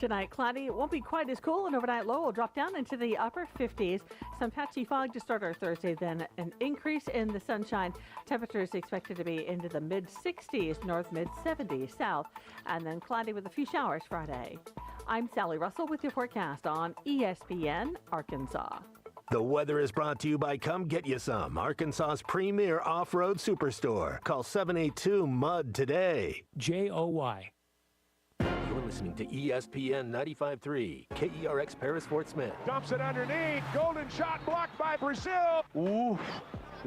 Tonight, cloudy. It won't be quite as cool. An overnight low will drop down into the upper 50s. Some patchy fog to start our Thursday, then an increase in the sunshine. Temperatures expected to be into the mid-60s, north mid-70s, south, and then cloudy with a few showers Friday. I'm Sally Russell with your forecast on ESPN Arkansas. The weather is brought to you by Come Get You Some, Arkansas's premier off-road superstore. Call 782-MUD today. JOY. You're listening to ESPN 95.3, KERX Paris Fort Smith. Dumps it underneath. Golden shot blocked by Brazil. Oof.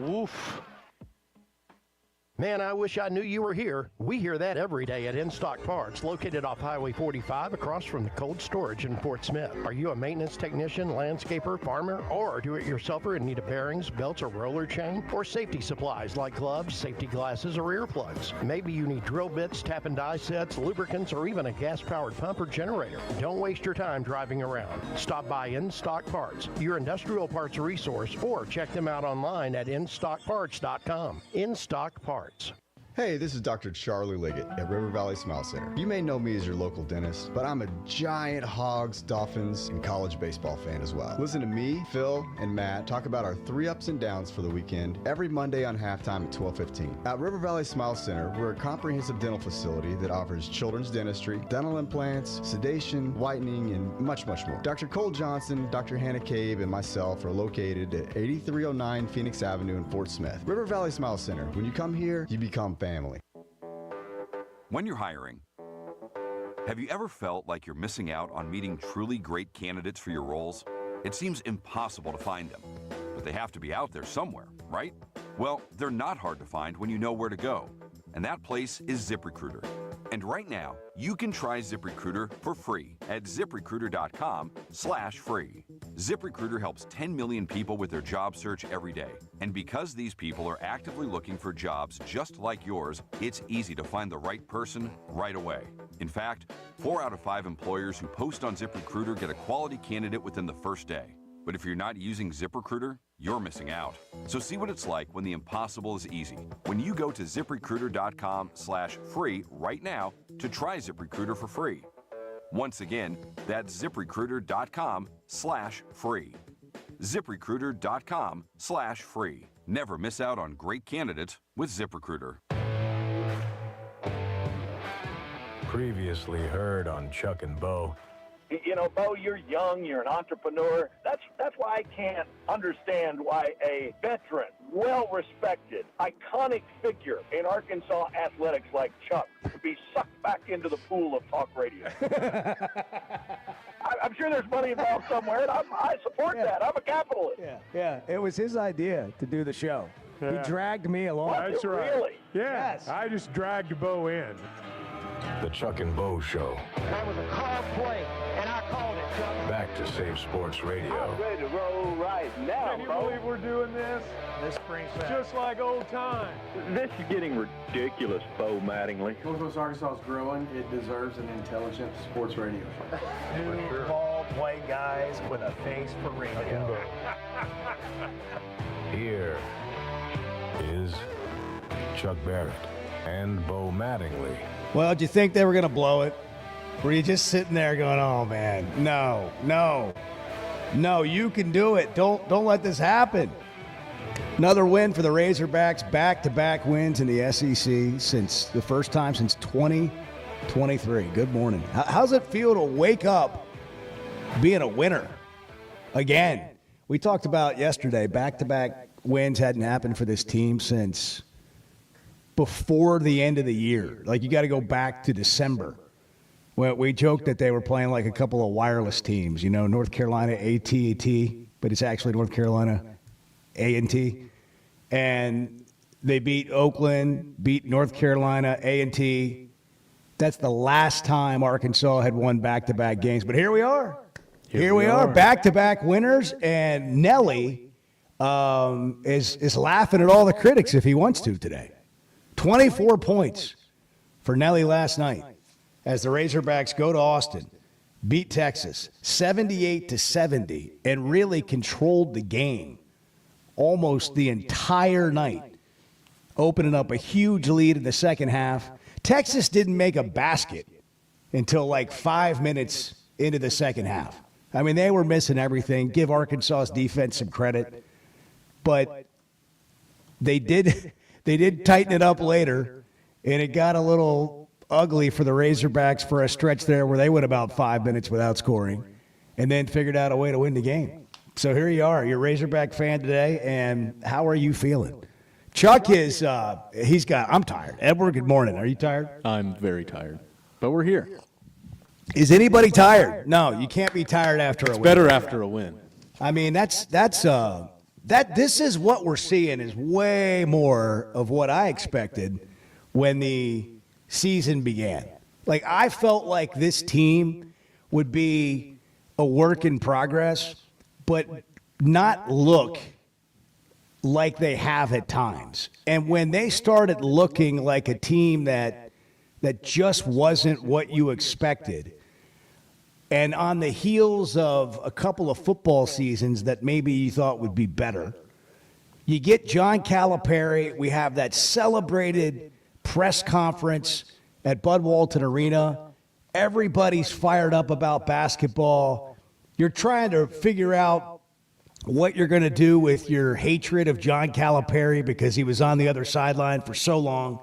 Oof. Man, I wish I knew you were here. We hear that every day at In Stock Parts, located off Highway 45 across from the cold storage in Fort Smith. Are you a maintenance technician, landscaper, farmer, or do-it-yourselfer in need of bearings, belts, or roller chain? Or safety supplies like gloves, safety glasses, or earplugs? Maybe you need drill bits, tap and die sets, lubricants, or even a gas-powered pump or generator. Don't waste your time driving around. Stop by In Stock Parts, your industrial parts resource, or check them out online at InStockParts.com. In Stock Parts. Hey, this is Dr. Charlie Liggett at River Valley Smile Center. You may know me as your local dentist, but I'm a giant Hogs, Dolphins, and college baseball fan as well. Listen to me, Phil, and Matt talk about our 3 ups and downs for the weekend every Monday on halftime at 12:15. At River Valley Smile Center, we're a comprehensive dental facility that offers children's dentistry, dental implants, sedation, whitening, and much, much more. Dr. Cole Johnson, Dr. Hannah Cabe, and myself are located at 8309 Phoenix Avenue in Fort Smith. River Valley Smile Center. When you come here, you become family. When you're hiring, have you ever felt like you're missing out on meeting truly great candidates for your roles? It seems impossible to find them, but they have to be out there somewhere, right? Well, they're not hard to find when you know where to go, and that place is ZipRecruiter. And right now, you can try ZipRecruiter for free at ZipRecruiter.com/free. ZipRecruiter helps 10 million people with their job search every day. And because these people are actively looking for jobs just like yours, it's easy to find the right person right away. In fact, 4 out of 5 employers who post on ZipRecruiter get a quality candidate within the first day. But if you're not using ZipRecruiter, you're missing out. So see what it's like when the impossible is easy. When you go to ZipRecruiter.com/free right now to try ZipRecruiter for free. Once again, that's ZipRecruiter.com/free. ZipRecruiter.com/free. Never miss out on great candidates with ZipRecruiter. Previously heard on Chuck and Bo. You know, Bo, you're young, you're an entrepreneur. That's why I can't understand why a veteran, well-respected, iconic figure in Arkansas athletics like Chuck would be sucked back into the pool of talk radio. I'm sure there's money involved somewhere, and I support that. I'm a capitalist. Yeah, it was his idea to do the show. He dragged me along. That's right. Really? Yeah, Yes. I just dragged Bo in. The Chuck and Bo Show. That was a called play, and I called it, Chuck. Back to Save Sports Radio. I'm ready to roll right now, Can you Bo. believe we're doing this? This brings back. Just like old times. This is getting ridiculous, Bo Mattingly. Northwest Arkansas is growing. It deserves an intelligent sports radio show. Two bald white guys with a face for radio. Here is Chuck Barrett and Bo Mattingly. Well, did you think they were going to blow it? Were you just sitting there going, oh, man, no, you can do it. Don't let this happen. Another win for the Razorbacks, back-to-back wins in the SEC since the first time since 2023. Good morning. How's it feel to wake up being a winner again? We talked about yesterday, back-to-back wins hadn't happened for this team since before the end of the year. Like, you got to go back to December. Well, we joked that they were playing like a couple of wireless teams, you know, North Carolina AT&T, but it's actually North Carolina A&T. And they beat Oakland, beat North Carolina A&T. That's the last time Arkansas had won back-to-back games. But here we are. Here we are, back-to-back winners. And Nelly is laughing at all the critics if he wants to today. 24 points for Nelly last night as the Razorbacks go to Austin, beat Texas 78-70, and really controlled the game almost the entire night, opening up a huge lead in the second half. Texas didn't make a basket until like 5 minutes into the second half. I mean, they were missing everything. Give Arkansas's defense some credit. But they did tighten it up later, and it got a little ugly for the Razorbacks for a stretch there where they went about 5 minutes without scoring and then figured out a way to win the game. So here you are. You're a Razorback fan today, and how are you feeling? Chuck is I'm tired. Edward, good morning. Are you tired? I'm very tired, but we're here. Is anybody tired? No, you can't be tired after a win. It's better after a win. I mean, this is what we're seeing is way more of what I expected when the season began. Like, I felt like this team would be a work in progress, but not look like they have at times. And when they started looking like a team that just wasn't what you expected, and on the heels of a couple of football seasons that maybe you thought would be better, you get John Calipari. We have that celebrated press conference at Bud Walton Arena. Everybody's fired up about basketball. You're trying to figure out what you're going to do with your hatred of John Calipari because he was on the other sideline for so long,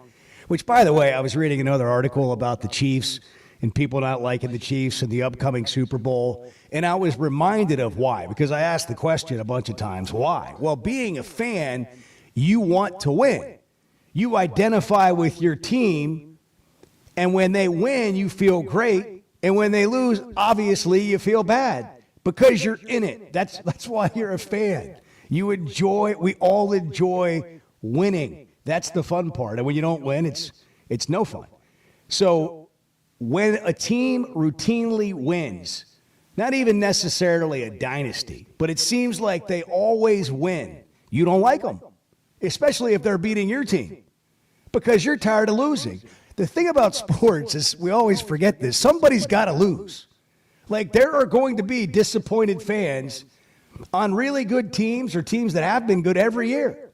which, by the way, I was reading another article about the Chiefs and people not liking the Chiefs and the upcoming Super Bowl, and I was reminded of why, because I asked the question a bunch of times, why? Well, being a fan, you want to win. You identify with your team, and when they win, you feel great, and when they lose, obviously, you feel bad. Because you're in it. That's why you're a fan. We all enjoy winning. That's the fun part. And when you don't win, it's no fun. So when a team routinely wins, not even necessarily a dynasty, but it seems like they always win, you don't like them, especially if they're beating your team, because you're tired of losing. The thing about sports is we always forget this. Somebody's got to lose. Like, there are going to be disappointed fans on really good teams or teams that have been good every year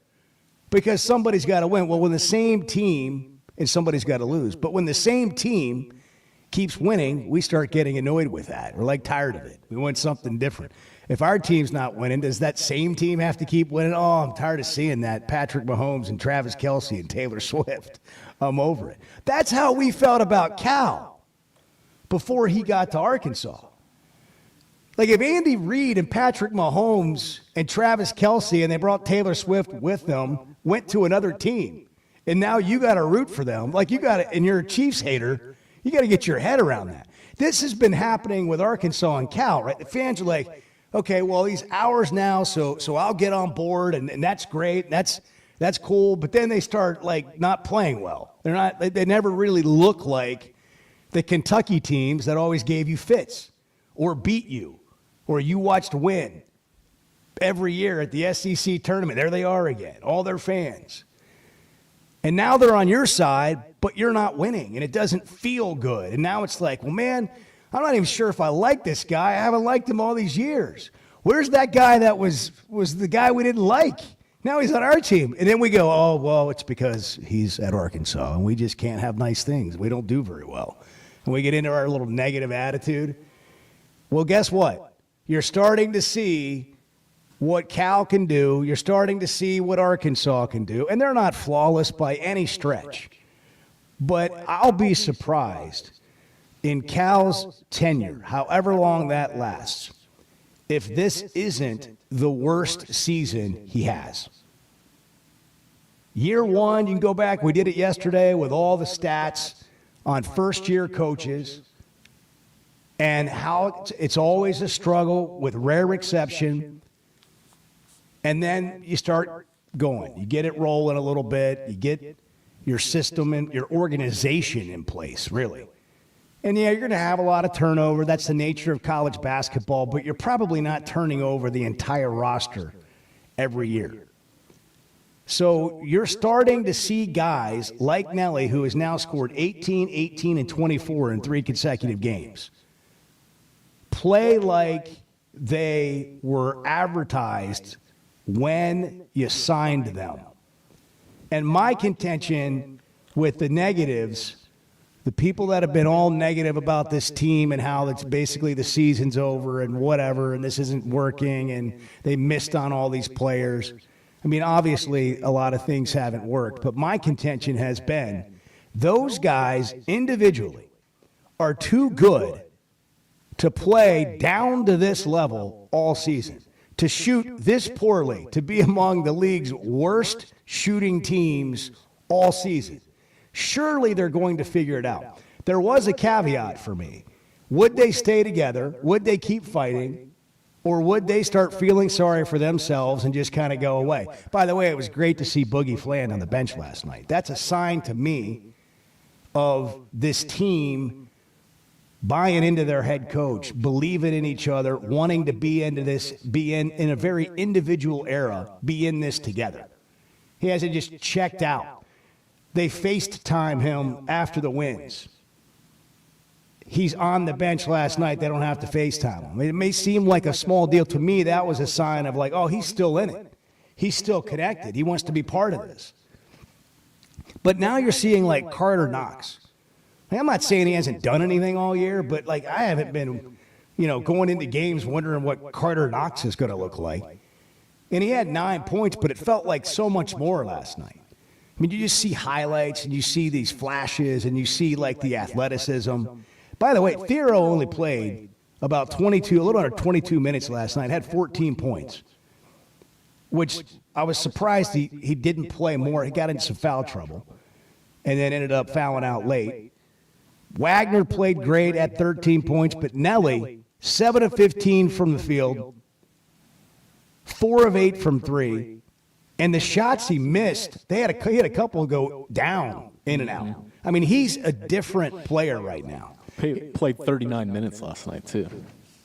because somebody's got to win. Well, when the same team, and somebody's got to lose, but when the same team keeps winning, we start getting annoyed with that. We're like tired of it. We want something different. If our team's not winning, does that same team have to keep winning? Oh, I'm tired of seeing that. Patrick Mahomes and Travis Kelce and Taylor Swift. I'm over it. That's how we felt about Cal before he got to Arkansas. Like, if Andy Reid and Patrick Mahomes and Travis Kelce, and they brought Taylor Swift with them, went to another team, and now you got to root for them, like you got to, and you're a Chiefs hater, you got to get your head around that. This has been happening with Arkansas and Cal, right? The fans are like, okay, well, these hours now, so I'll get on board, and that's great, that's cool, but then they start, like, not playing well. They never really look like the Kentucky teams that always gave you fits or beat you, or you watched win every year at the SEC tournament. There they are again, all their fans. And now they're on your side, but you're not winning, and it doesn't feel good. And now it's like, well, man, I'm not even sure if I like this guy. I haven't liked him all these years. Where's that guy that was the guy we didn't like? Now he's on our team. And then we go, oh, well, it's because he's at Arkansas, and we just can't have nice things. We don't do very well. And we get into our little negative attitude. Well, guess what? You're starting to see what Cal can do. You're starting to see what Arkansas can do. And they're not flawless by any stretch. But I'll be surprised in Cal's tenure, however long that lasts, if this isn't the worst season he has. Year one, you can go back. We did it yesterday with all the stats on first-year coaches. And how it's always a struggle with rare exception. And then you start going. You get it rolling a little bit. You get your system and your organization in place, really. And, yeah, you're going to have a lot of turnover. That's the nature of college basketball. But you're probably not turning over the entire roster every year. So you're starting to see guys like Nelly, who has now scored 18, 18, and 24 in 3 consecutive games, play like they were advertised when you signed them. And my contention with the negatives the people that have been all negative about this team and how it's basically the season's over and whatever, and this isn't working, and they missed on all these players. I mean, obviously, a lot of things haven't worked, but my contention has been those guys individually are too good to play down to this level all season, to shoot this poorly, to be among the league's worst shooting teams all season. Surely they're going to figure it out. There was a caveat for me. Would they stay together? Would they keep fighting? Or would they start feeling sorry for themselves and just kind of go away? By the way, it was great to see Boogie Fland on the bench last night. That's a sign to me of this team buying into their head coach, believing in each other, wanting to be into this, be in a very individual era, be in this together. He hasn't just checked out. They FaceTime him after the wins. He's on the bench last night. They don't have to FaceTime him. It may seem like a small deal. To me, that was a sign of like, oh, he's still in it. He's still connected. He wants to be part of this. But now you're seeing like Carter Knox. Like, I'm not saying he hasn't done anything all year, but like I haven't been, going into games wondering what Carter Knox is going to look like. And he had 9 points, but it felt like so much more last night. I mean, you just see highlights and you see these flashes and you see like the athleticism. By the way, Thiero only played about a little under 22 minutes last night, had 14 points, which I was surprised he didn't play more. He got into some foul trouble and then ended up fouling out late. Wagner played great at 13 points, but Nelly, 7 of 15 from the field, 4 of 8 from 3. And the shots he missed, he had a couple go down, in and out. I mean, he's a different player right now. Played 39 minutes last night, too.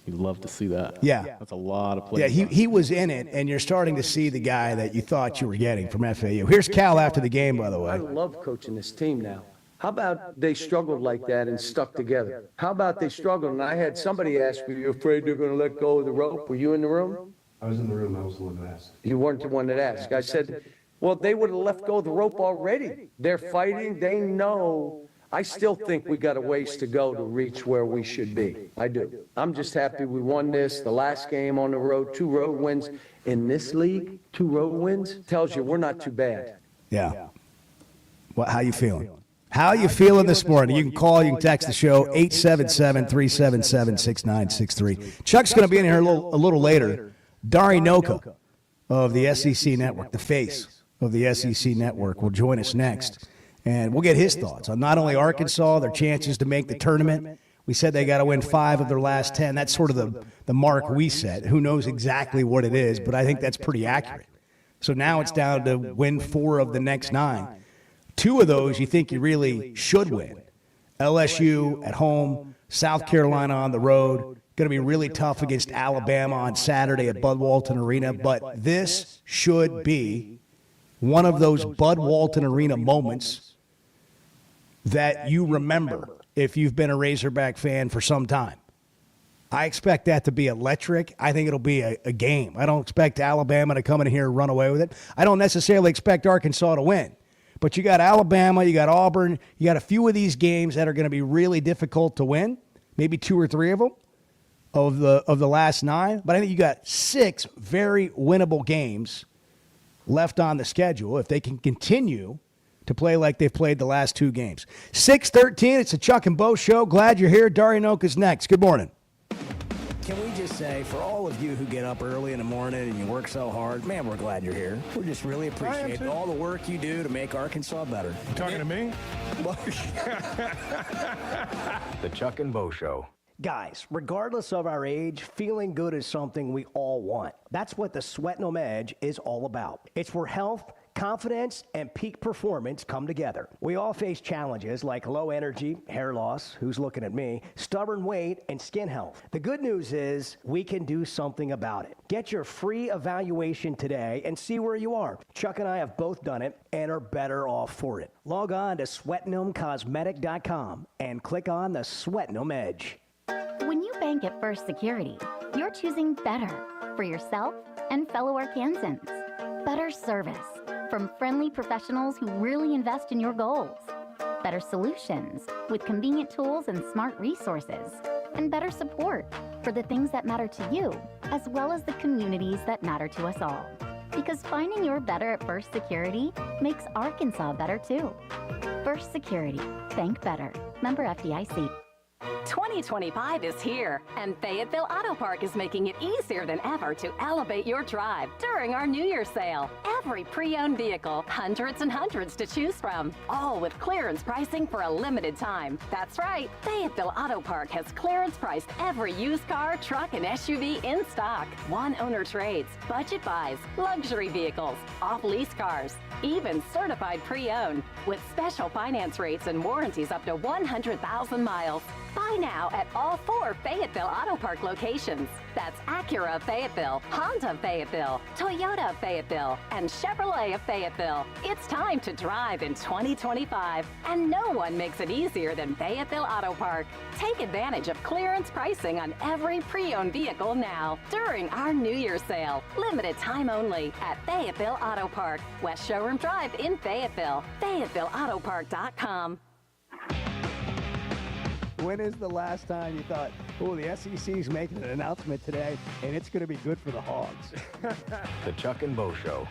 You'd love to see that. Yeah. That's a lot of players. Yeah, he was in it, and you're starting to see the guy that you thought you were getting from FAU. Here's Cal after the game, by the way. I love coaching this team now. How about they struggled like that and stuck together? How about they struggled, and I had somebody ask me, you afraid they're going to let go of the rope? Were you in the room? I was in the room. I was the one that asked. You weren't the one that asked. I said, well, they would have let go of the rope already. They're fighting. They know. I still think we got a ways to go to reach where we should be. I do. I'm just happy we won this. The last game on the road, 2 road wins. In this league, 2 road wins tells you we're not too bad. Yeah. How you feeling? How you feeling this morning? You can call, you can text the show, 877-377-6963. Chuck's going to be in here a little later. Dari Nowkhah of the SEC Network, the face of the SEC Network, will join us next. And we'll get his thoughts on not only Arkansas, their chances to make the tournament. We said they got to win 5 of their last 10. That's sort of the mark we set. Who knows exactly what it is, but I think that's pretty accurate. So now it's down to win 4 of the next 9. 2 of those you think you really should win. LSU at home, South Carolina on the road. Going to be really tough against Alabama on Saturday at Bud Walton Arena, but this should be one of those Bud Walton Arena moments that you remember if you've been a Razorback fan for some time. I expect that to be electric. I think it'll be a game. I don't expect Alabama to come in here and run away with it. I don't necessarily expect Arkansas to win. But you got Alabama, you got Auburn, you got a few of these games that are going to be really difficult to win, maybe 2 or 3 of them. Of the last 9, but I think you got 6 very winnable games left on the schedule if they can continue to play like they've played the last 2 games. 6:13, it's a Chuck and Bo show. Glad you're here. Dari Nowkhah's next. Good morning. Can we just say, for all of you who get up early in the morning and you work so hard, man, we're glad you're here. We're just really appreciating all the work you do to make Arkansas better. You talking to me? The Chuck and Bo Show. Guys, regardless of our age, feeling good is something we all want. That's what the Sweating 'em Edge is all about. It's where health, confidence, and peak performance come together. We all face challenges like low energy, hair loss, who's looking at me, stubborn weight, and skin health. The good news is we can do something about it. Get your free evaluation today and see where you are. Chuck and I have both done it and are better off for it. Log on to sweatingthemcosmetic.com and click on the Sweating 'em Edge. When you bank at First Security, you're choosing better for yourself and fellow Arkansans. Better service from friendly professionals who really invest in your goals. better solutions with convenient tools and smart resources, and better support for the things that matter to you, as well as the communities that matter to us all. Because finding your better at First Security makes Arkansas better too. First Security. Think better. Member FDIC. 2025 is here, and Fayetteville Auto Park is making it easier than ever to elevate your drive during our New Year's sale. Every pre-owned vehicle, hundreds and hundreds to choose from, all with clearance pricing for a limited time. That's right, Fayetteville Auto Park has clearance priced every used car, truck, and SUV in stock. One-owner trades, budget buys, luxury vehicles, off-lease cars, even certified pre-owned, with special finance rates and warranties up to 100,000 miles. Buy now at all 4 Fayetteville Auto Park locations. That's Acura of Fayetteville, Honda of Fayetteville, Toyota of Fayetteville, and Chevrolet of Fayetteville. It's time to drive in 2025, and no one makes it easier than Fayetteville Auto Park. Take advantage of clearance pricing on every pre-owned vehicle now during our New Year's sale. Limited time only at Fayetteville Auto Park, West Showroom Drive in Fayetteville. FayettevilleAutoPark.com. When is the last time you thought, oh, the SEC's making an announcement today, and it's going to be good for the Hogs? The Chuck and Bo Show.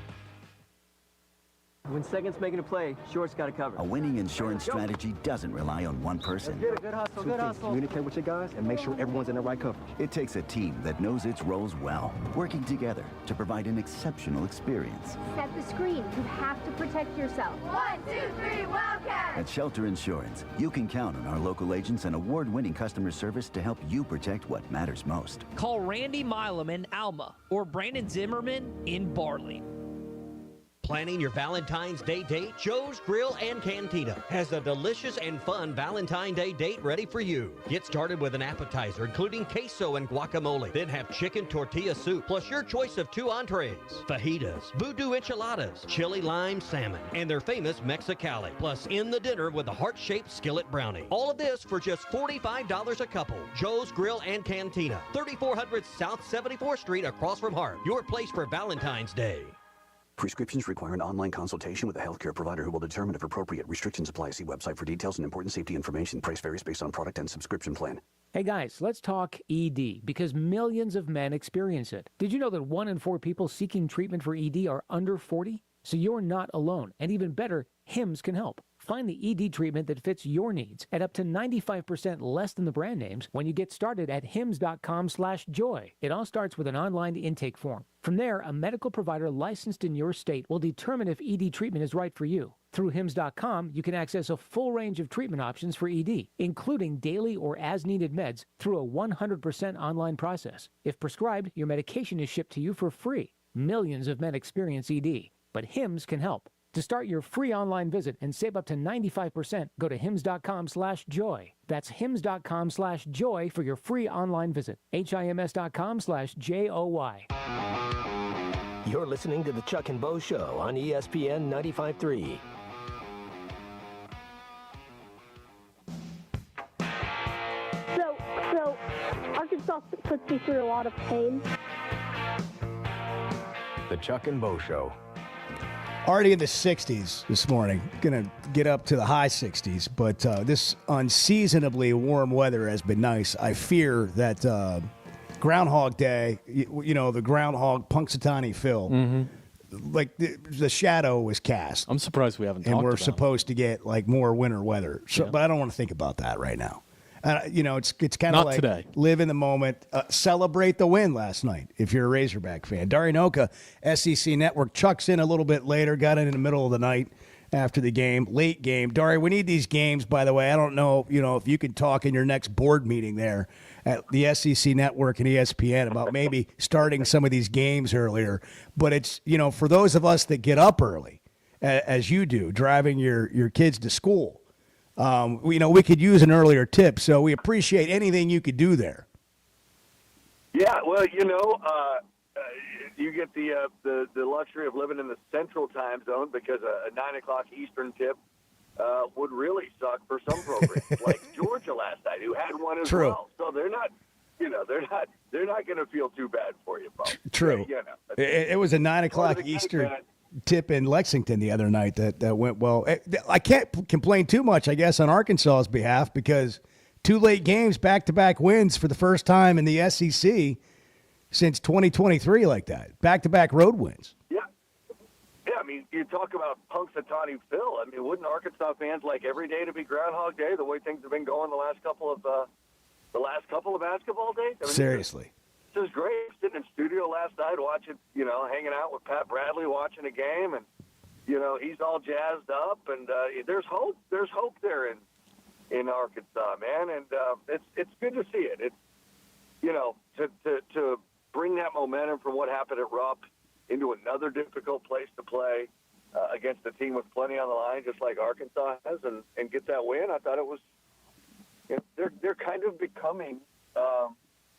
When second's making a play, short's got to cover. A winning insurance strategy doesn't rely on one person. Good hustle, good hustle. Communicate with your guys and make sure everyone's in the right coverage. It takes a team that knows its roles well, working together to provide an exceptional experience. Set the screen. You have to protect yourself. 1, 2, 3, Wildcat! At Shelter Insurance, you can count on our local agents and award-winning customer service to help you protect what matters most. Call Randy Milam in Alma or Brandon Zimmerman in Barley. Planning your Valentine's Day date? Joe's Grill and Cantina has a delicious and fun Valentine's Day date ready for you. Get started with an appetizer including queso and guacamole. Then have chicken tortilla soup plus your choice of 2 entrees, fajitas, voodoo enchiladas, chili lime salmon, and their famous Mexicali. Plus in the dinner with a heart-shaped skillet brownie. All of this for just $45 a couple. Joe's Grill and Cantina, 3400 South 74th Street across from Hart. Your place for Valentine's Day. Prescriptions require an online consultation with a healthcare provider who will determine if appropriate. Restrictions apply. See website for details and important safety information. Price varies based on product and subscription plan. Hey guys, let's talk ED because millions of men experience it. Did you know that 1 in 4 people seeking treatment for ED are under 40? So you're not alone. And even better, HIMS can help. Find the ED treatment that fits your needs at up to 95% less than the brand names when you get started at hims.com/joy. It all starts with an online intake form. From there, a medical provider licensed in your state will determine if ED treatment is right for you. Through hims.com, you can access a full range of treatment options for ED, including daily or as-needed meds through a 100% online process. If prescribed, your medication is shipped to you for free. Millions of men experience ED, but HIMS can help. To start your free online visit and save up to 95%, go to hims.com/joy. That's hims.com/joy for your free online visit. HIMS.com/JOY. You're listening to the Chuck and Bo Show on ESPN 95.3. So Arkansas puts me through a lot of pain. The Chuck and Bo Show. Already in the 60s this morning. Going to get up to the high 60s, but this unseasonably warm weather has been nice. I fear that Groundhog Day, you know, the groundhog Punxsutawney Phil, like the shadow was cast. I'm surprised we haven't talked and we're about it. supposed to get like more winter weather. So, but I don't want to think about that right now. You know, it's kind of like today. Live in the moment. Celebrate the win last night if you're a Razorback fan. Dari Nowkhah, SEC Network. Chuck's in a little bit later. Got in the middle of the night after the game, late game. Dari, we need these games, by the way. I don't know, if you could talk in your next board meeting there at the SEC Network and ESPN about maybe starting some of these games earlier. But it's, for those of us that get up early, as you do, driving your kids to school, we could use an earlier tip, so we appreciate anything you could do there. Yeah, well, you get the luxury of living in the central time zone because a 9 o'clock Eastern tip would really suck for some programs, like Georgia last night, who had one as well. So they're not going to feel too bad for you, folks. True. It was a 9 o'clock the Eastern. tip in Lexington the other night that went well. I can't complain too much, I guess, on Arkansas's behalf because 2 late games, back-to-back wins for the first time in the SEC since 2023 like that. Back-to-back road wins. Yeah, I mean, you talk about Punxsutawney Phil. I mean, wouldn't Arkansas fans like every day to be Groundhog Day the way things have been going the last couple of basketball days? I mean, Seriously. This is great. Sitting in studio last night watching, hanging out with Pat Bradley watching a game, and, he's all jazzed up, and there's hope. There's hope there in Arkansas, man, and it's good to see it. It's, to bring that momentum from what happened at Rupp into another difficult place to play against a team with plenty on the line, just like Arkansas has, and get that win. I thought it was, they're kind of becoming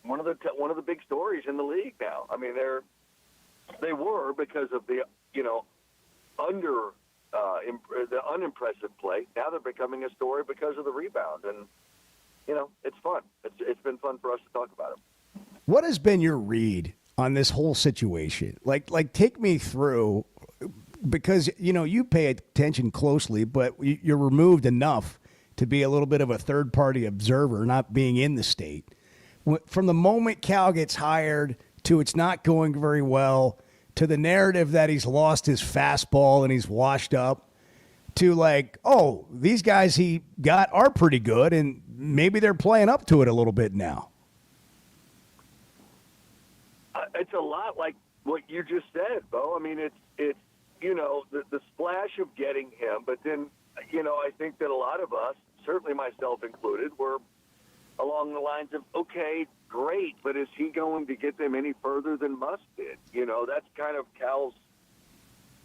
one of the big stories in the league now. I mean, they were because of the the unimpressive play. Now they're becoming a story because of the rebound, and it's fun. It's been fun for us to talk about it. What has been your read on this whole situation? Like take me through, because you pay attention closely, but you're removed enough to be a little bit of a third-party observer, not being in the state. From the moment Cal gets hired to it's not going very well, to the narrative that he's lost his fastball and he's washed up, to like, oh, these guys he got are pretty good and maybe they're playing up to it a little bit now. It's a lot like what you just said, Bo. I mean, it's the splash of getting him, but then, I think that a lot of us, certainly myself included, were along the lines of, okay, great, but is he going to get them any further than Musk did?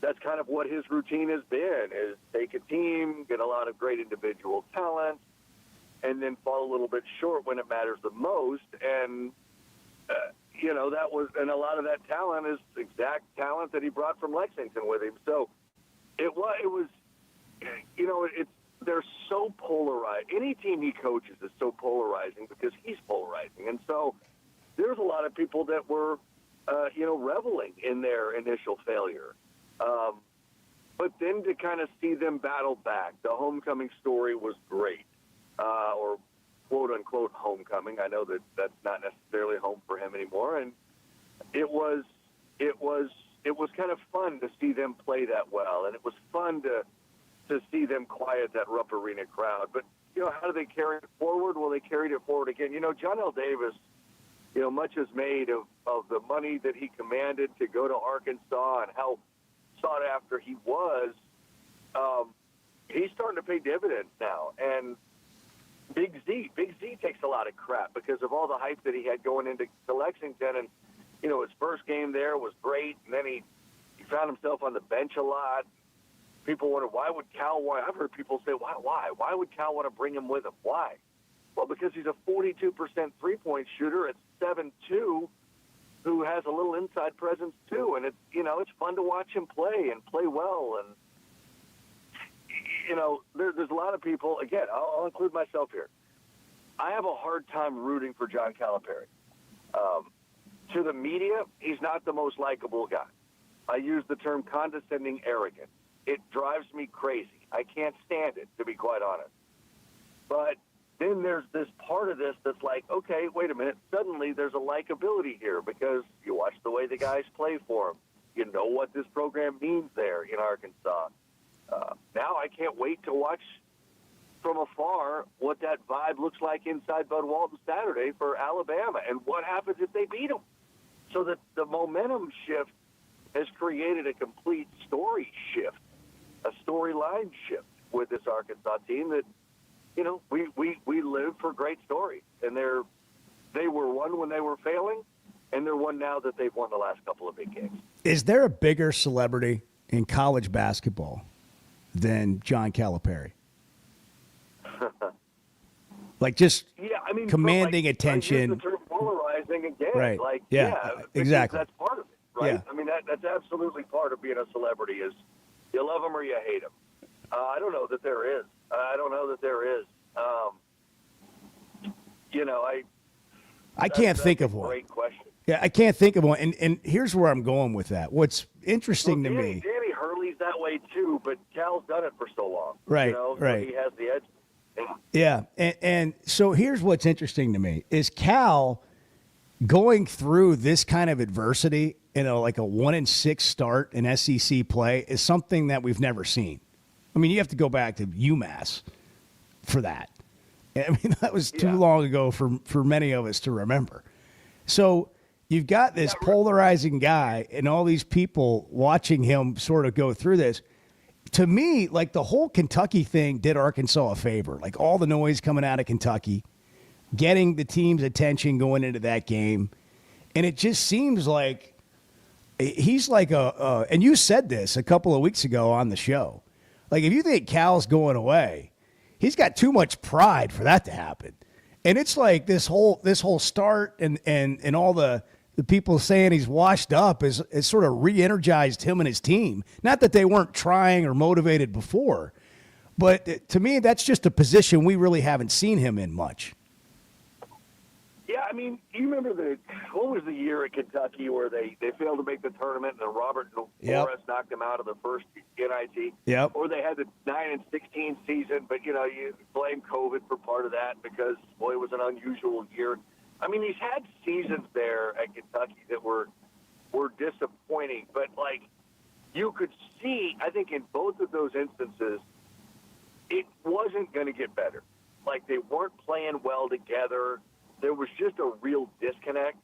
That's kind of what his routine has been, is take a team, get a lot of great individual talent, and then fall a little bit short when it matters the most. And, that was, and a lot of that talent is exact talent that he brought from Lexington with him. So it was, they're so polarized. Any team he coaches is so polarizing because he's polarizing. And so there's a lot of people that were, reveling in their initial failure. But then to kind of see them battle back, the homecoming story was great, or quote-unquote homecoming. I know that that's not necessarily home for him anymore. And it was kind of fun to see them play that well. And it was fun to see them quiet that Rupp Arena crowd. But, how do they carry it forward? Well, they carried it forward again. John L. Davis, much is made of the money that he commanded to go to Arkansas and how sought after he was. He's starting to pay dividends now. And Big Z takes a lot of crap because of all the hype that he had going into Lexington. And, his first game there was great. And then he found himself on the bench a lot. People wonder, why would Cal want? I've heard people say, why? Why would Cal want to bring him with him? Why? Well, because he's a 42% three-point shooter at 7'2", who has a little inside presence too, and it's fun to watch him play and play well. And there's a lot of people. Again, I'll include myself here. I have a hard time rooting for John Calipari. To the media, he's not the most likable guy. I use the term condescending arrogant. It drives me crazy. I can't stand it, to be quite honest. But then there's this part of this that's like, okay, wait a minute. Suddenly there's a likability here because you watch the way the guys play for him. You know what this program means there in Arkansas. Now I can't wait to watch from afar what that vibe looks like inside Bud Walton Saturday for Alabama and what happens if they beat them. So that the momentum shift has created a complete story shift, a storyline shift with this Arkansas team that, we live for great stories. And they were one when they were failing, and they're one now that they've won the last couple of big games. Is there a bigger celebrity in college basketball than John Calipari? Like just commanding attention. I use the term polarizing again. Right. Like, exactly. That's part of it, right? Yeah. I mean, that's absolutely part of being a celebrity is you love them or you hate them. I don't know that there is. I can't think of one. Great question. Yeah, I can't think of one. And here's where I'm going with that. What's interesting to me. Danny that way too, but Cal's done it for so long. Right, You know, right. So he has the edge. Yeah, and so here's what's interesting to me is Cal going through this kind of adversity in like a 1-6 start in SEC play is something that we've never seen. I mean, you have to go back to UMass for that. I mean, that was too long ago for many of us to remember. So you've got this polarizing guy and all these people watching him sort of go through this. To me, like the whole Kentucky thing did Arkansas a favor. Like all the noise coming out of Kentucky, getting the team's attention going into that game. And it just seems like he's like and you said this a couple of weeks ago on the show. Like if you think Cal's going away, he's got too much pride for that to happen. And it's like this whole start and all the people saying he's washed up is sort of re-energized him and his team. Not that they weren't trying or motivated before, but to me, that's just a position we really haven't seen him in much. Yeah, I mean, you remember what was the year at Kentucky where they failed to make the tournament and then Robert Morris knocked them out of the first NIT? Yep. Or they had the 9-16 season, but, you blame COVID for part of that because, boy, it was an unusual year. I mean, he's had seasons there at Kentucky that were disappointing, but, like, you could see, I think in both of those instances, it wasn't going to get better. Like, they weren't playing well together. There was just a real disconnect.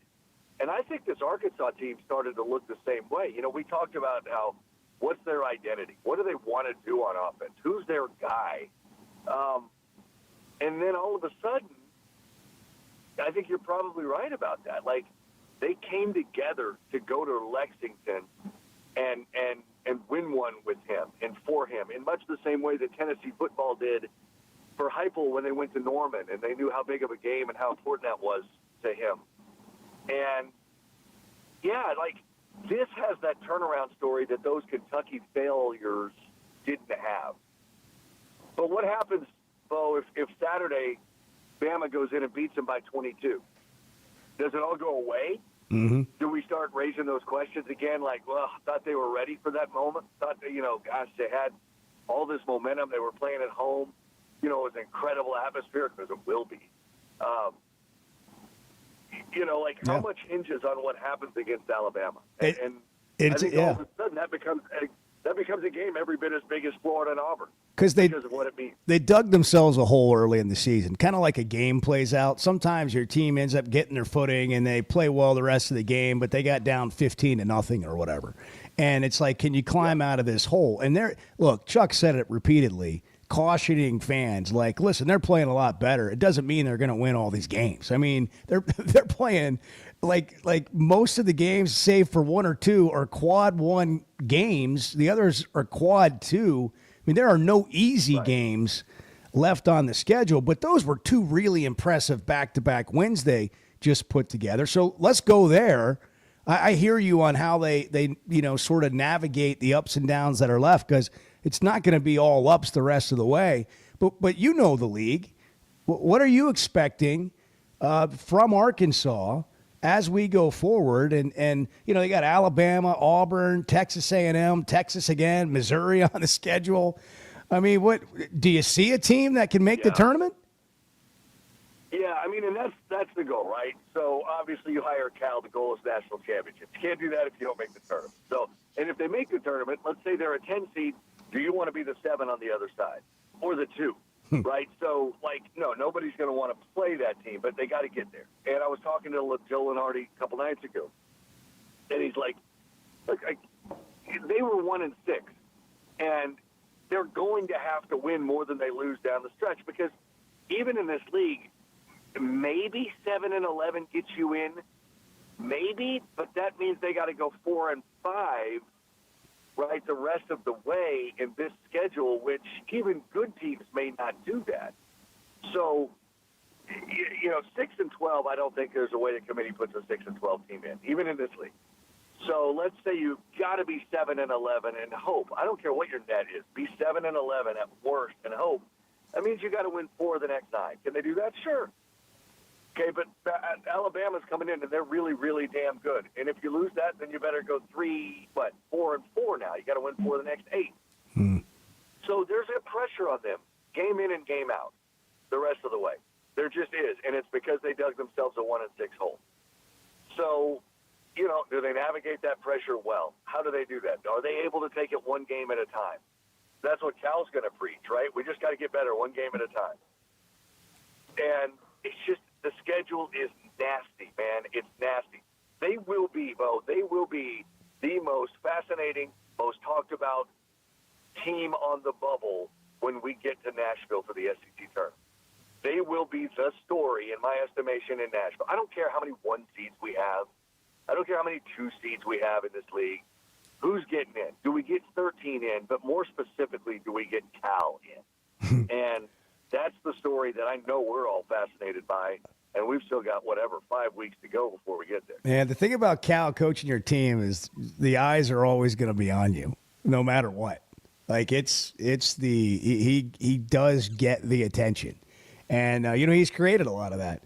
And I think this Arkansas team started to look the same way. We talked about what's their identity? What do they want to do on offense? Who's their guy? And then all of a sudden, I think you're probably right about that. Like, they came together to go to Lexington and win one with him and for him in much the same way that Tennessee football did for Heupel when they went to Norman, and they knew how big of a game and how important that was to him. And, yeah, like, this has that turnaround story that those Kentucky failures didn't have. But what happens, Bo, if Saturday Bama goes in and beats them by 22? Does it all go away? Mm-hmm. Do we start raising those questions again, like, well, I thought they were ready for that moment? Thought, gosh, they had all this momentum. They were playing at home. It was an incredible atmosphere because it will be. How much hinges on what happens against Alabama. And I think all of a sudden that becomes a game every bit as big as Florida and Auburn. Because of what it means. They dug themselves a hole early in the season, kind of like a game plays out. Sometimes your team ends up getting their footing and they play well the rest of the game, but they got down 15-0 or whatever. And it's like, can you climb out of this hole? And look, Chuck said it repeatedly, cautioning fans, like, listen, they're playing a lot better. It doesn't mean they're going to win all these games. I mean, they're playing like most of the games, save for one or two, are quad one games. The others are quad two. I mean, there are no easy games left on the schedule, but those were two really impressive back-to-back wins they just put together. So let's go there. I hear you on how they sort of navigate the ups and downs that are left, because it's not going to be all ups the rest of the way. But you know the league. What are you expecting from Arkansas as we go forward? And they got Alabama, Auburn, Texas A&M, Texas again, Missouri on the schedule. I mean, what do you see a team that can make the tournament? Yeah, I mean, and that's the goal, right? So obviously you hire Cal, the goal is national championship. You can't do that if you don't make the tournament. So, and if they make the tournament, let's say they're a 10 seed, do you want to be the 7 on the other side or the 2, right? So, no, nobody's going to want to play that team, but they got to get there. And I was talking to Joe Lenardi a couple nights ago, and he's like, look, they were 1-6, and they're going to have to win more than they lose down the stretch, because even in this league, maybe 7-11 gets you in, maybe, but that means they got to go 4-5, right, the rest of the way in this schedule, which even good teams may not do that. So, 6-12, I don't think there's a way the committee puts a 6-12 team in, even in this league. So let's say you've got to be 7-11 and hope. I don't care what your net is. Be 7-11 at worst and hope. That means you got to win 4 of the next 9. Can they do that? Sure. Okay, but Alabama's coming in, and they're really, really damn good. And if you lose that, then you better go 4-4 now. You got to win 4 of the next 8. So there's a pressure on them, game in and game out, the rest of the way. There just is, and it's because they dug themselves a 1-6 hole. So, you know, do they navigate that pressure well? How do they do that? Are they able to take it one game at a time? That's what Cal's going to preach, right? We just got to get better one game at a time. And it's just the schedule is nasty, man. It's nasty. They will be, Bo, they will be the most fascinating, most talked about team on the bubble when we get to Nashville for the SEC tournament. They will be the story, in my estimation, in Nashville. I don't care how many 1 seeds we have. I don't care how many 2 seeds we have in this league. Who's getting in? Do we get 13 in? But more specifically, do we get Cal in? And that's the story that I know we're all fascinated by. And we've still got, 5 weeks to go before we get there. Man, the thing about Cal coaching your team is the eyes are always going to be on you, no matter what. Like, he does get the attention. And, he's created a lot of that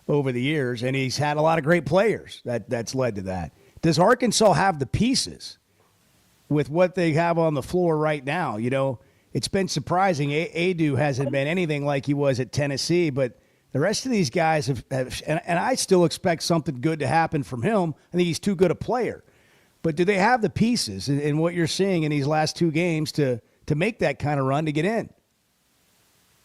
over the years, and he's had a lot of great players that's led to that. Does Arkansas have the pieces with what they have on the floor right now? You know, it's been surprising. Adu hasn't been anything like he was at Tennessee, but the rest of these guys have and I still expect something good to happen from him. I think he's too good a player. But do they have the pieces in what you're seeing in these last 2 games to make that kind of run to get in?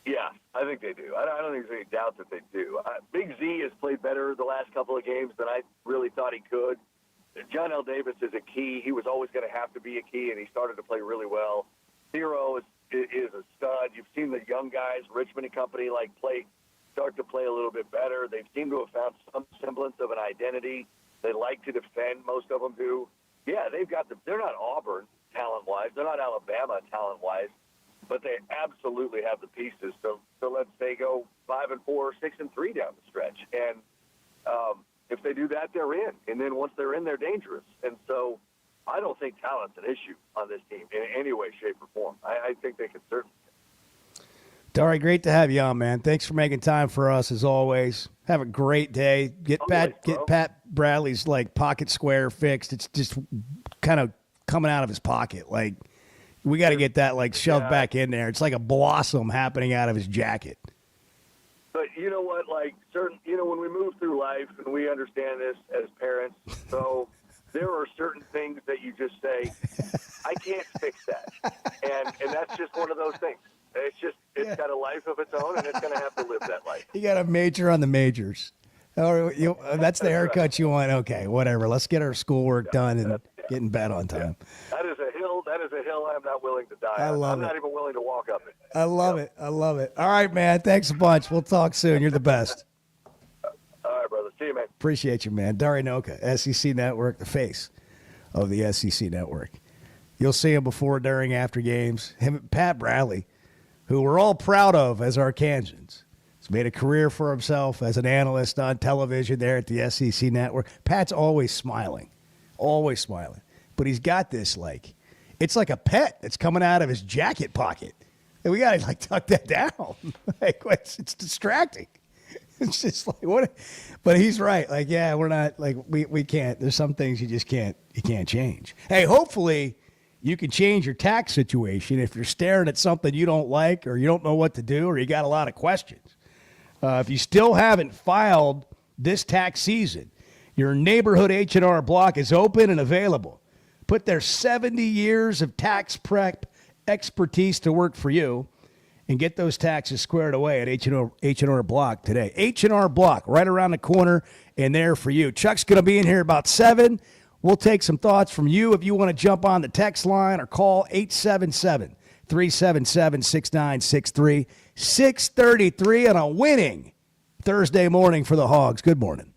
Yeah, I think they do. I don't think there's any doubt that they do. Big Z has played better the last couple of games than I really thought he could. John L. Davis is a key. He was always going to have to be a key, and he started to play really well. Zero is a stud. You've seen the young guys, Richmond and company, start to play a little bit better. They seem to have found some semblance of an identity. They like to defend. Most of them do. Yeah, they're not Auburn talent-wise. They're not Alabama talent-wise. But they absolutely have the pieces. So let's say go 5-4, 6-3 down the stretch. And if they do that, they're in. And then once they're in, they're dangerous. And so I don't think talent's an issue on this team in any way, shape, or form. I think they can certainly. Dari, great to have you on, man. Thanks for making time for us as always. Have a great day. Get Pat Bradley's pocket square fixed. It's just kind of coming out of his pocket. We got to get that shoved back in there. It's like a blossom happening out of his jacket. But you know what? When we move through life and we understand this as parents, so there are certain things that you just say, I can't fix that. And that's just one of those things. It's got a life of its own, and it's going to have to live that life. You got to major on the majors. Or that's the haircut you want. Okay, whatever. Let's get our schoolwork done and get in bed on time. That is a hill I'm not willing to die on. I'm not even willing to walk up it. I love it. All right, man. Thanks a bunch. We'll talk soon. You're the best. All right, brother. See you, man. Appreciate you, man. Dari Nowkhah, SEC Network, the face of the SEC Network. You'll see him before, during, after games. Him, Pat Bradley, who we're all proud of as Arkansans. He's made a career for himself as an analyst on television there at the SEC Network. Pat's always smiling. But he's got this, it's like a pet that's coming out of his jacket pocket. And we got to, tuck that down. It's distracting. It's just what? But he's right. We're not, we can't. There's some things you can't change. Hey, hopefully you can change your tax situation if you're staring at something you don't like or you don't know what to do or you got a lot of questions. If you still haven't filed this tax season, your neighborhood H&R Block is open and available. Put their 70 years of tax prep expertise to work for you and get those taxes squared away at H&R Block today. H&R Block, right around the corner and there for you. Chuck's going to be in here about 7. We'll take some thoughts from you if you want to jump on the text line or call 877-377-6963. 6:33 on a winning Thursday morning for the Hogs. Good morning.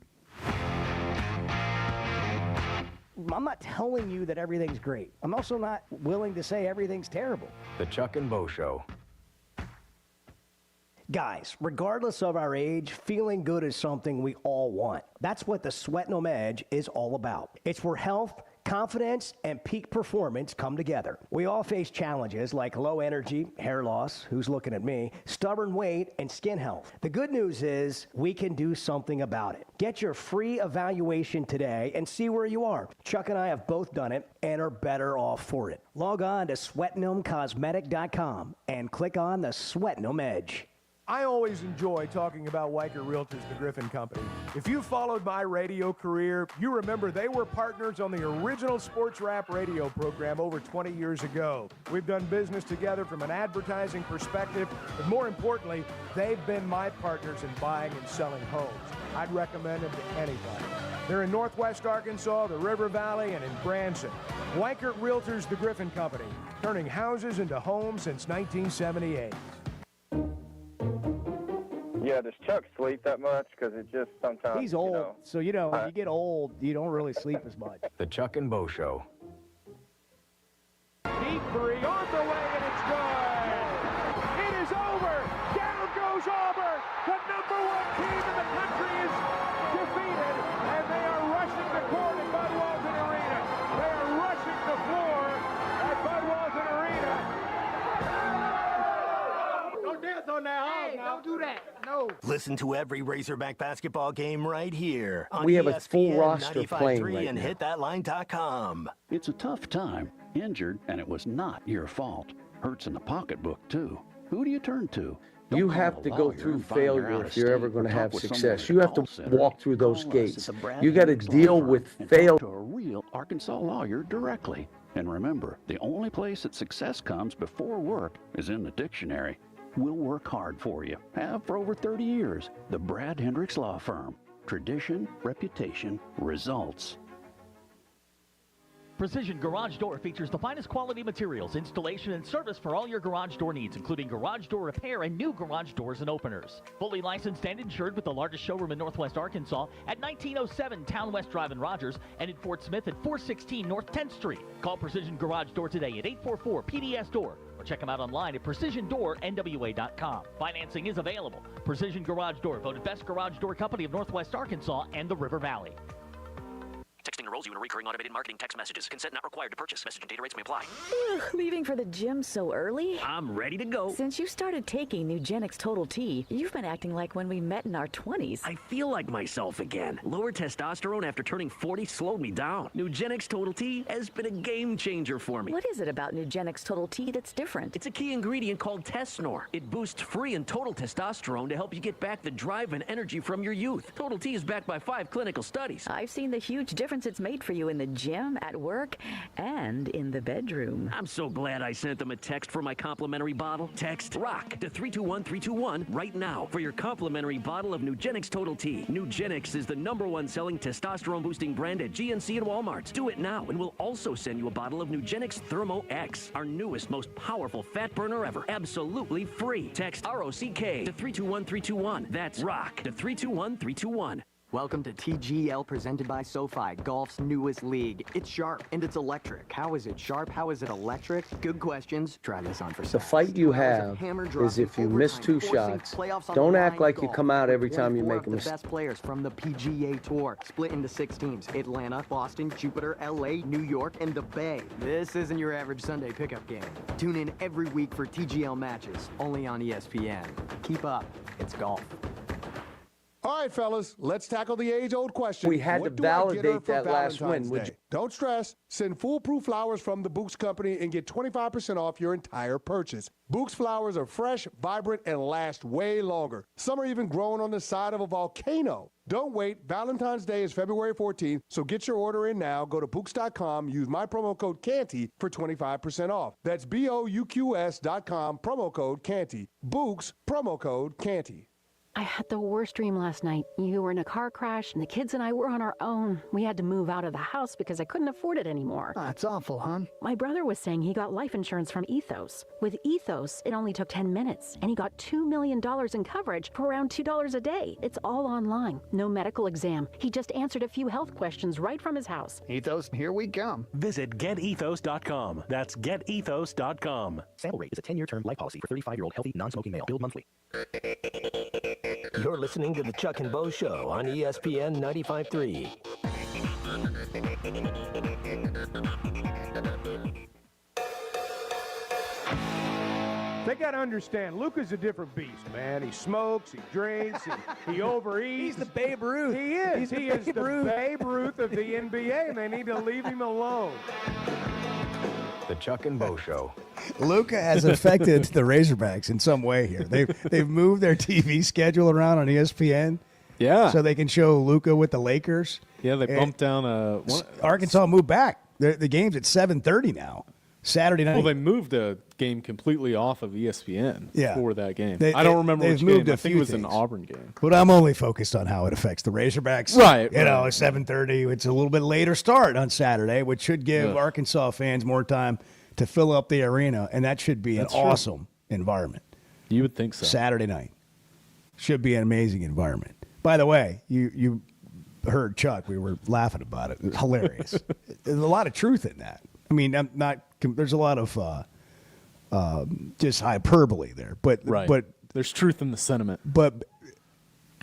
I'm not telling you that everything's great. I'm also not willing to say everything's terrible. The Chuck and Bo Show. Guys, regardless of our age, feeling good is something we all want. That's what the Sweat No Edge is all about. It's where health, confidence, and peak performance come together. We all face challenges like low energy, hair loss, who's looking at me, stubborn weight, and skin health. The good news is we can do something about it. Get your free evaluation today and see where you are. Chuck and I have both done it and are better off for it. Log on to sweatnomcosmetic.com and click on the Sweatnom Edge. I always enjoy talking about Weicker Realtors, the Griffin Company. If you followed my radio career, you remember they were partners on the original sports rap radio program over 20 years ago. We've done business together from an advertising perspective, but more importantly, they've been my partners in buying and selling homes. I'd recommend them to anybody. They're in Northwest Arkansas, the River Valley, and in Branson. Weicker Realtors, the Griffin Company, turning houses into homes since 1978. Yeah, does Chuck sleep that much? Because it just sometimes, He's old, so when you get old, you don't really sleep as much. The Chuck and Bo Show. Deep three on the way, and it's good. It is over. Down goes Auburn. The #1 team in the country is defeated, and they are rushing the court at Bud Walton Arena. They are rushing the floor at Bud Walton Arena. Don't dance on that hog now. Don't do that. No. Listen to every Razorback basketball game right here on We have a full ESPN roster 95.3 playing right and now. hitthatline.com. It's a tough time. Injured, and it was not your fault. Hurts in the pocketbook, too. Who do you turn to? Don't You call have a to go lawyer through and find they're failure out if of you're state ever going to or talk have with someone success. at the You have to call center. walk through those Call us gates. at the Brad You got to Hendricks Law deal Firm with and failure. talk to a real Arkansas lawyer directly. And remember, the only place that success comes before work is in the dictionary. We'll work hard for you. Have for over 30 years. The Brad Hendricks Law Firm. Tradition, reputation, results. Precision Garage Door features the finest quality materials, installation, and service for all your garage door needs, including garage door repair and new garage doors and openers. Fully licensed and insured with the largest showroom in Northwest Arkansas at 1907 Town West Drive in Rogers and in Fort Smith at 416 North 10th Street. Call Precision Garage Door today at 844-PDS-DOOR or check them out online at PrecisionDoorNWA.com. Financing is available. Precision Garage Door, voted best garage door company of Northwest Arkansas and the River Valley. Texting enrolls you in recurring automated marketing text messages. Consent not required to purchase. Message and data rates may apply. Leaving for the gym so early? I'm ready to go. Since you started taking Nugenix Total T, you've been acting like when we met in our 20s. I feel like myself again. Lower testosterone after turning 40 slowed me down. Nugenix Total T has been a game changer for me. What is it about Nugenix Total T that's different? It's a key ingredient called Tesnor. It boosts free and total testosterone to help you get back the drive and energy from your youth. Total T is backed by 5 clinical studies. I've seen the huge difference it's made for you in the gym, at work, and in the bedroom. I'm so glad I sent them a text for my complimentary bottle. Text ROCK to 321321 right now for your complimentary bottle of Nugenix Total T. Nugenix is the #1 selling testosterone boosting brand at GNC and Walmart. Do it now and we'll also send you a bottle of Nugenix Thermo X, our newest, most powerful fat burner ever. Absolutely free. Text ROCK to 321321. That's ROCK to 321321. Welcome to TGL presented by SoFi, golf's newest league. It's sharp and it's electric. How is it sharp? How is it electric? Good questions. Try this on for size. The fight you have is if you miss 2 shots, don't act like you come out every time you make a mistake. The best players from the PGA Tour, split into 6 teams: Atlanta, Boston, Jupiter, LA, New York, and the Bay. This isn't your average Sunday pickup game. Tune in every week for TGL matches, only on ESPN. Keep up. It's golf. All right, fellas, let's tackle the age-old question. We had What to do I get her validate for that last Valentine's win. Day? Don't stress. Send foolproof flowers from the Books Company and get 25% off your entire purchase. Books flowers are fresh, vibrant, and last way longer. Some are even grown on the side of a volcano. Don't wait. Valentine's Day is February 14th, so get your order in now. Go to Books.com. Use my promo code CANTY for 25% off. That's BOUQS.com, promo code CANTY. Books, promo code CANTY. I had the worst dream last night. You were in a car crash, and the kids and I were on our own. We had to move out of the house because I couldn't afford it anymore. That's awful, hon. My brother was saying he got life insurance from Ethos. With Ethos, it only took 10 minutes, and he got $2 million in coverage for around $2 a day. It's all online. No medical exam. He just answered a few health questions right from his house. Ethos, here we come. Visit GetEthos.com. That's GetEthos.com. Sample rate is a 10-year term life policy for 35-year-old healthy, non-smoking male. Billed monthly. You're listening to the Chuck and Bo Show on ESPN 95.3. They got to understand, Luka's a different beast, man. He smokes, he drinks, he overeats. He's the Babe Ruth. He is. He's He is the Babe Ruth of the NBA, and they need to leave him alone. The Chuck and Bo Show. Luka has affected the Razorbacks in some way here. They've moved their TV schedule around on ESPN. Yeah. So they can show Luka with the Lakers. Yeah, they bumped down Arkansas moved back. The game's at 7:30 now, Saturday night. Well, they moved a game completely off of ESPN for that game. I don't remember which moved game. a I think few it was an things. Auburn game. But I'm only focused on how it affects the Razorbacks. Right. You know, 7:30. It's a little bit later start on Saturday, which should give Arkansas fans more time to fill up the arena, and that should be an awesome environment. You would think so. Saturday night should be an amazing environment. By the way, you heard Chuck. We were laughing about it. It was hilarious. There's a lot of truth in that. I mean, I'm not. There's a lot of just hyperbole there, but there's truth in the sentiment. But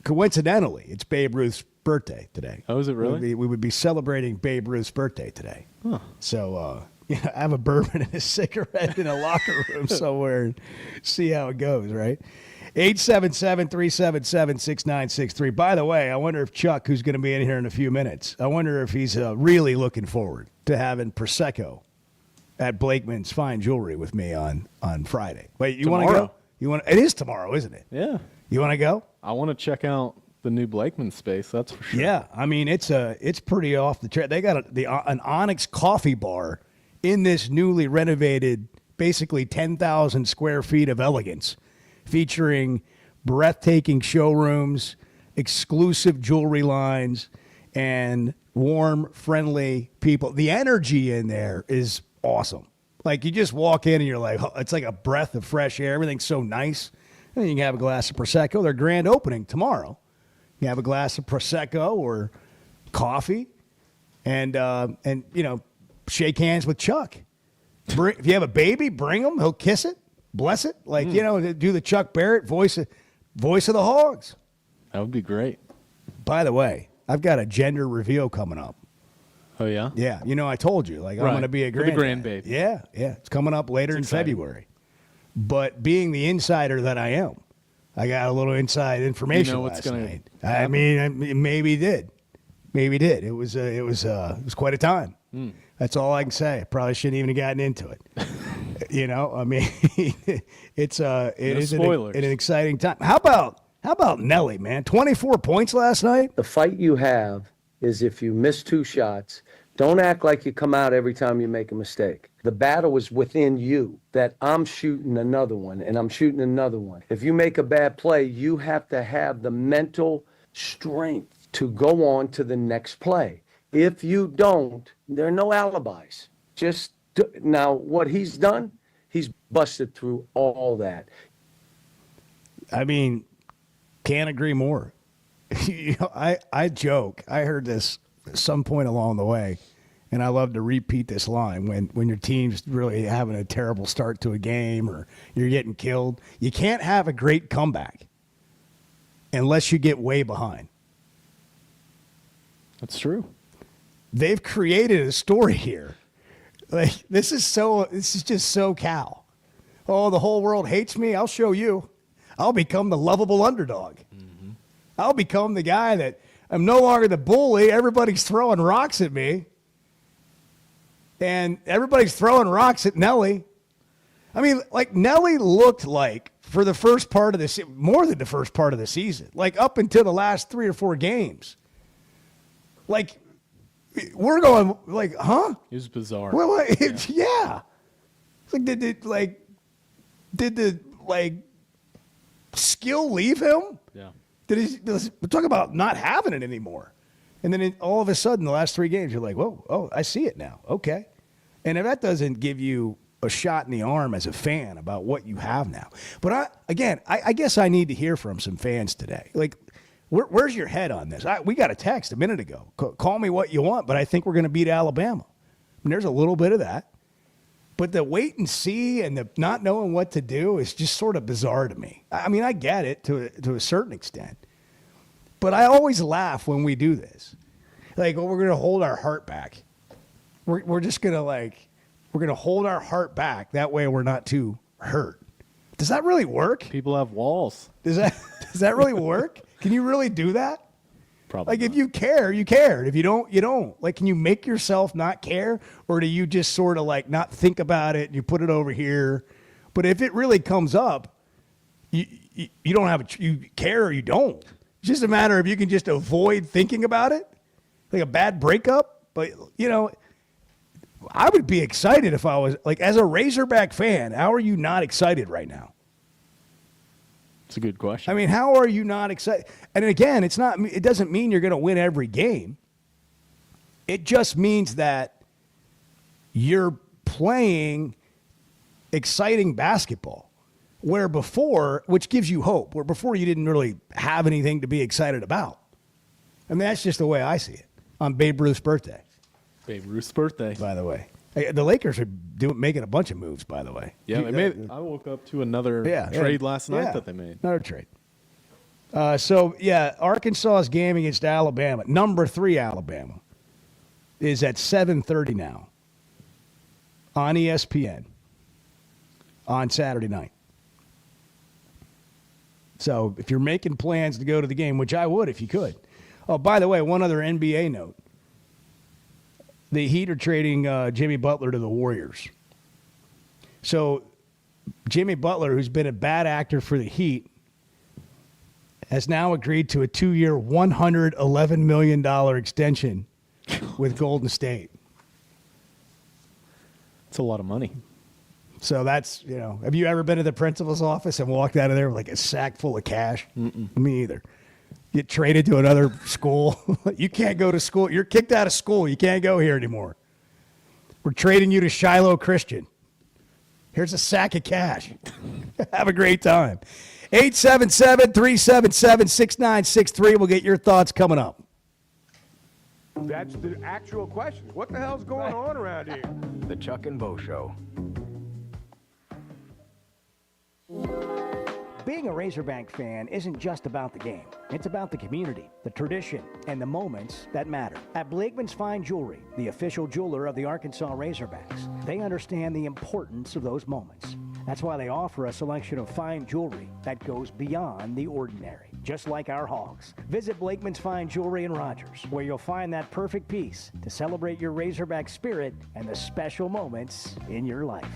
coincidentally, it's Babe Ruth's birthday today. Oh, is it really? We would be celebrating Babe Ruth's birthday today. Huh. So I have a bourbon and a cigarette in a locker room somewhere and see how it goes, right? 877-377-6963. By the way, I wonder if Chuck, who's going to be in here in a few minutes, I wonder if he's really looking forward to having Prosecco at Blakeman's Fine Jewelry with me on Friday. Wait, you want to go? It is tomorrow, isn't it? Yeah. You want to go? I want to check out the new Blakeman space, that's for sure. Yeah, I mean, it's pretty off the track. They got an Onyx coffee bar in this newly renovated, basically 10,000 square feet of elegance, featuring breathtaking showrooms, exclusive jewelry lines, and warm, friendly people. The energy in there is awesome. Like, you just walk in and you're like, it's like a breath of fresh air. Everything's so nice. And you can have a glass of Prosecco. Their grand opening tomorrow. You have a glass of Prosecco or coffee and shake hands with Chuck. If you have a baby, bring him. He'll kiss it. Bless it, do the Chuck Barrett voice of the Hogs. That would be great. By the way, I've got a gender reveal coming up. Oh yeah, yeah. I told you, I'm going to be a grandbaby. Yeah, it's coming up later in February. But being the insider that I am, I got a little inside information last night. I mean, maybe did. It was quite a time. That's all I can say. Probably shouldn't even have gotten into it. I mean, it is an exciting time. How about Nelly, man? 24 points last night. The fight you have is if you miss two shots, don't act like you come out every time you make a mistake. The battle is within you, that I'm shooting another one and I'm shooting another one. If you make a bad play, you have to have the mental strength to go on to the next play. If you don't, there are no alibis. Now, what he's done, he's busted through all that. I mean, can't agree more. I joke. I heard this at some point along the way, and I love to repeat this line when your team's really having a terrible start to a game or you're getting killed. You can't have a great comeback unless you get way behind. That's true. They've created a story here. Like, this is just so Cal. Oh, the whole world hates me. I'll show you. I'll become the lovable underdog. Mm-hmm. I'll become the guy that I'm no longer the bully. Everybody's throwing rocks at me. And everybody's throwing rocks at Nelly. I mean, like, Nelly looked like, for the first part of the more than the first part of the season, like up until the last 3 or 4 games. Like, we're going, like, huh? It was bizarre. Well, yeah. Like, did the skill leave him? Yeah. We're talking about not having it anymore. And then all of a sudden, the last 3 games, you're like, whoa, oh, I see it now. Okay. And if that doesn't give you a shot in the arm as a fan about what you have now. But I guess I need to hear from some fans today. Like, where's your head on this? We got a text a minute ago. Call me what you want, but I think we're going to beat Alabama. And there's a little bit of that. But the wait and see and the not knowing what to do is just sort of bizarre to me. I mean, I get it to a certain extent. But I always laugh when we do this. Like, we're going to hold our heart back. We're just going to, we're going to hold our heart back. That way we're not too hurt. Does that really work? People have walls. Does that really work? Can you really do that? Probably. Like, if you care, you care. If you don't, you don't. Like, can you make yourself not care? Or do you just sort of like not think about it and you put it over here? But if it really comes up, you don't have you care or you don't. It's just a matter of you can just avoid thinking about it. Like a bad breakup. But, you know, I would be excited if I was, like, as a Razorback fan, how are you not excited right now? It's a good question. I mean, how are you not excited? And again, it doesn't mean you're going to win every game. It just means that you're playing exciting basketball. Where before, which gives you hope, where before you didn't really have anything to be excited about. I mean, that's just the way I see it on Babe Ruth's birthday. Babe Ruth's birthday. By the way. The Lakers are making a bunch of moves, by the way. Yeah, they made. I woke up to another trade last night that they made. Another trade. Arkansas's game against Alabama, number 3 Alabama, is at 7:30 now on ESPN on Saturday night. So if you're making plans to go to the game, which I would if you could. Oh, by the way, one other NBA note. The Heat are trading Jimmy Butler to the Warriors. So Jimmy Butler, who's been a bad actor for the Heat, has now agreed to a 2-year, $111 million extension with Golden State. It's a lot of money. So that's, you know, have you ever been to the principal's office and walked out of there with like a sack full of cash? Mm-mm. Me either. Get traded to another school. You can't go to school. You're kicked out of school. You can't go here anymore. We're trading you to Shiloh Christian. Here's a sack of cash. Have a great time. 877-377-6963. We'll get your thoughts coming up. That's the actual question. What the hell's going on around here? The Chuck and Bo Show. Being a Razorback fan isn't just about the game. It's about the community, the tradition, and the moments that matter. At Blakeman's Fine Jewelry, the official jeweler of the Arkansas Razorbacks, they understand the importance of those moments. That's why they offer a selection of fine jewelry that goes beyond the ordinary, just like our hogs. Visit Blakeman's Fine Jewelry in Rogers, where you'll find that perfect piece to celebrate your Razorback spirit and the special moments in your life.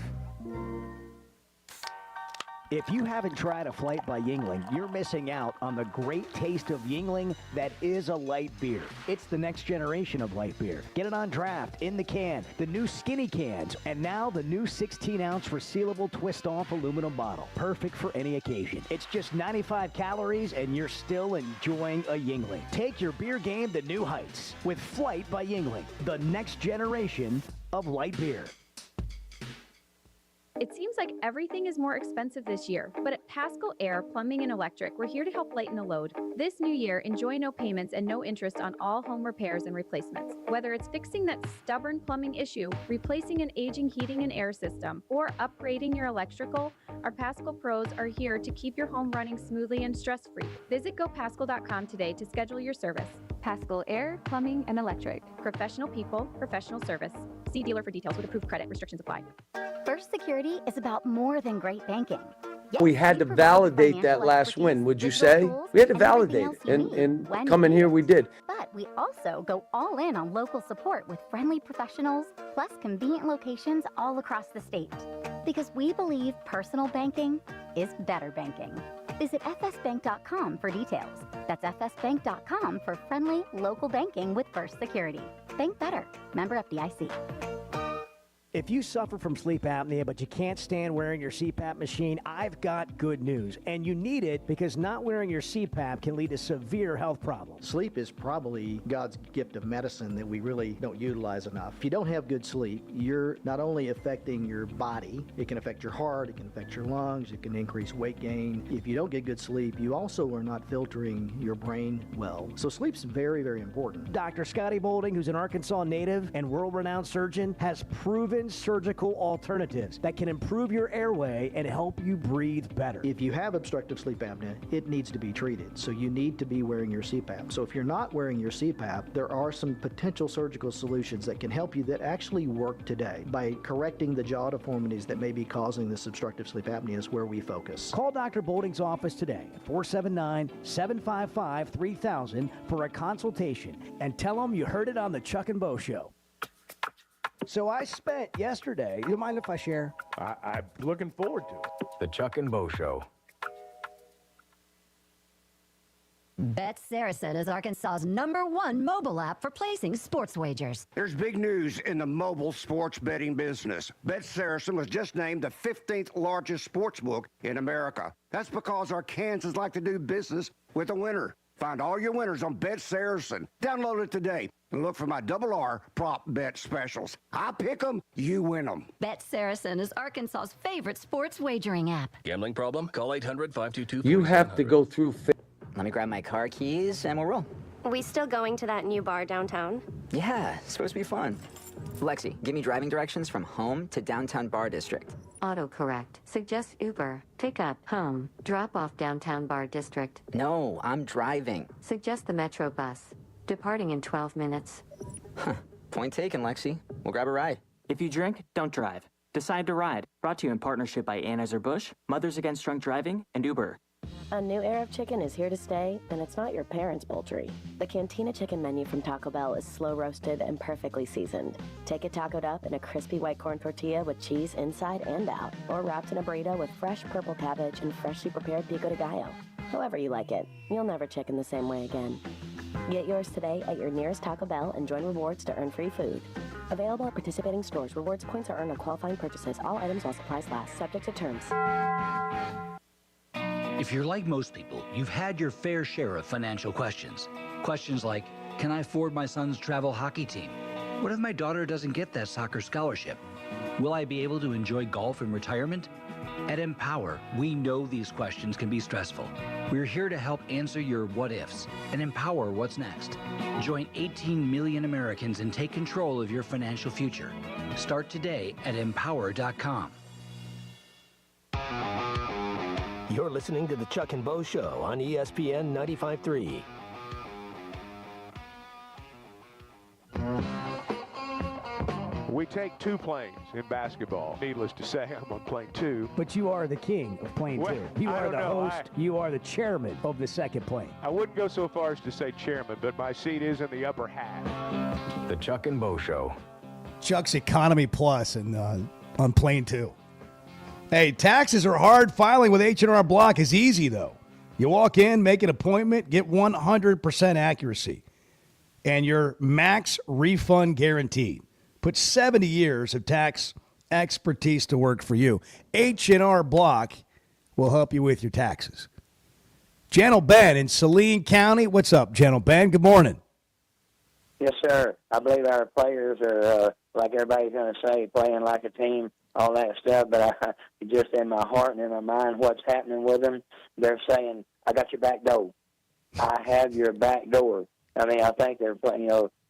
If you haven't tried a flight by Yuengling, you're missing out on the great taste of Yuengling that is a light beer. It's the next generation of light beer. Get it on draft, in the can, the new skinny cans, and now the new 16-ounce resealable twist-off aluminum bottle. Perfect for any occasion. It's just 95 calories, and you're still enjoying a Yuengling. Take your beer game to new heights with Flight by Yuengling, the next generation of light beer. It seems like everything is more expensive this year, but at Paschal Air Plumbing and Electric, we're here to help lighten the load. This new year, enjoy no payments and no interest on all home repairs and replacements. Whether it's fixing that stubborn plumbing issue, replacing an aging heating and air system, or upgrading your electrical, our Paschal pros are here to keep your home running smoothly and stress-free. Visit gopaschal.com today to schedule your service. Paschal Air Plumbing and Electric. Professional people, professional service. See dealer for details with approved credit. Restrictions apply. First Security is about more than great banking. Yes, we had to validate that last win, would you say? We had to validate it, and coming here we did. But we also go all in on local support with friendly professionals, plus convenient locations all across the state. Because we believe personal banking is better banking. Visit fsbank.com for details. That's fsbank.com for friendly local banking with First Security. Bank better. Member FDIC. If you suffer from sleep apnea, but you can't stand wearing your CPAP machine, I've got good news. And you need it because not wearing your CPAP can lead to severe health problems. Sleep is probably God's gift of medicine that we really don't utilize enough. If you don't have good sleep, you're not only affecting your body, it can affect your heart, it can affect your lungs, it can increase weight gain. If you don't get good sleep, you also are not filtering your brain well. So sleep's very, very important. Dr. Scotty Boulding, who's an Arkansas native and world-renowned surgeon, has proven proven surgical alternatives that can improve your airway and help you breathe better. If you have obstructive sleep apnea, it needs to be treated. So you need to be wearing your CPAP. So if you're not wearing your CPAP, there are some potential surgical solutions that can help you that actually work today by correcting the jaw deformities that may be causing this obstructive sleep apnea is where we focus. Call Dr. Bolding's office today at 479-755-3000 for a consultation and tell them you heard it on the Chuck and Bo Show. So I spent yesterday, you mind if I share? I'm looking forward to it. The Chuck and Bo Show. Bet Saracen is Arkansas's #1 mobile app for placing sports wagers. There's big news in the mobile sports betting business. Bet Saracen was just named the 15th largest sports book in America. That's because Arkansans like to do business with a winner. Find all your winners on Bet Saracen. Download it today and look for my RR prop bet specials. I pick them, you win them. Bet Saracen is Arkansas's favorite sports wagering app. Gambling problem? Call 800-522-4700. You have to go through. Let me grab my car keys and we'll roll. We still going to that new bar downtown? Yeah, it's supposed to be fun. Lexi, give me driving directions from home to downtown bar district. Autocorrect. Suggest Uber. Pick up, home. Drop off downtown bar district. No, I'm driving. Suggest the Metro bus. Departing in 12 minutes. Huh. Point taken, Lexi. We'll grab a ride. If you drink, don't drive. Decide to ride. Brought to you in partnership by Anheuser-Busch, Mothers Against Drunk Driving, and Uber. A new era of chicken is here to stay, and it's not your parents' poultry. The Cantina chicken menu from Taco Bell is slow roasted and perfectly seasoned. Take it tacoed up in a crispy white corn tortilla with cheese inside and out, or wrapped in a burrito with fresh purple cabbage and freshly prepared pico de gallo. However you like it, you'll never chicken the same way again. Get yours today at your nearest Taco Bell and join rewards to earn free food. Available at participating stores. Rewards points are earned on qualifying purchases. All items while supplies last. Subject to terms. If you're like most people, you've had your fair share of financial questions. Questions like, can I afford my son's travel hockey team? What if my daughter doesn't get that soccer scholarship? Will I be able to enjoy golf in retirement? At Empower, we know these questions can be stressful. We're here to help answer your what ifs and empower what's next. Join 18 million Americans and take control of your financial future. Start today at empower.com. You're listening to the Chuck and Bo Show on ESPN 95.3. We take two planes in basketball. Needless to say, I'm on plane 2. But you are the king of plane 2. You are the host. You are the chairman of the second plane. I wouldn't go so far as to say chairman, but my seat is in the upper half. The Chuck and Bo Show. Chuck's Economy Plus and on plane 2. Hey, taxes are hard. Filing with H&R Block is easy, though. You walk in, make an appointment, get 100% accuracy, and your max refund guaranteed. Put 70 years of tax expertise to work for you. H&R Block will help you with your taxes. Gentle Ben in Saline County. What's up, Gentle Ben? Good morning. Yes, sir. I believe our players are, like everybody's going to say, playing like a team, all that stuff, but I just in my heart and in my mind what's happening with them, they're saying, I got your back door. I have your back door. I mean, I think they're playing,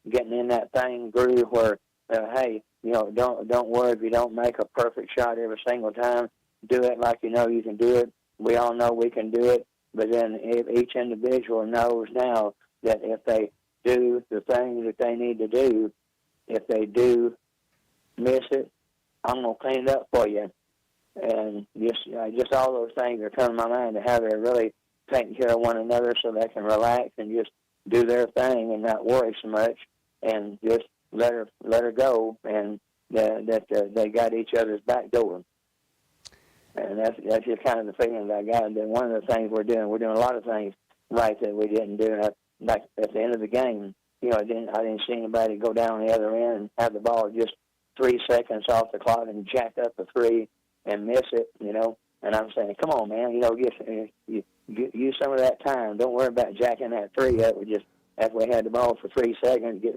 getting in that thing groove where, hey, don't worry if you don't make a perfect shot every single time. Do it like you know you can do it. We all know we can do it, but then if each individual knows now that if they do the things that they need to do, if they do miss it, I'm going to clean it up for you. And just all those things are coming to my mind, to how they're really taking care of one another so they can relax and just do their thing and not worry so much and just let her go, and that they got each other's back door. And that's just kind of the feeling that I got. And then one of the things we're doing a lot of things right that we didn't do. Like at the end of the game, I didn't see anybody go down the other end and have the ball just 3 seconds off the clock and jack up a three and miss it, And I'm saying, come on, man, use some of that time. Don't worry about jacking that three up. We just, after we had the ball for 3 seconds, get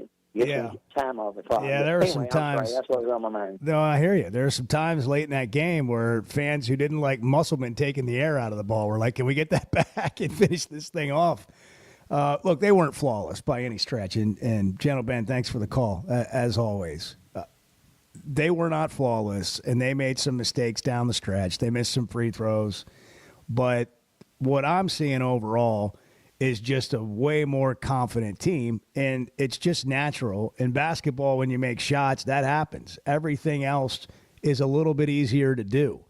some time off the clock. Yeah, there were some times. That's what was on my mind. No, I hear you. There are some times late in that game where fans who didn't like Musselman taking the air out of the ball were like, can we get that back and finish this thing off? Look, they weren't flawless by any stretch. And Gentle Ben, thanks for the call, as always. they were not flawless, and they made some mistakes down the stretch. They missed some free throws. But what I'm seeing overall is just a way more confident team, and it's just natural. In basketball, when you make shots, that happens. Everything else is a little bit easier to do.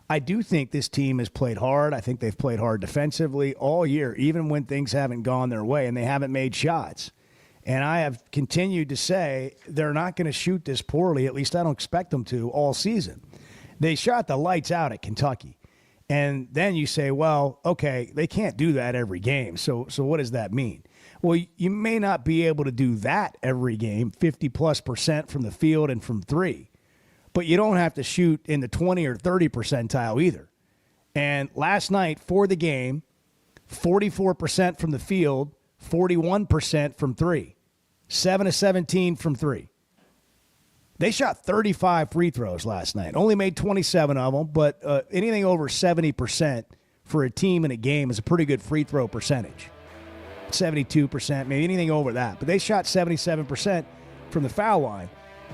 I do think this team has played hard. I think they've played hard defensively all year, even when things haven't gone their way and they haven't made shots. And I have continued to say they're not going to shoot this poorly. At least I don't expect them to all season. They shot the lights out at Kentucky. And then you say, well, okay, they can't do that every game. So what does that mean? Well, you may not be able to do that every game, 50+% from the field and from three. But you don't have to shoot in the 20 or 30 percentile either. And last night for the game, 44% from the field, 41% from three, 7 of 17 from three. They shot 35 free throws last night, only made 27 of them, but anything over 70% for a team in a game is a pretty good free throw percentage. 72%, maybe anything over that. But they shot 77% from the foul line.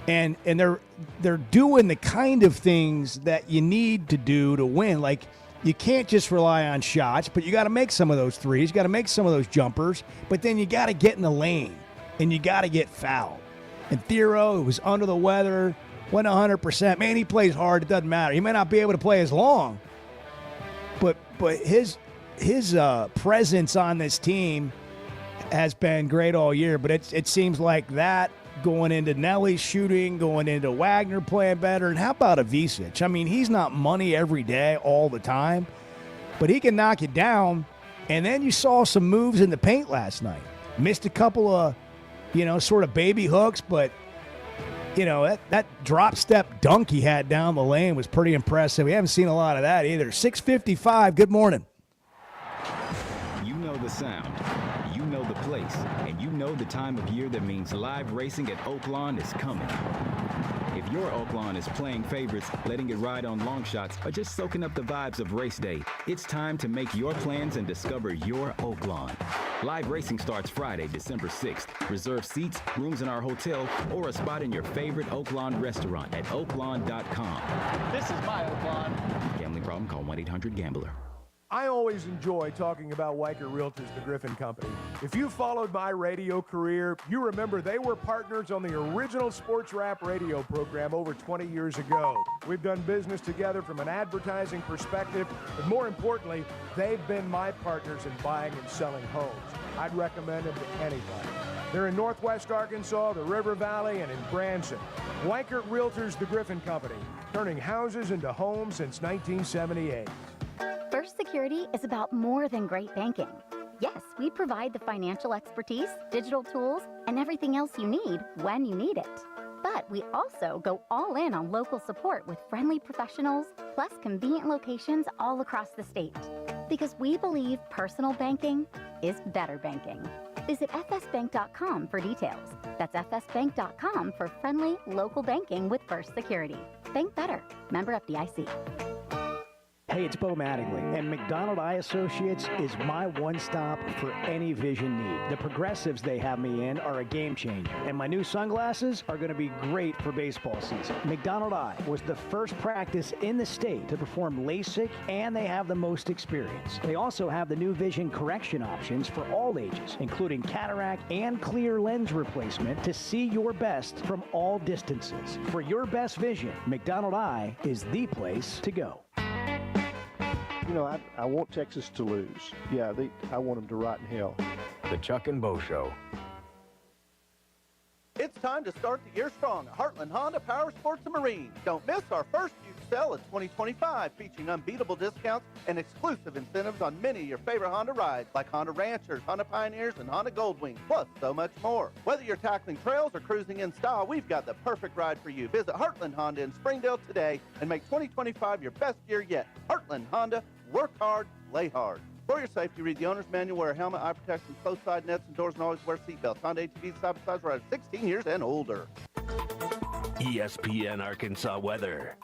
And they're doing the kind of things that you need to do to win. Like, you can't just rely on shots, but you got to make some of those threes. You got to make some of those jumpers. But then you got to get in the lane, and you got to get fouled. And Thero, who was under the weather, went 100%. Man, he plays hard. It doesn't matter. He may not be able to play as long, but his presence on this team has been great all year. But it seems like that, going into Nelly's shooting, going into Wagner playing better. And how about Avicic? I mean, he's not money every day all the time, but he can knock it down. And then you saw some moves in the paint last night. Missed a couple of, sort of baby hooks, but, that drop step dunk he had down the lane was pretty impressive. We haven't seen a lot of that either. 6:55, good morning. You know the sound. You know the place, and you know the time of year that means live racing at Oaklawn is coming. If your Oaklawn is playing favorites, letting it ride on long shots, or just soaking up the vibes of race day, it's time to make your plans and discover your Oaklawn. Live racing starts Friday, December 6th. Reserve seats, rooms in our hotel, or a spot in your favorite Oaklawn restaurant at oaklawn.com. This is my Oaklawn. Gambling problem? Call 1-800-GAMBLER. I always enjoy talking about Weicker Realtors, the Griffin Company. If you followed my radio career, you remember they were partners on the original sports rap radio program over 20 years ago. We've done business together from an advertising perspective, but more importantly, they've been my partners in buying and selling homes. I'd recommend them to anybody. They're in Northwest Arkansas, the River Valley, and in Branson. Weicker Realtors, the Griffin Company, turning houses into homes since 1978. First Security is about more than great banking. Yes, we provide the financial expertise, digital tools, and everything else you need when you need it. But we also go all in on local support with friendly professionals, plus convenient locations all across the state. Because we believe personal banking is better banking. Visit fsbank.com for details. That's fsbank.com for friendly local banking with First Security. Bank better. Member FDIC. Hey, it's Bo Mattingly, and McDonald Eye Associates is my one-stop for any vision need. The progressives they have me in are a game changer, and my new sunglasses are going to be great for baseball season. McDonald Eye was the first practice in the state to perform LASIK, and they have the most experience. They also have the new vision correction options for all ages, including cataract and clear lens replacement to see your best from all distances. For your best vision, McDonald Eye is the place to go. I want Texas to lose. Yeah, I want them to rot in hell. The Chuck and Bo Show. It's time to start the year strong at Heartland Honda Power Sports and Marine. Don't miss our first huge sale in 2025, featuring unbeatable discounts and exclusive incentives on many of your favorite Honda rides, like Honda Ranchers, Honda Pioneers, and Honda Goldwing, plus so much more. Whether you're tackling trails or cruising in style, we've got the perfect ride for you. Visit Heartland Honda in Springdale today and make 2025 your best year yet. Heartland Honda, work hard, play hard. For your safety, read the owner's manual, wear a helmet, eye protection, close side nets and doors, and always wear seatbelts. Honda ATVs side-by-sides riders 16 years and older. ESPN Arkansas weather.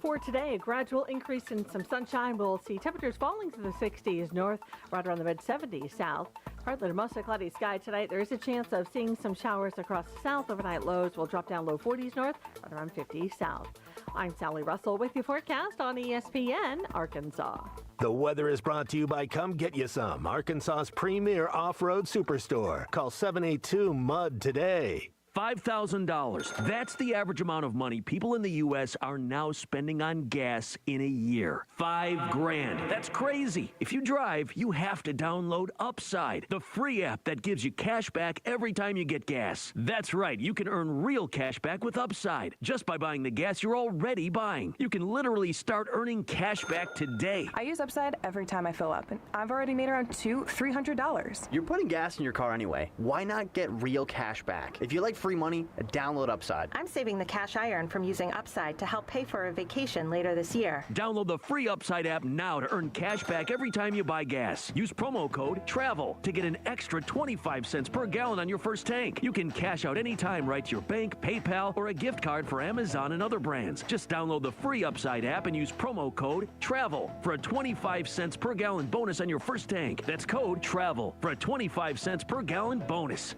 For today, a gradual increase in some sunshine. We'll see temperatures falling to the 60s north, right around the mid-70s south. Partly to mostly cloudy sky tonight. There is a chance of seeing some showers across the south. Overnight lows will drop down low 40s north, right around 50 south. I'm Sally Russell with your forecast on ESPN Arkansas. The weather is brought to you by Come Get You Some, Arkansas's premier off-road superstore. Call 782-MUD today. $5,000. That's the average amount of money people in the U.S. are now spending on gas in a year. $5,000. That's crazy. If you drive, you have to download Upside, the free app that gives you cash back every time you get gas. That's right. You can earn real cash back with Upside just by buying the gas you're already buying. You can literally start earning cash back today. I use Upside every time I fill up, and I've already made around $300. You're putting gas in your car anyway. Why not get real cash back? If you like free money, download Upside. I'm saving the cash I earn from using Upside to help pay for a vacation later this year. Download the free Upside app now to earn cash back every time you buy gas. Use promo code TRAVEL to get an extra 25 cents per gallon on your first tank. You can cash out anytime right to your bank, PayPal, or a gift card for Amazon and other brands. Just download the free Upside app and use promo code TRAVEL for a 25 cents per gallon bonus on your first tank. That's code TRAVEL for a 25 cents per gallon bonus.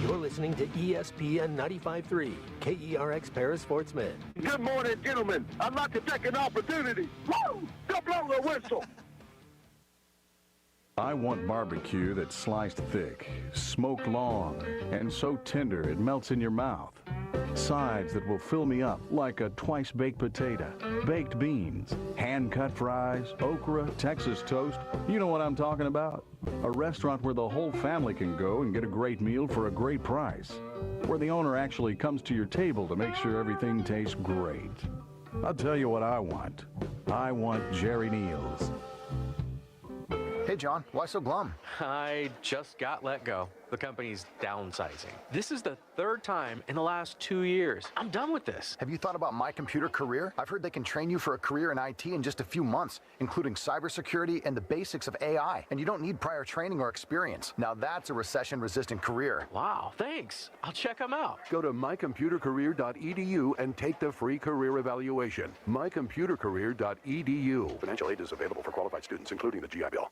You're listening to ESPN 95.3, KERX Paris Sportsman. Good morning, gentlemen. I'd like to take an opportunity. Woo! Go blow the whistle. I want barbecue that's sliced thick, smoked long, and so tender it melts in your mouth. Sides that will fill me up like a twice-baked potato, baked beans, hand-cut fries, okra, Texas toast. You know what I'm talking about. A restaurant where the whole family can go and get a great meal for a great price. Where the owner actually comes to your table to make sure everything tastes great. I'll tell you what I want. I want Jerry Neal's. Hey, John, why so glum? I just got let go. The company's downsizing. This is the third time in the last 2 years. I'm done with this. Have you thought about My Computer Career? I've heard they can train you for a career in IT in just a few months, including cybersecurity and the basics of AI. And you don't need prior training or experience. Now that's a recession-resistant career. Wow, thanks. I'll check them out. Go to mycomputercareer.edu and take the free career evaluation. mycomputercareer.edu. Financial aid is available for qualified students, including the GI Bill.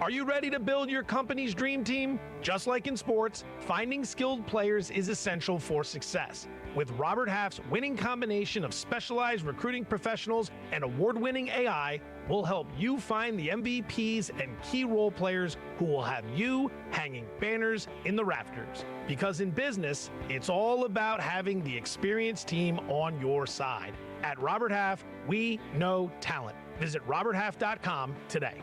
Are you ready to build your company's dream team? Just like in sports, finding skilled players is essential for success. With Robert Half's winning combination of specialized recruiting professionals and award-winning AI, we'll help you find the MVPs and key role players who will have you hanging banners in the rafters. Because in business, it's all about having the experienced team on your side. At Robert Half, we know talent. Visit roberthalf.com today.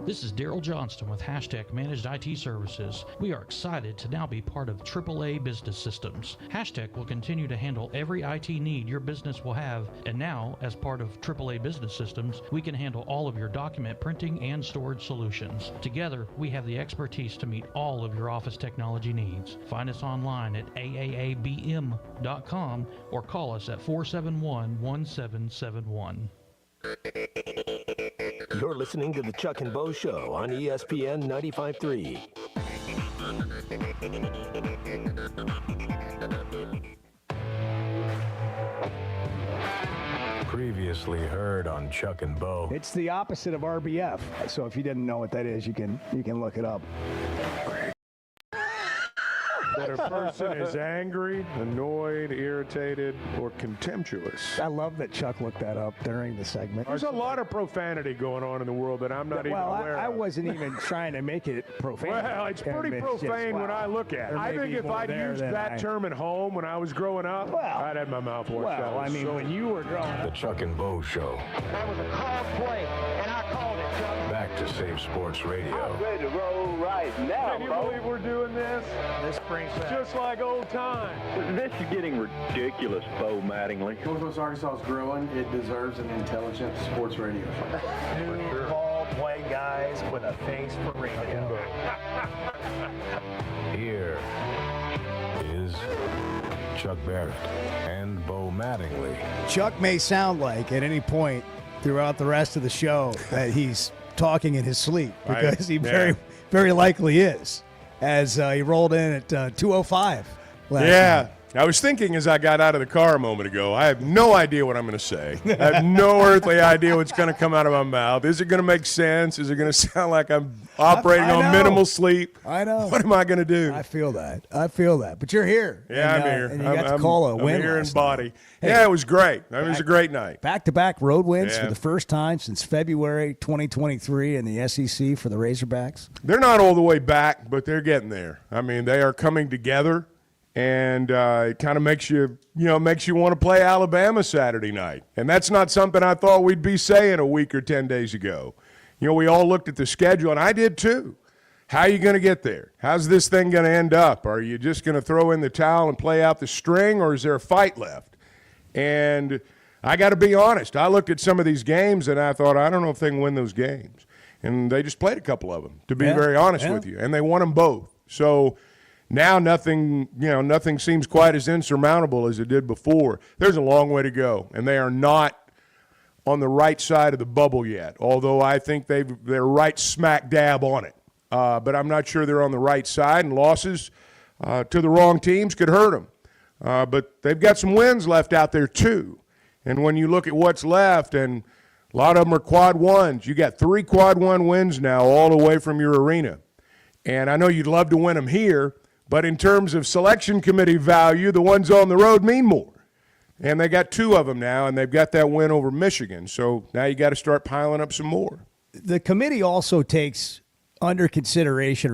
This is Daryl Johnston with Hashtag Managed IT Services. We are excited to now be part of AAA Business Systems. Hashtag will continue to handle every IT need your business will have, and now, as part of AAA Business Systems, we can handle all of your document printing and storage solutions. Together, we have the expertise to meet all of your office technology needs. Find us online at aaabm.com or call us at 471-1771. You're listening to the Chuck and Bo Show on ESPN 95.3. Previously heard on Chuck and Bo. It's the opposite of RBF. So if you didn't know what that is, you can look it up. That a person is angry, annoyed, irritated, or contemptuous. I love that Chuck looked that up during the segment. There's a lot of profanity going on in the world that I'm not even aware of. I wasn't even trying to make it profane. Well, it's pretty profane when I look at it. I think if I'd used that term at home when I was growing up, I'd have my mouth washed out. Well, I mean, when you were growing up. The Chuck and Bo Show. That was a called play, and I called it, Chuck. Back to Save Sports Radio. I'm ready to roll right now, Can you believe we're doing this? This brings back. Just like old times. This is getting ridiculous, Bo Mattingly. Northwest Arkansas is growing. It deserves an intelligent sports radio show. Two ball-playing guys with a face for radio. Here is Chuck Barrett and Bo Mattingly. Chuck may sound like at any point throughout the rest of the show that he's talking in his sleep, because he very likely is, as he rolled in at 2:05 last night. I was thinking as I got out of the car a moment ago, I have no idea what I'm going to say. I have no earthly idea what's going to come out of my mouth. Is it going to make sense? Is it going to sound like I'm operating on minimal sleep? I know. What am I going to do? I feel that. But you're here. Yeah, I'm here. And you got to call a win. I'm here in last body. night. Hey, yeah, it was great. It was a great night. Back-to-back road wins Yeah. for the first time since February 2023 in the SEC for the Razorbacks. They're not all the way back, but they're getting there. I mean, they are coming together. And it kind of makes you want to play Alabama Saturday night. And that's not something I thought we'd be saying a week or 10 days ago. We all looked at the schedule, and I did too. How are you going to get there? How's this thing going to end up? Are you just going to throw in the towel and play out the string, or is there a fight left? And I got to be honest. I looked at some of these games, and I thought, I don't know if they can win those games. And they just played a couple of them, to be very honest with you. And they won them both. So now nothing seems quite as insurmountable as it did before. There's a long way to go, and they are not on the right side of the bubble yet, although I think they're right smack dab on it. But I'm not sure they're on the right side, and losses to the wrong teams could hurt them. But they've got some wins left out there too. And when you look at what's left, and a lot of them are quad ones, you got 3 quad one wins now all away from your arena. And I know you'd love to win them here, but in terms of selection committee value, the ones on the road mean more. And they got 2 of them now, and they've got that win over Michigan. So now you got to start piling up some more. The committee also takes into consideration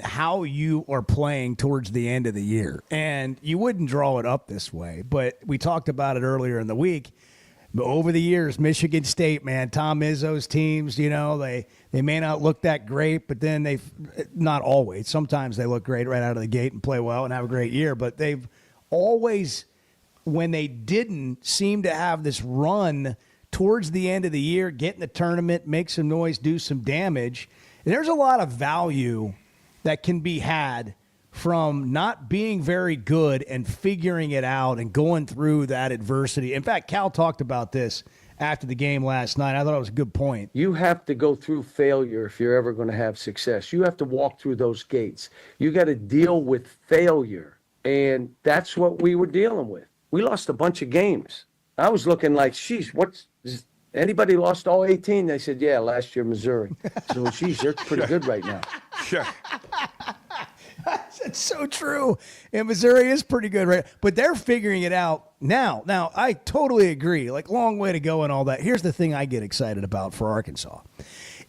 how you are playing towards the end of the year. And you wouldn't draw it up this way, but we talked about it earlier in the week. But over the years, Michigan State, man, Tom Izzo's teams, they may not look that great, but then they've not always. Sometimes they look great right out of the gate and play well and have a great year. But they've always, when they didn't, seem to have this run towards the end of the year, get in the tournament, make some noise, do some damage. And there's a lot of value that can be had from not being very good and figuring it out and going through that adversity. In fact, Cal talked about this after the game last night. I thought it was a good point. You have to go through failure if you're ever going to have success. You have to walk through those gates. You got to deal with failure. And that's what we were dealing with. We lost a bunch of games. I was looking like, sheesh, anybody lost all 18? They said, yeah, last year, Missouri. So, sheesh, they're pretty good right now. Sure. That's so true. And Missouri is pretty good, right? But they're figuring it out now. Now, I totally agree. Like, long way to go and all that. Here's the thing I get excited about for Arkansas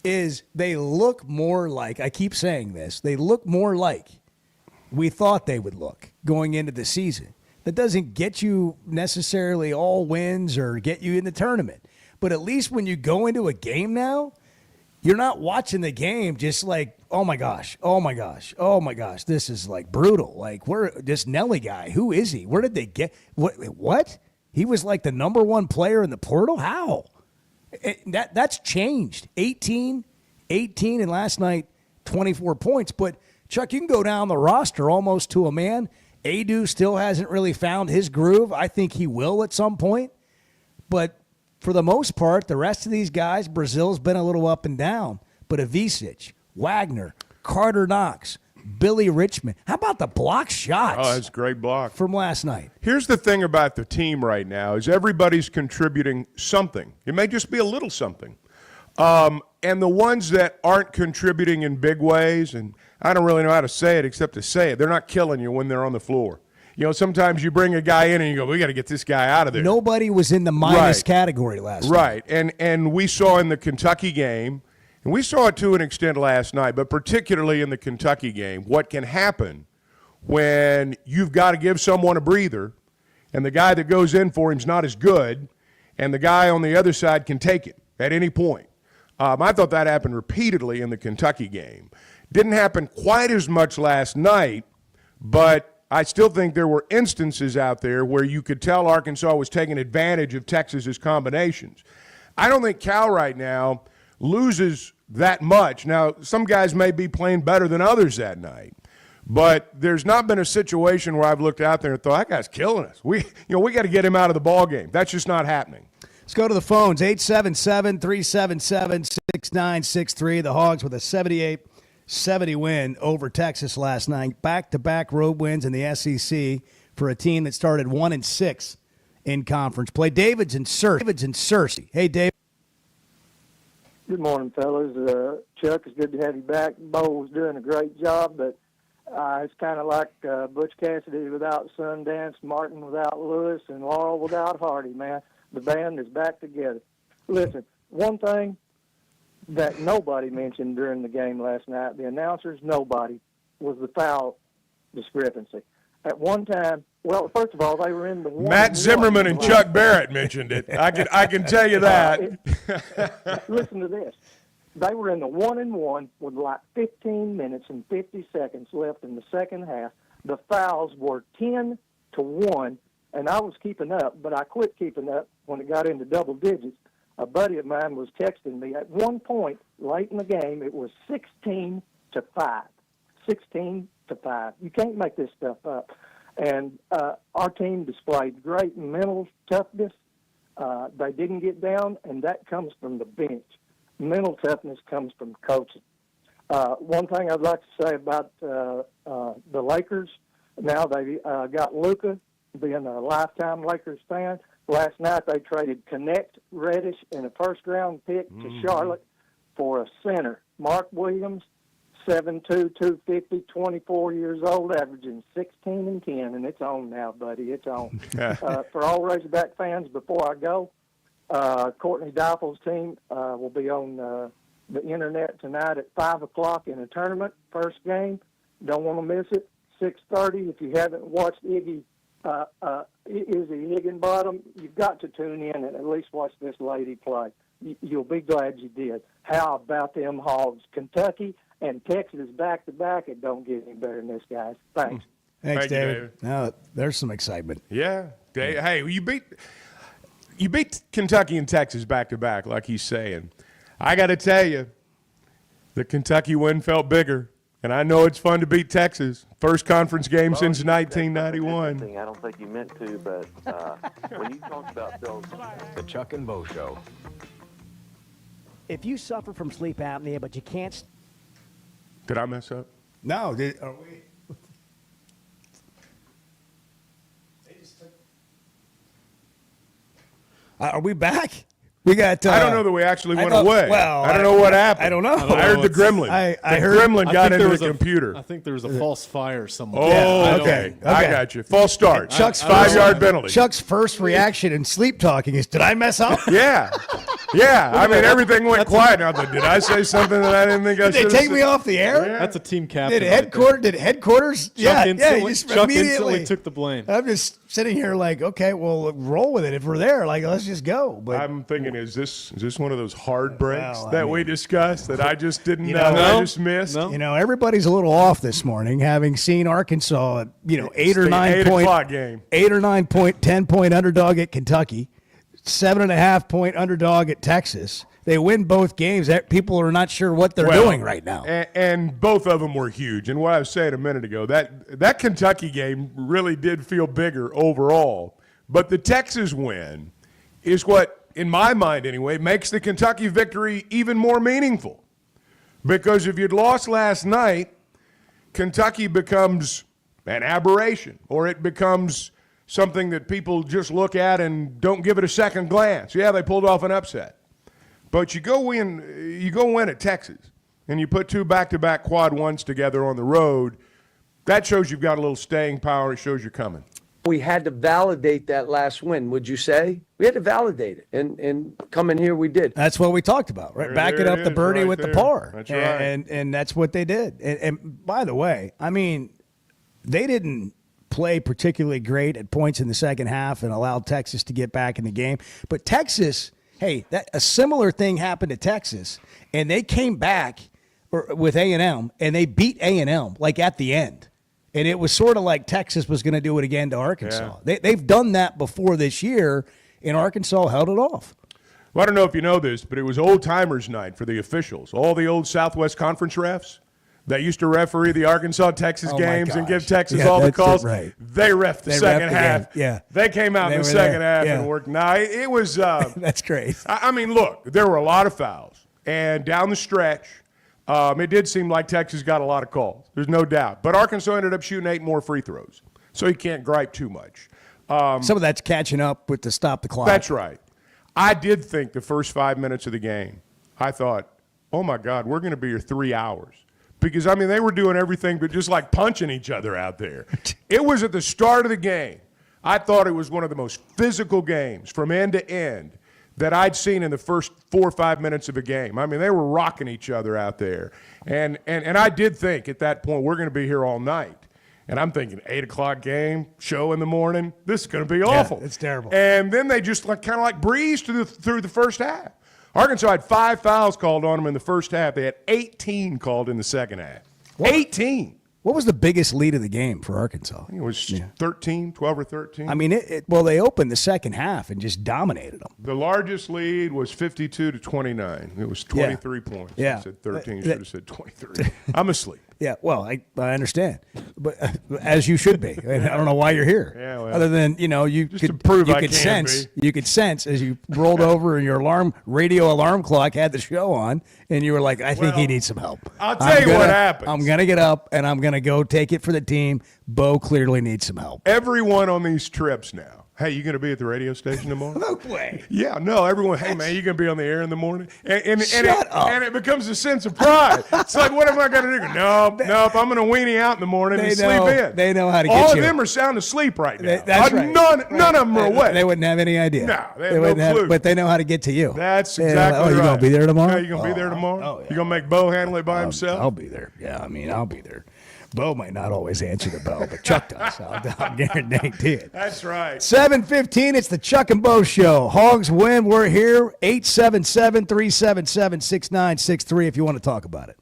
is they look more like, I keep saying this, they look more like we thought they would look going into the season. That doesn't get you necessarily all wins or get you in the tournament. But at least when you go into a game now, you're not watching the game just like, oh my gosh, this is like brutal. Like, this Nelly guy, who is he? Where did they get what? He was like the number 1 player in the portal? How? That's changed. 18, and last night 24 points. But Chuck, you can go down the roster almost to a man. Adu still hasn't really found his groove. I think he will at some point. But for the most part, the rest of these guys, Brazil's been a little up and down. But Avicic, Wagner, Carter Knox, Billy Richmond. How about the block shots? Oh, that's a great block. From last night. Here's the thing about the team right now is everybody's contributing something. It may just be a little something. And the ones that aren't contributing in big ways, and I don't really know how to say it except to say it, they're not killing you when they're on the floor. Sometimes you bring a guy in and you go, we got to get this guy out of there. Nobody was in the minus category last night. Right. And we saw in the Kentucky game, and we saw it to an extent last night, but particularly in the Kentucky game, what can happen when you've got to give someone a breather and the guy that goes in for him is not as good and the guy on the other side can take it at any point. I thought that happened repeatedly in the Kentucky game. Didn't happen quite as much last night, but I still think there were instances out there where you could tell Arkansas was taking advantage of Texas's combinations. I don't think Cal right now loses that much. Now, some guys may be playing better than others that night, but there's not been a situation where I've looked out there and thought, that guy's killing us. We got to get him out of the ball game. That's just not happening. Let's go to the phones, 877-377-6963. The Hogs with a 78 70 win over Texas last night. Back-to-back road wins in the SEC for a team that started 1-6 in conference play. David's in Searcy. Hey, Dave. Good morning, fellas. Chuck, it's good to have you back. Bo was doing a great job, but it's kind of like Butch Cassidy without Sundance, Martin without Lewis, and Laurel without Hardy, man. The band is back together. Listen, one thing that nobody mentioned during the game last night, the announcers, nobody, was the foul discrepancy. At one time, well, first of all, they were in the one. Matt Zimmerman and Chuck Barrett mentioned it. I can tell you that. Listen to this. They were in the 1-1 with like 15 minutes and 50 seconds left in the second half. The fouls were 10-1, and I was keeping up, but I quit keeping up when it got into double digits. A buddy of mine was texting me. At one point late in the game, it was 16-5. 16-5. You can't make this stuff up. And our team displayed great mental toughness. They didn't get down, and that comes from the bench. Mental toughness comes from coaching. One thing I'd like to say about the Lakers, now they got Luka, being a lifetime Lakers fan. Last night they traded Connect, Reddish, and a first-round pick to Charlotte for a center. Mark Williams, 7'2", 250, 24 years old, averaging 16 and 10, and it's on now, buddy. It's on. For all Razorback fans, before I go, Courtney Deifel's team will be on the internet tonight at 5 o'clock in a tournament, first game. Don't want to miss it. 6:30. If you haven't watched Izzy Higginbottom, you've got to tune in and at least watch this lady play. You'll be glad you did. How about them Hogs? Kentucky and Texas back-to-back. It don't get any better than this, guys. Thanks. Thanks, Thank you, David. Now, there's some excitement. Yeah. Hey, you beat Kentucky and Texas back-to-back, like he's saying. I got to tell you, the Kentucky win felt bigger. And I know it's fun to beat Texas. First conference game since 1991. I don't think you meant to, but when you talk about those... The Chuck and Bo Show. If you suffer from sleep apnea, but you can't... Did I mess up? No. Are we? Are we back? We got. I don't know that we actually went away. Well, I don't know what happened. I don't know. I heard the gremlin. I the heard gremlin got into the computer. I think there was a false fire somewhere. Oh, Yeah, okay. I got you. False start. Chuck's 5-yard penalty. Chuck's first reaction in sleep talking is, "Did I mess up?" Yeah. I mean, everything went quiet. Now, did I say something that I didn't think I Did should they take me off the air? Yeah. That's a team captain. Did headquarters? Chuck immediately instantly took the blame. I'm just sitting here like, okay, well, roll with it. If we're there, like, let's just go. But I'm thinking, is this one of those hard breaks that we discussed that I just didn't know? I just missed. You know, everybody's a little off this morning, having seen Arkansas, 8 or 9 8 point o'clock game, 8 or 9 point, 10-point underdog at Kentucky, 7.5-point underdog at Texas. They win both games. People are not sure what they're doing right now. And both of them were huge. And what I was saying a minute ago, that Kentucky game really did feel bigger overall. But the Texas win is what, in my mind anyway, makes the Kentucky victory even more meaningful. Because if you'd lost last night, Kentucky becomes an aberration, or it becomes something that people just look at and don't give it a second glance. Yeah, they pulled off an upset. But you go win at Texas, and you put two back-to-back quad ones together on the road. That shows you've got a little staying power. It shows you're coming. We had to validate that last win, would you say? We had to validate it, and coming here we did. That's what we talked about, right? Backing up the birdie with the par. That's right. And that's what they did. And by the way, I mean, they didn't play particularly great at points in the second half and allowed Texas to get back in the game. But Texas, hey, a similar thing happened to Texas, and they came back with A&M, and they beat A&M, like, at the end. And it was sort of like Texas was going to do it again to Arkansas. Yeah. They've done that before this year, and Arkansas held it off. Well, I don't know if you know this, but it was old-timers night for the officials. All the old Southwest Conference refs that used to referee the Arkansas-Texas games and give Texas all the calls. Right. They ref the second half. Yeah. They came out in the second half and worked. Now, it was that's great. I mean, look, there were a lot of fouls. And down the stretch, It did seem like Texas got a lot of calls. There's no doubt. But Arkansas ended up shooting 8 more free throws, so you can't gripe too much. Some of that's catching up with the stop the clock. That's right. I did think the first 5 minutes of the game, I thought, oh, my God, we're going to be here 3 hours. Because, I mean, they were doing everything but just like punching each other out there. It was at the start of the game. I thought it was one of the most physical games from end to end that I'd seen in the first 4 or 5 minutes of a game. I mean, they were rocking each other out there. And I did think at that point, we're going to be here all night. And I'm thinking, 8 o'clock game, show in the morning, this is going to be awful. It's terrible. And then they just kind of like breezed through the first half. Arkansas had 5 fouls called on them in the first half. They had 18 called in the second half. 18. What was the biggest lead of the game for Arkansas? I think it was 13, 12 or 13. I mean, well, they opened the second half and just dominated them. The largest lead was 52-29. It was 23 points. Yeah. I said 13. Should have said 23. I'm asleep. Yeah, well, I understand, but as you should be. I don't know why you're here. Yeah, well, other than you just to prove you I could can sense be. you could sense as you rolled over and your radio alarm clock had the show on, and you were like, I think he needs some help. I'll tell you what happens. I'm gonna get up and I'm gonna go take it for the team. Bo clearly needs some help. Everyone on these trips now. Hey, you going to be at the radio station tomorrow? No way. Yeah, no, everyone, hey, man, you going to be on the air in the morning? And it becomes a sense of pride. It's like, what am I going to do? Nope, I'm going to weenie out in the morning and sleep in. They know how to get All you. of them are sound asleep right now. That's right. None of them are awake. They wouldn't have any idea. No, they have no clue. But they know how to get to you. That's exactly right. You going to be there tomorrow? Yeah, you going to be there tomorrow? Oh, yeah. You going to make Bo handle it by himself? I'll be there. Yeah, I mean, I'll be there. Bo might not always answer the bell, but Chuck does. I'll guarantee it. That's right. 7:15, it's the Chuck and Bo Show. Hogs win. We're here. 877-377-6963 if you want to talk about it.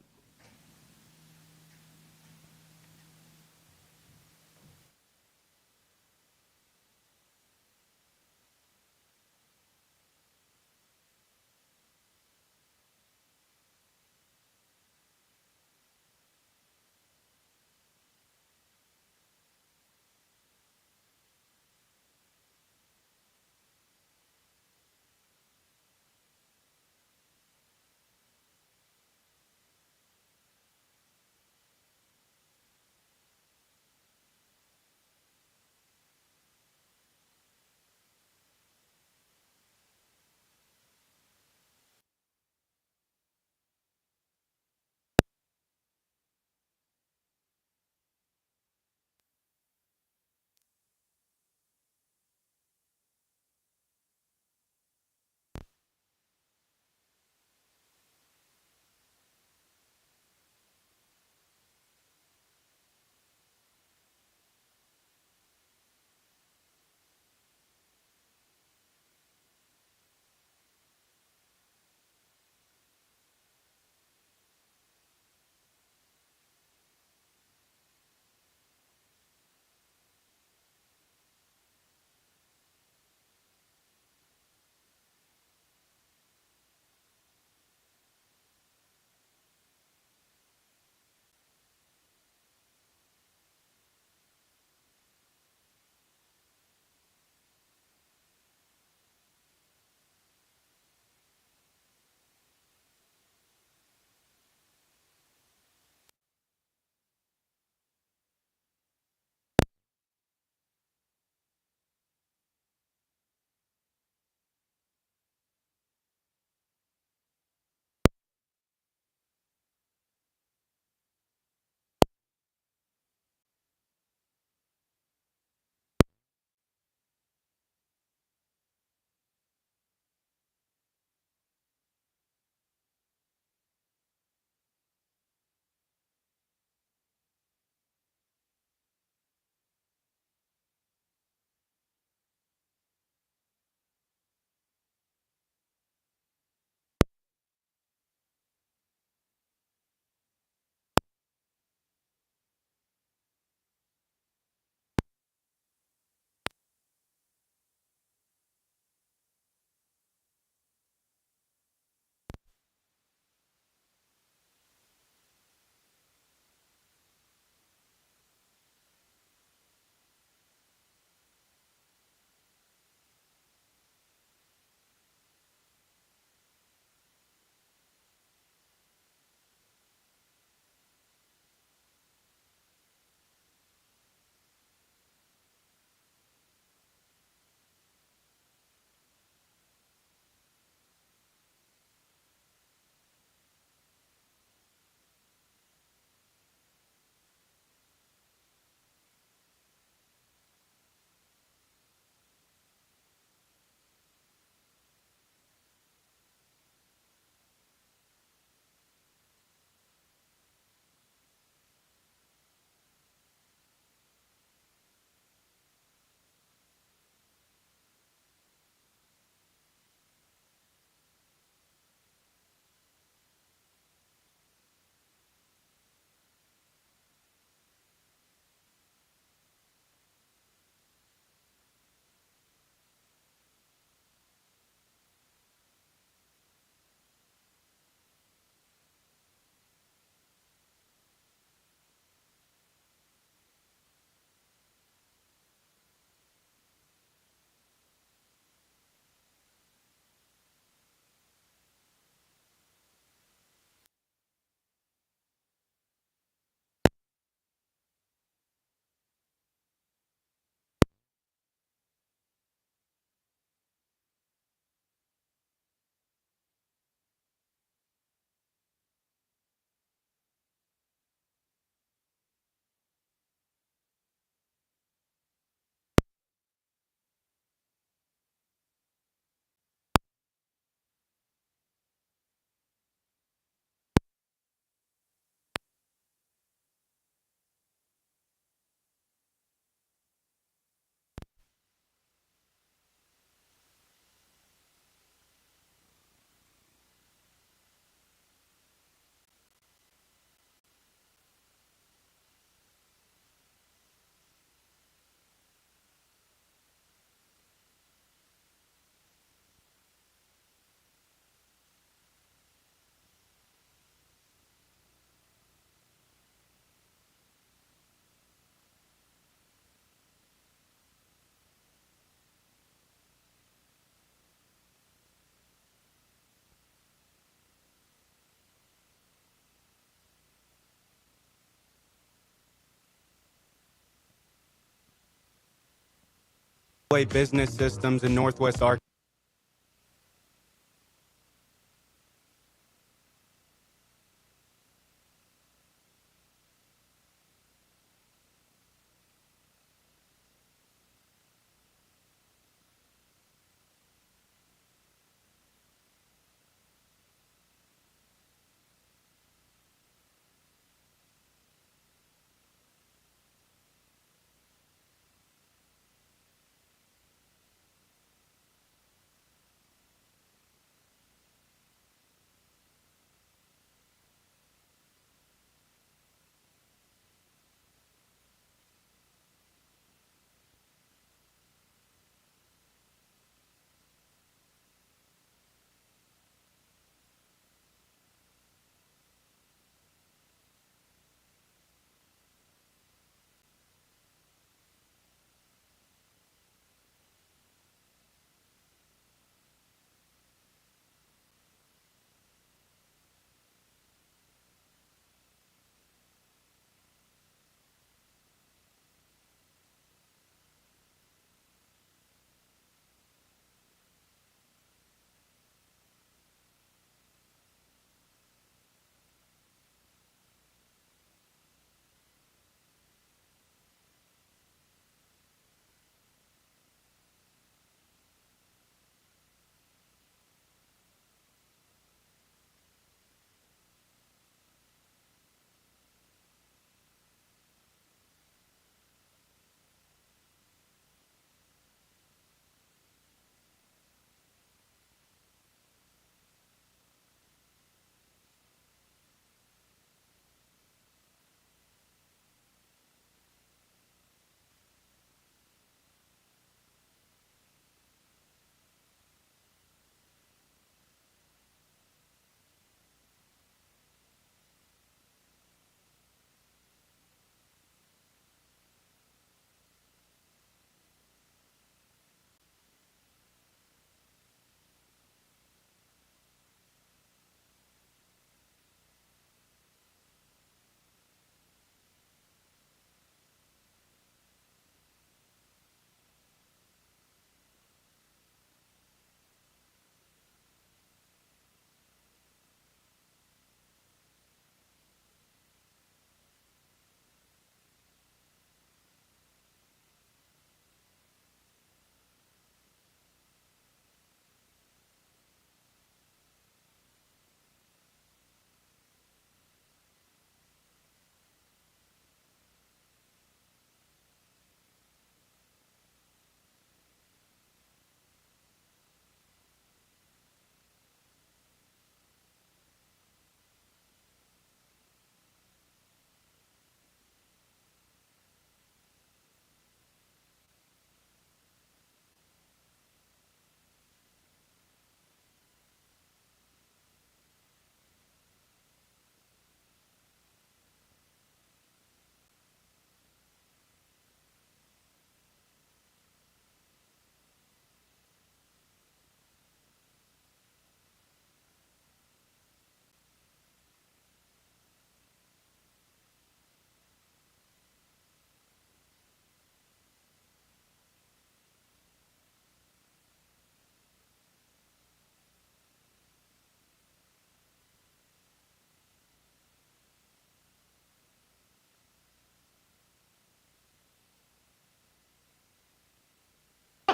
Business Systems in Northwest Arkansas.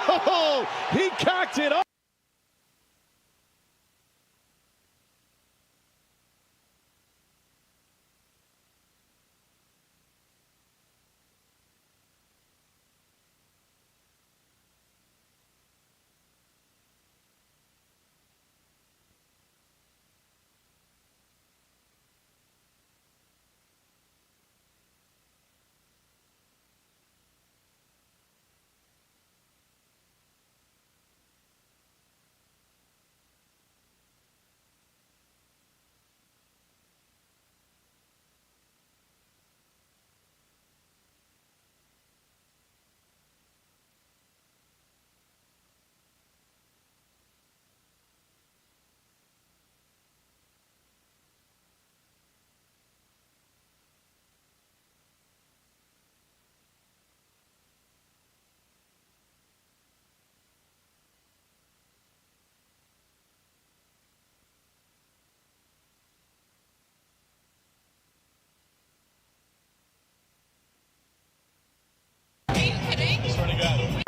Oh, he cocked it up.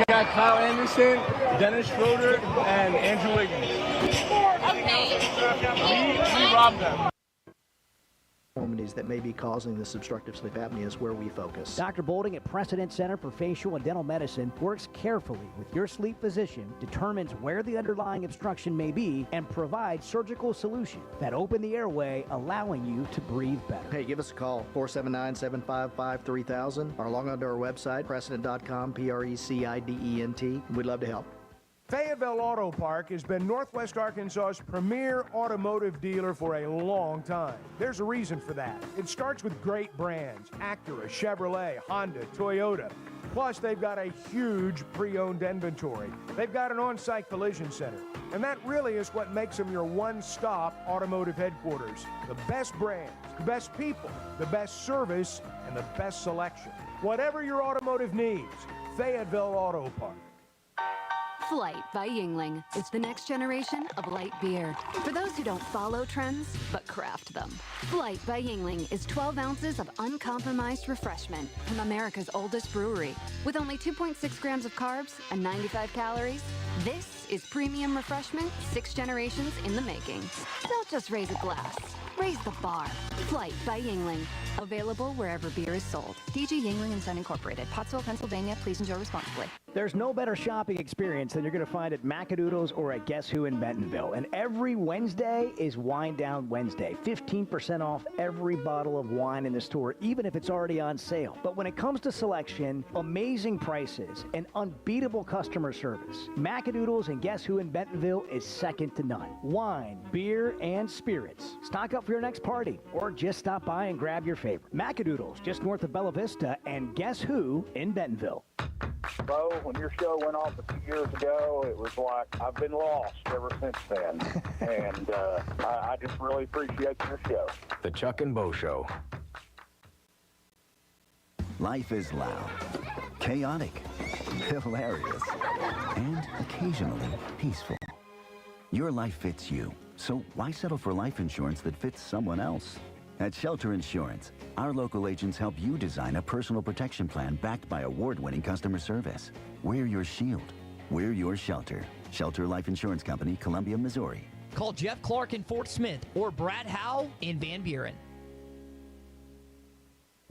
got Kyle Anderson, Dennis Schroeder, and Andrew Wiggins. We robbed them. That may be causing this obstructive sleep apnea is where we focus. Dr. Bolding at Precedent Center for Facial and Dental Medicine works carefully with your sleep physician, determines where the underlying obstruction may be, and provides surgical solutions that open the airway, allowing you to breathe better. Hey, give us a call, 479-755-3000, or log on to our website, precedent.com, Precedent. We'd love to help. Fayetteville Auto Park has been Northwest Arkansas's premier automotive dealer for a long time. There's a reason for that. It starts with great brands: Acura, Chevrolet, Honda, Toyota. Plus, they've got a huge pre-owned inventory. They've got an on-site collision center. And that really is what makes them your one-stop automotive headquarters. The best brands, the best people, the best service, and the best selection. Whatever your automotive needs, Fayetteville Auto Park. Flight by Yingling. It's the next generation of light beer. For those who don't follow trends, but craft them. Flight by Yingling is 12 ounces of uncompromised refreshment from America's oldest brewery. With only 2.6 grams of carbs and 95 calories, this is premium refreshment 6 generations in the making. Don't just raise a glass. Raise the bar. Flight by Yingling. Available wherever beer is sold. DG Yingling and Son Incorporated. Pottsville, Pennsylvania. Please enjoy responsibly. There's no better shopping experience than you're going to find at Macadoodles or at Guess Who in Bentonville. And every Wednesday is Wine Down Wednesday. 15% off every bottle of wine in the store, even if it's already on sale. But when it comes to selection, amazing prices, and unbeatable customer service, Macadoodles and Guess Who in Bentonville is second to none. Wine, beer, and spirits. Stock up for your next party, or just stop by and grab your favorite. Macadoodles, just north of Bella Vista, and Guess Who in Bentonville. Bo, when your show went off a few years ago, it was like I've been lost ever since then. And I just really appreciate your show. The Chuck and Bo Show. Life is loud, chaotic, hilarious, and occasionally peaceful. Your life fits you, so why settle for life insurance that fits someone else? At Shelter Insurance, our local agents help you design a personal protection plan backed by award-winning customer service. We're your shield. We're your shelter. Shelter Life Insurance Company, Columbia, Missouri. Call Jeff Clark in Fort Smith or Brad Howell in Van Buren.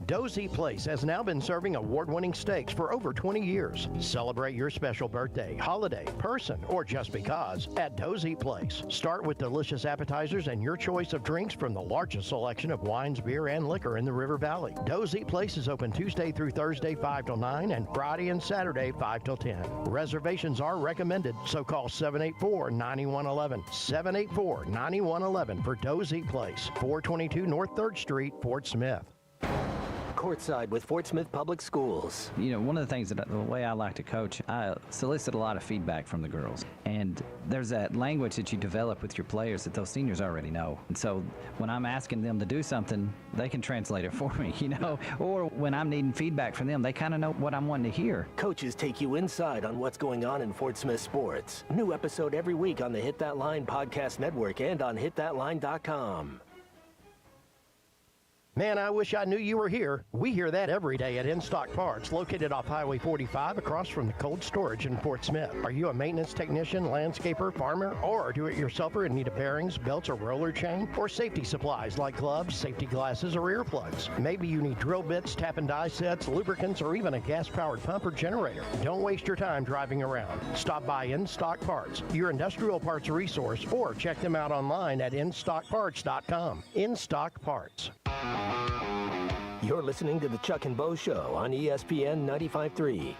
Dozy Place has now been serving award-winning steaks for over 20 years. Celebrate your special birthday, holiday, person, or just because at Dozy Place. Start with delicious appetizers and your choice of drinks from the largest selection of wines, beer, and liquor in the River Valley. Dozy Place is open Tuesday through Thursday 5 till 9 and Friday and Saturday 5 till 10. Reservations are recommended, so call 784-9111. 784-9111 for Dozy Place, 422 North 3rd Street, Fort Smith. Courtside with Fort Smith Public Schools. You know, one of the things that the way I like to coach, I solicit a lot of feedback from the girls. And there's that language that you develop with your players that those seniors already know. And so when I'm asking them to do something, they can translate it for me, you know? Or when I'm needing feedback from them, they kind of know what I'm wanting to hear. Coaches take you inside on what's going on in Fort Smith sports. New episode every week on the Hit That Line Podcast Network and on hitthatline.com. Man, I wish I knew you were here. We hear that every day at In Stock Parts, located off Highway 45 across from the cold storage in Fort Smith. Are you a maintenance technician, landscaper, farmer, or a do-it-yourselfer in need of bearings, belts, or roller chain? Or safety supplies like gloves, safety glasses, or earplugs? Maybe you need drill bits, tap and die sets, lubricants, or even a gas-powered pump or generator. Don't waste your time driving around. Stop by In Stock Parts, your industrial parts resource, or check them out online at InStockParts.com. In Stock Parts. You're listening to The Chuck and Bo Show on ESPN 95.3.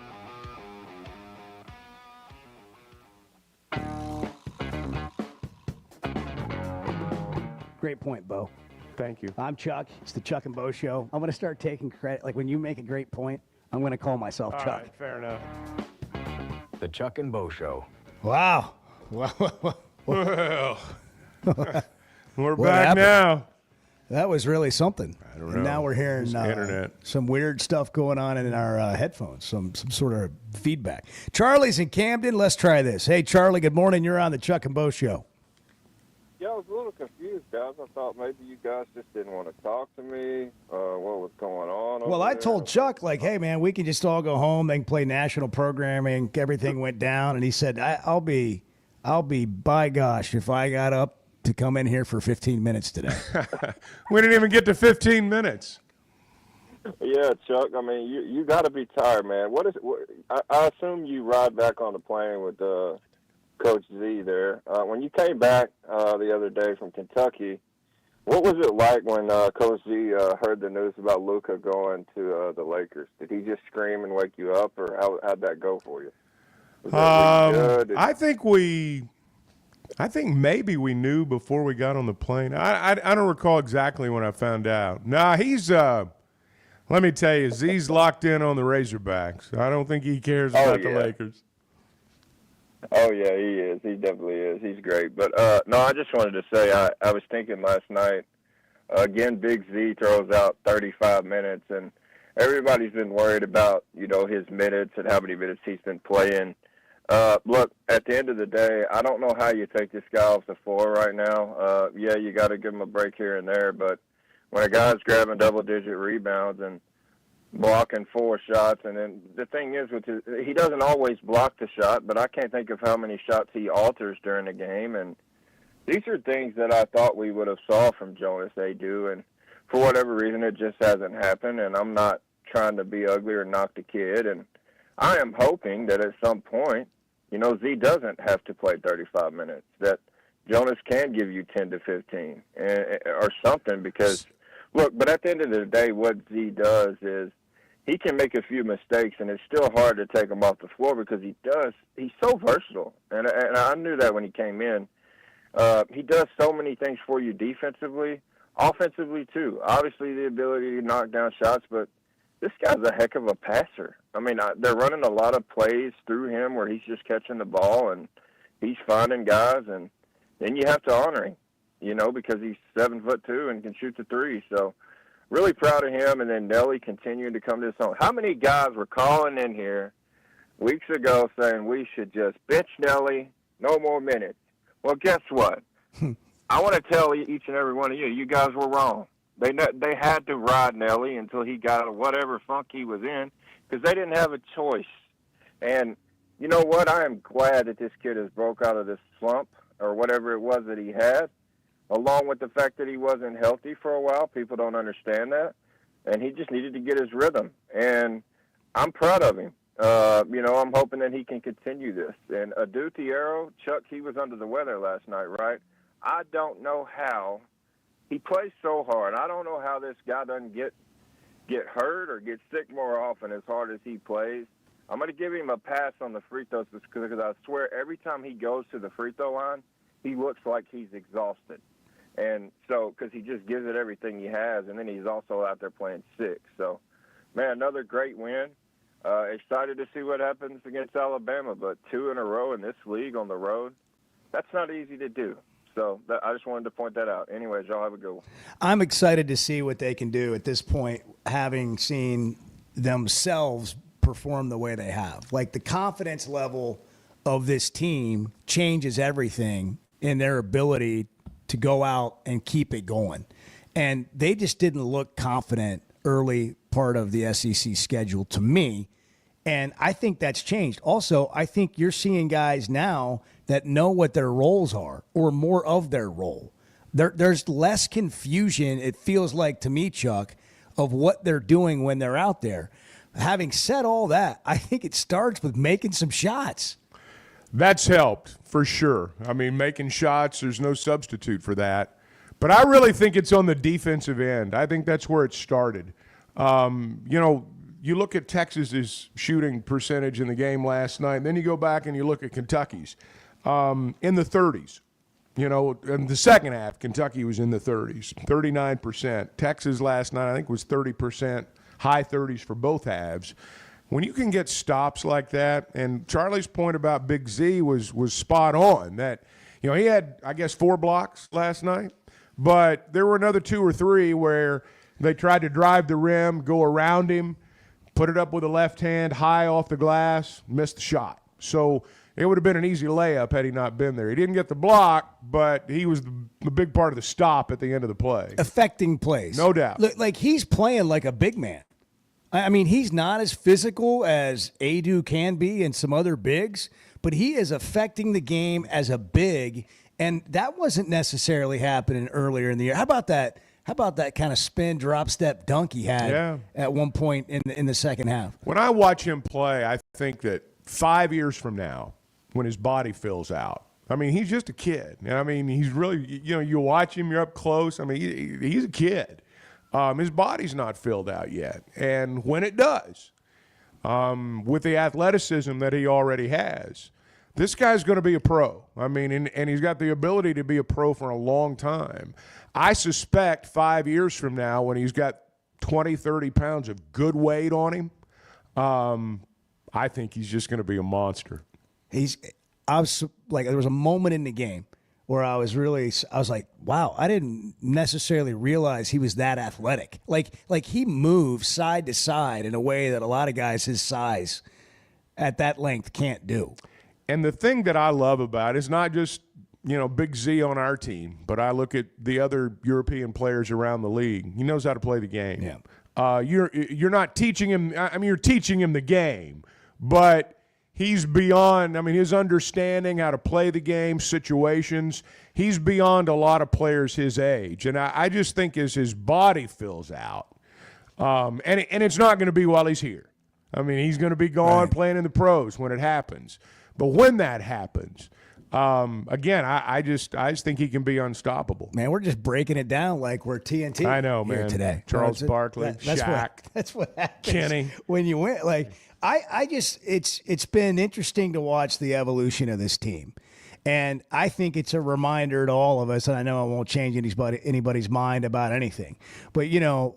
Great point, Bo. Thank you. I'm Chuck. It's the Chuck and Bo Show. I'm going to start taking credit. Like when you make a great point, I'm going to call myself All Chuck. right, fair enough. The Chuck and Bo Show. Wow. Well, we're What back happened? now. That was really something. I don't And know. now we're hearing It's the internet. some weird stuff going on in our headphones, some sort of feedback. Charlie's in Camden. Let's try this. Hey, Charlie, good morning. You're on the Chuck and Bo Show. Yeah, I was a little confused, guys. I thought maybe you guys just didn't want to talk to me. What was going on? Well, over I there? told Chuck, like, hey, man, we can just all go home. They can play national programming. Everything went down. And he said, I'll be, by gosh, if I got up to come in here for 15 minutes today. We didn't even get to 15 minutes. Yeah, Chuck. I mean, you got to be tired, man. I assume you ride back on the plane with Coach Z there. When you came back the other day from Kentucky, what was it like when Coach Z heard the news about Luka going to the Lakers? Did he just scream and wake you up, or how'd that go for you? Was that really good? I think maybe we knew before we got on the plane. I don't recall exactly when I found out. Nah, he's let me tell you, Z's locked in on the Razorbacks. I don't think he cares about the Lakers. Oh, yeah, he is. He definitely is. He's great. But, no, I just wanted to say I was thinking last night, again, Big Z throws out 35 minutes, and everybody's been worried about, his minutes and how many minutes he's been playing. Look, at the end of the day, I don't know how you take this guy off the floor right now. Yeah, you got to give him a break here and there, but when a guy's grabbing double-digit rebounds and blocking 4 shots, and then the thing is, he doesn't always block the shot, but I can't think of how many shots he alters during the game, and these are things that I thought we would have saw from Jonas Adu, and for whatever reason, it just hasn't happened, and I'm not trying to be ugly or knock the kid, and I am hoping that at some point, Z doesn't have to play 35 minutes, that Jonas can give you 10 to 15 or something, because look, but at the end of the day, what Z does is he can make a few mistakes, and it's still hard to take him off the floor because he's so versatile. And I knew that when he came in. He does so many things for you defensively, offensively too. Obviously the ability to knock down shots, but this guy's a heck of a passer. I mean, they're running a lot of plays through him where he's just catching the ball and he's finding guys, and then you have to honor him. Because he's 7'2" and can shoot the 3. So really proud of him. And then Nelly continuing to come to his own. How many guys were calling in here weeks ago saying we should just bench Nelly, no more minutes? Well, guess what? I want to tell each and every one of you guys were wrong. They had to ride Nelly until he got whatever funk he was in because they didn't have a choice. And you know what? I am glad that this kid has broke out of this slump or whatever it was that he had, along with the fact that he wasn't healthy for a while. People don't understand that. And he just needed to get his rhythm. And I'm proud of him. I'm hoping that he can continue this. And Adu Thiero, Chuck, he was under the weather last night, right? I don't know how. He plays so hard. I don't know how this guy doesn't get hurt or get sick more often as hard as he plays. I'm going to give him a pass on the free throws because I swear every time he goes to the free throw line, he looks like he's exhausted. And so, because he just gives it everything he has, and then he's also out there playing 6. So, man, another great win. Excited to see what happens against Alabama, but 2 in a row in this league on the road, that's not easy to do. So I just wanted to point that out. Anyways, y'all have a good one. I'm excited to see what they can do at this point, having seen themselves perform the way they have. Like, the confidence level of this team changes everything in their ability to go out and keep it going. And they just didn't look confident early part of the SEC schedule to me. And I think that's changed. Also, I think you're seeing guys now that know what their roles are or more of their role. There's less confusion, it feels like to me, Chuck, of what they're doing when they're out there. Having said all that, I think it starts with making some shots. That's helped, for sure. I mean, making shots, there's no substitute for that. But I really think it's on the defensive end. I think that's where it started. You look at Texas's shooting percentage in the game last night, and then you go back and you look at Kentucky's in the 30s. In the second half, Kentucky was in the 30s, 39%. Texas last night, I think, was 30%, high 30s for both halves. When you can get stops like that, and Charlie's point about Big Z was spot on, that he had, I guess, 4 blocks last night, but there were another 2 or 3 where they tried to drive the rim, go around him, put it up with a left hand, high off the glass, missed the shot. So It would have been an easy layup had he not been there. He didn't get the block, but he was the big part of the stop at the end of the play. Affecting plays. No doubt. Like he's playing like a big man. I mean, he's not as physical as Adu can be and some other bigs, but he is affecting the game as a big, and that wasn't necessarily happening earlier in the year. How about that? How about that kind of spin, drop, step dunk he had at one point in the second half? When I watch him play, I think that 5 years from now, when his body fills out, I mean, he's just a kid. I mean, he's really, you watch him, you're up close. I mean, he's a kid. His body's not filled out yet. And when it does, with the athleticism that he already has, this guy's going to be a pro. I mean, and he's got the ability to be a pro for a long time. I suspect 5 years from now, when he's got 20, 30 pounds of good weight on him, I think he's just going to be a monster. I was like, there was a moment in the game where I was like, wow, I didn't necessarily realize he was that athletic. Like he moves side to side in a way that a lot of guys his size at that length can't do. And the thing that I love about it is not just, Big Z on our team, but I look at the other European players around the league. He knows how to play the game. Yeah. You're not teaching him. I mean, you're teaching him the game, but he's beyond, his understanding how to play the game, situations, he's beyond a lot of players his age. And I just think as his body fills out, and it's not going to be while he's here. I mean, he's going to be gone playing in the pros when it happens. But when that happens, again, I just think he can be unstoppable. Man, we're just breaking it down like we're TNT. I know, here man. Today. Charles Barkley, Shaq. That's what happens Kenny. when you win. Like, it's been interesting to watch the evolution of this team. And I think it's a reminder to all of us, and I know it won't change anybody's mind about anything. But,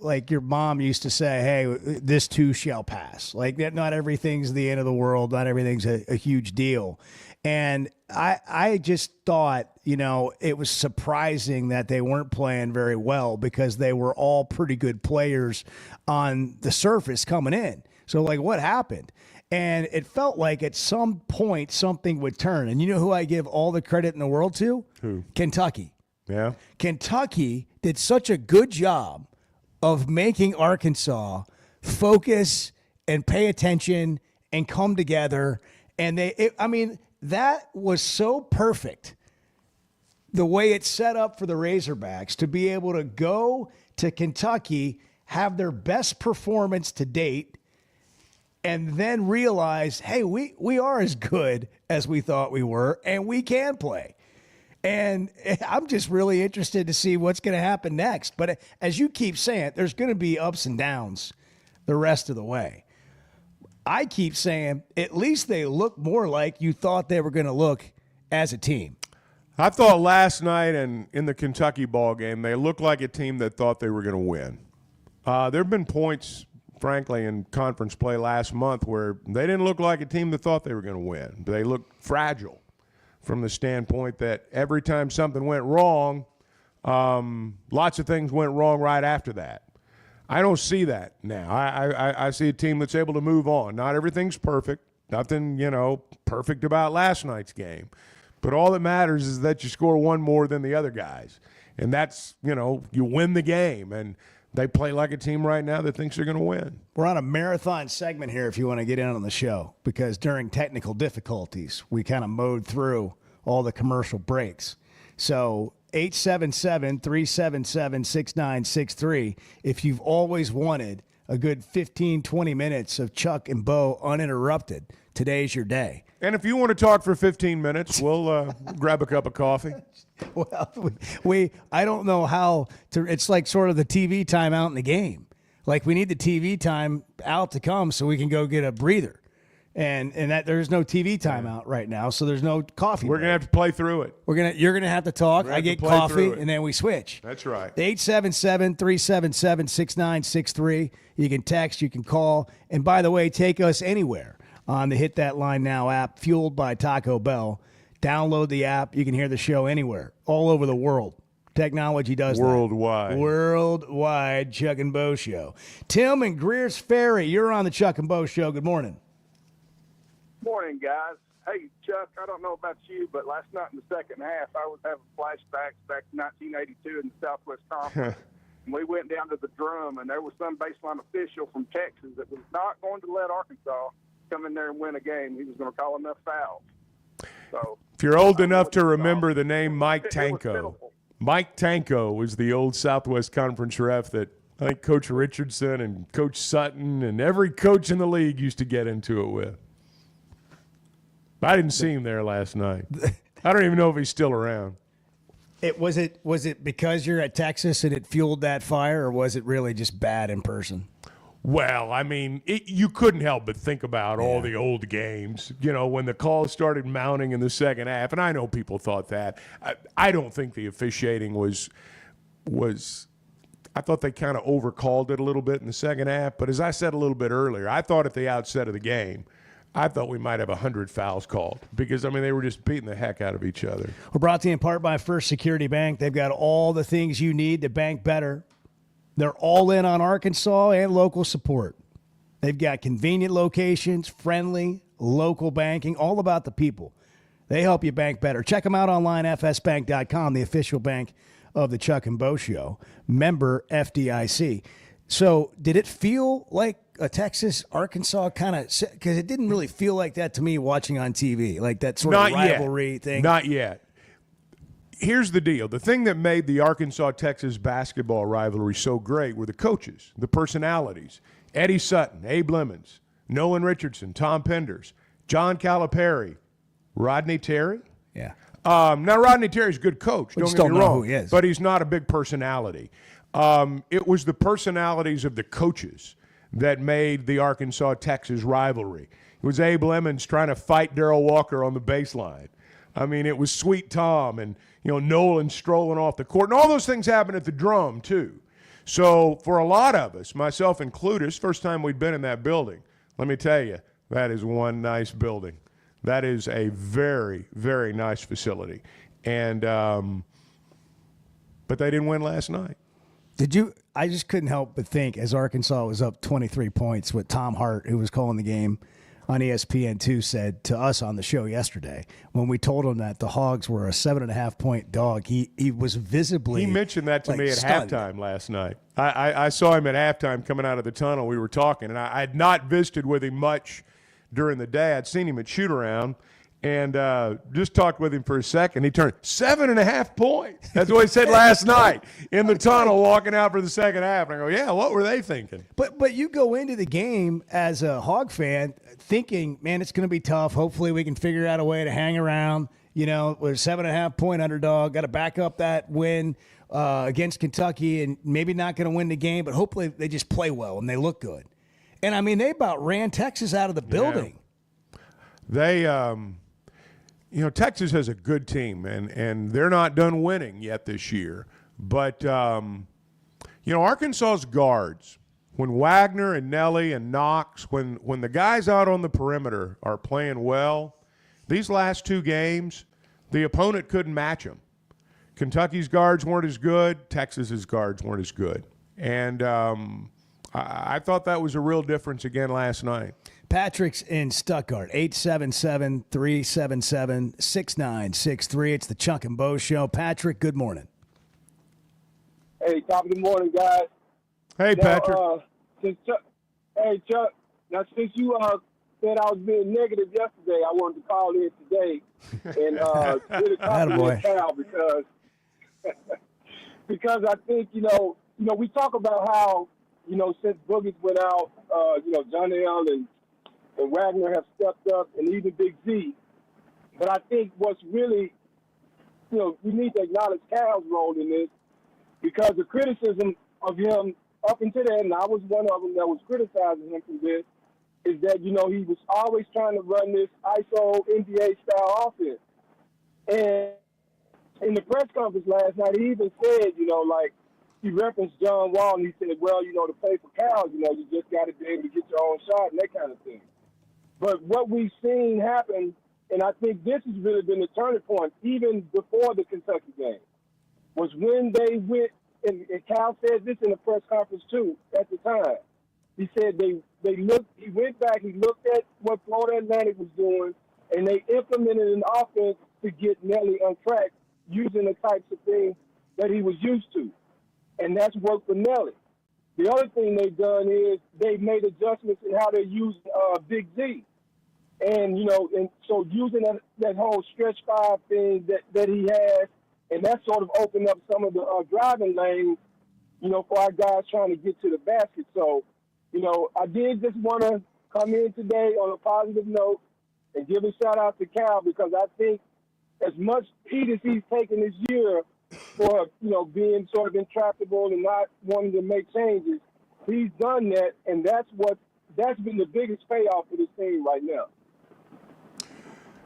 like your mom used to say, hey, this too shall pass. Like, not everything's the end of the world. Not everything's a huge deal. And I just thought, it was surprising that they weren't playing very well because they were all pretty good players on the surface coming in. So, like, what happened? And it felt like at some point something would turn. And you know who I give all the credit in the world to? Who? Kentucky. Yeah. Kentucky did such a good job of making Arkansas focus and pay attention and come together. And that was so perfect, the way it's set up for the Razorbacks to be able to go to Kentucky, have their best performance to date, and then realize, hey, we are as good as we thought we were, and we can play. And I'm just really interested to see what's going to happen next. But as you keep saying, there's going to be ups and downs the rest of the way. I keep saying, at least they look more like you thought they were going to look as a team. I thought last night and in the Kentucky ball game, they looked like a team that thought they were going to win. There have been points, frankly, in conference play last month where they didn't look like a team that thought they were going to win. They looked fragile from the standpoint that every time something went wrong, lots of things went wrong right after that. I don't see that now. I see a team that's able to move on. Not everything's perfect. Nothing, perfect about last night's game. But all that matters is that you score one more than the other guys. And that's, you win the game. And they play like a team right now that thinks they're going to win. We're on a marathon segment here if you want to get in on the show, because during technical difficulties, we kind of mowed through all the commercial breaks. So 877-377-6963, if you've always wanted a good 15, 20 minutes of Chuck and Bo uninterrupted, today's your day. And if you want to talk for 15 minutes, we'll grab a cup of coffee. Well, I don't know how to, it's like sort of the TV time out in the game. Like we need the TV time out to come so we can go get a breather. And that there's no TV time out right now, so there's no coffee. We're going to have to play through it. You're going to have to talk. I get coffee, and then we switch. That's right. 877-377-6963. You can text, you can call. And by the way, take us anywhere on the Hit That Line Now app, fueled by Taco Bell. Download the app. You can hear the show anywhere, all over the world. Technology does worldwide. That. Worldwide Chuck and Bo Show. Tim and Greer's Ferry, you're on the Chuck and Bo Show. Good morning. Morning, guys. Hey, Chuck, I don't know about you, but last night in the second half, I was having flashbacks back to 1982 in the Southwest Conference. And we went down to the drum, and there was some baseline official from Texas that was not going to let Arkansas come in there and win a game. He was going to call enough fouls. So, if you're old enough to remember the name Mike Tanko, Mike Tanko was the old Southwest Conference ref that I think Coach Richardson and Coach Sutton and every coach in the league used to get into it with. I didn't see him there last night. I don't even know if he's still around. Was it because you're at Texas and it fueled that fire, or was it really just bad in person? Well, I mean, you couldn't help but think about all the old games, when the calls started mounting in the second half. And I know people thought that. I don't think the officiating was I thought they kind of overcalled it a little bit in the second half. But as I said a little bit earlier, I thought at the outset of the game, I thought we might have 100 fouls called because, they were just beating the heck out of each other. We're brought to you in part by First Security Bank. They've got all the things you need to bank better. They're all in on Arkansas and local support. They've got convenient locations, friendly, local banking, all about the people. They help you bank better. Check them out online, fsbank.com, the official bank of the Chuck and Bo Show. Member FDIC. So did it feel like a Texas-Arkansas kind of – because it didn't really feel like that to me watching on TV, like that sort of rivalry thing. Not yet. Here's the deal. The thing that made the Arkansas-Texas basketball rivalry so great were the coaches, the personalities. Eddie Sutton, Abe Lemons, Nolan Richardson, Tom Penders, John Calipari, Rodney Terry. Yeah. Now, Rodney Terry's a good coach. Don't get me wrong. Who he is. But he's not a big personality. It was the personalities of the coaches that made the Arkansas-Texas rivalry. It was Abe Lemons trying to fight Darrell Walker on the baseline. It was Sweet Tom and, Nolan strolling off the court. And all those things happened at the Drum, too. So for a lot of us, myself included, first time we'd been in that building, let me tell you, that is one nice building. That is a very, very nice facility. And but they didn't win last night. I just couldn't help but think as Arkansas was up 23 points, what Tom Hart, who was calling the game on ESPN2, said to us on the show yesterday when we told him that the Hogs were a 7.5-point dog. He was visibly He mentioned that to me at stunned. halftime last night. I saw him at halftime coming out of the tunnel. We were talking, and I had not visited with him much during the day. I'd seen him at shoot-around and just talked with him for a second. He turned 7.5 points. That's what he said last night in the tunnel walking out for the second half. And I go, yeah, what were they thinking? But you go into the game as a Hog fan thinking, man, it's going to be tough. Hopefully we can figure out a way to hang around. We're a 7.5-point underdog. Got to back up that win against Kentucky and maybe not going to win the game, but hopefully they just play well and they look good. And, they about ran Texas out of the building. Yeah. They Texas has a good team, and they're not done winning yet this year. But, Arkansas's guards, when Wagner and Nelly and Knox, when the guys out on the perimeter are playing well, these last two games, the opponent couldn't match them. Kentucky's guards weren't as good. Texas's guards weren't as good. And I thought that was a real difference again last night. Patrick's in Stuttgart, 877-377-6963. It's the Chuck and Bo Show. Patrick, good morning. Hey, top of the morning, guys. Hey, Patrick. Chuck, now since you said I was being negative yesterday, I wanted to call in today and really compliment Cal because I think, we talk about how, since Boogie's went out, John L. and Wagner have stepped up, and even Big Z. But I think what's really, we need to acknowledge Cal's role in this because the criticism of him up until then, and I was one of them that was criticizing him for this, is that, he was always trying to run this ISO NBA-style offense. And in the press conference last night, he even said, he referenced John Wall, and he said, well, to play for Cal, you just got to be able to get your own shot and that kind of thing. But what we've seen happen, and I think this has really been the turning point, even before the Kentucky game, was when they went, and Cal said this in the press conference too at the time. He said they looked, he went back, he looked at what Florida Atlantic was doing, and they implemented an offense to get Nelly on track using the types of things that he was used to. And that's worked for Nelly. The other thing they've done is they've made adjustments in how they're using Big Z. And, and so using that whole stretch five thing that he has, and that sort of opened up some of the driving lanes, for our guys trying to get to the basket. So, I did just want to come in today on a positive note and give a shout out to Cal, because I think as much heat as he's taken this year for, being sort of intractable and not wanting to make changes, he's done that, and that's been the biggest payoff for this team right now.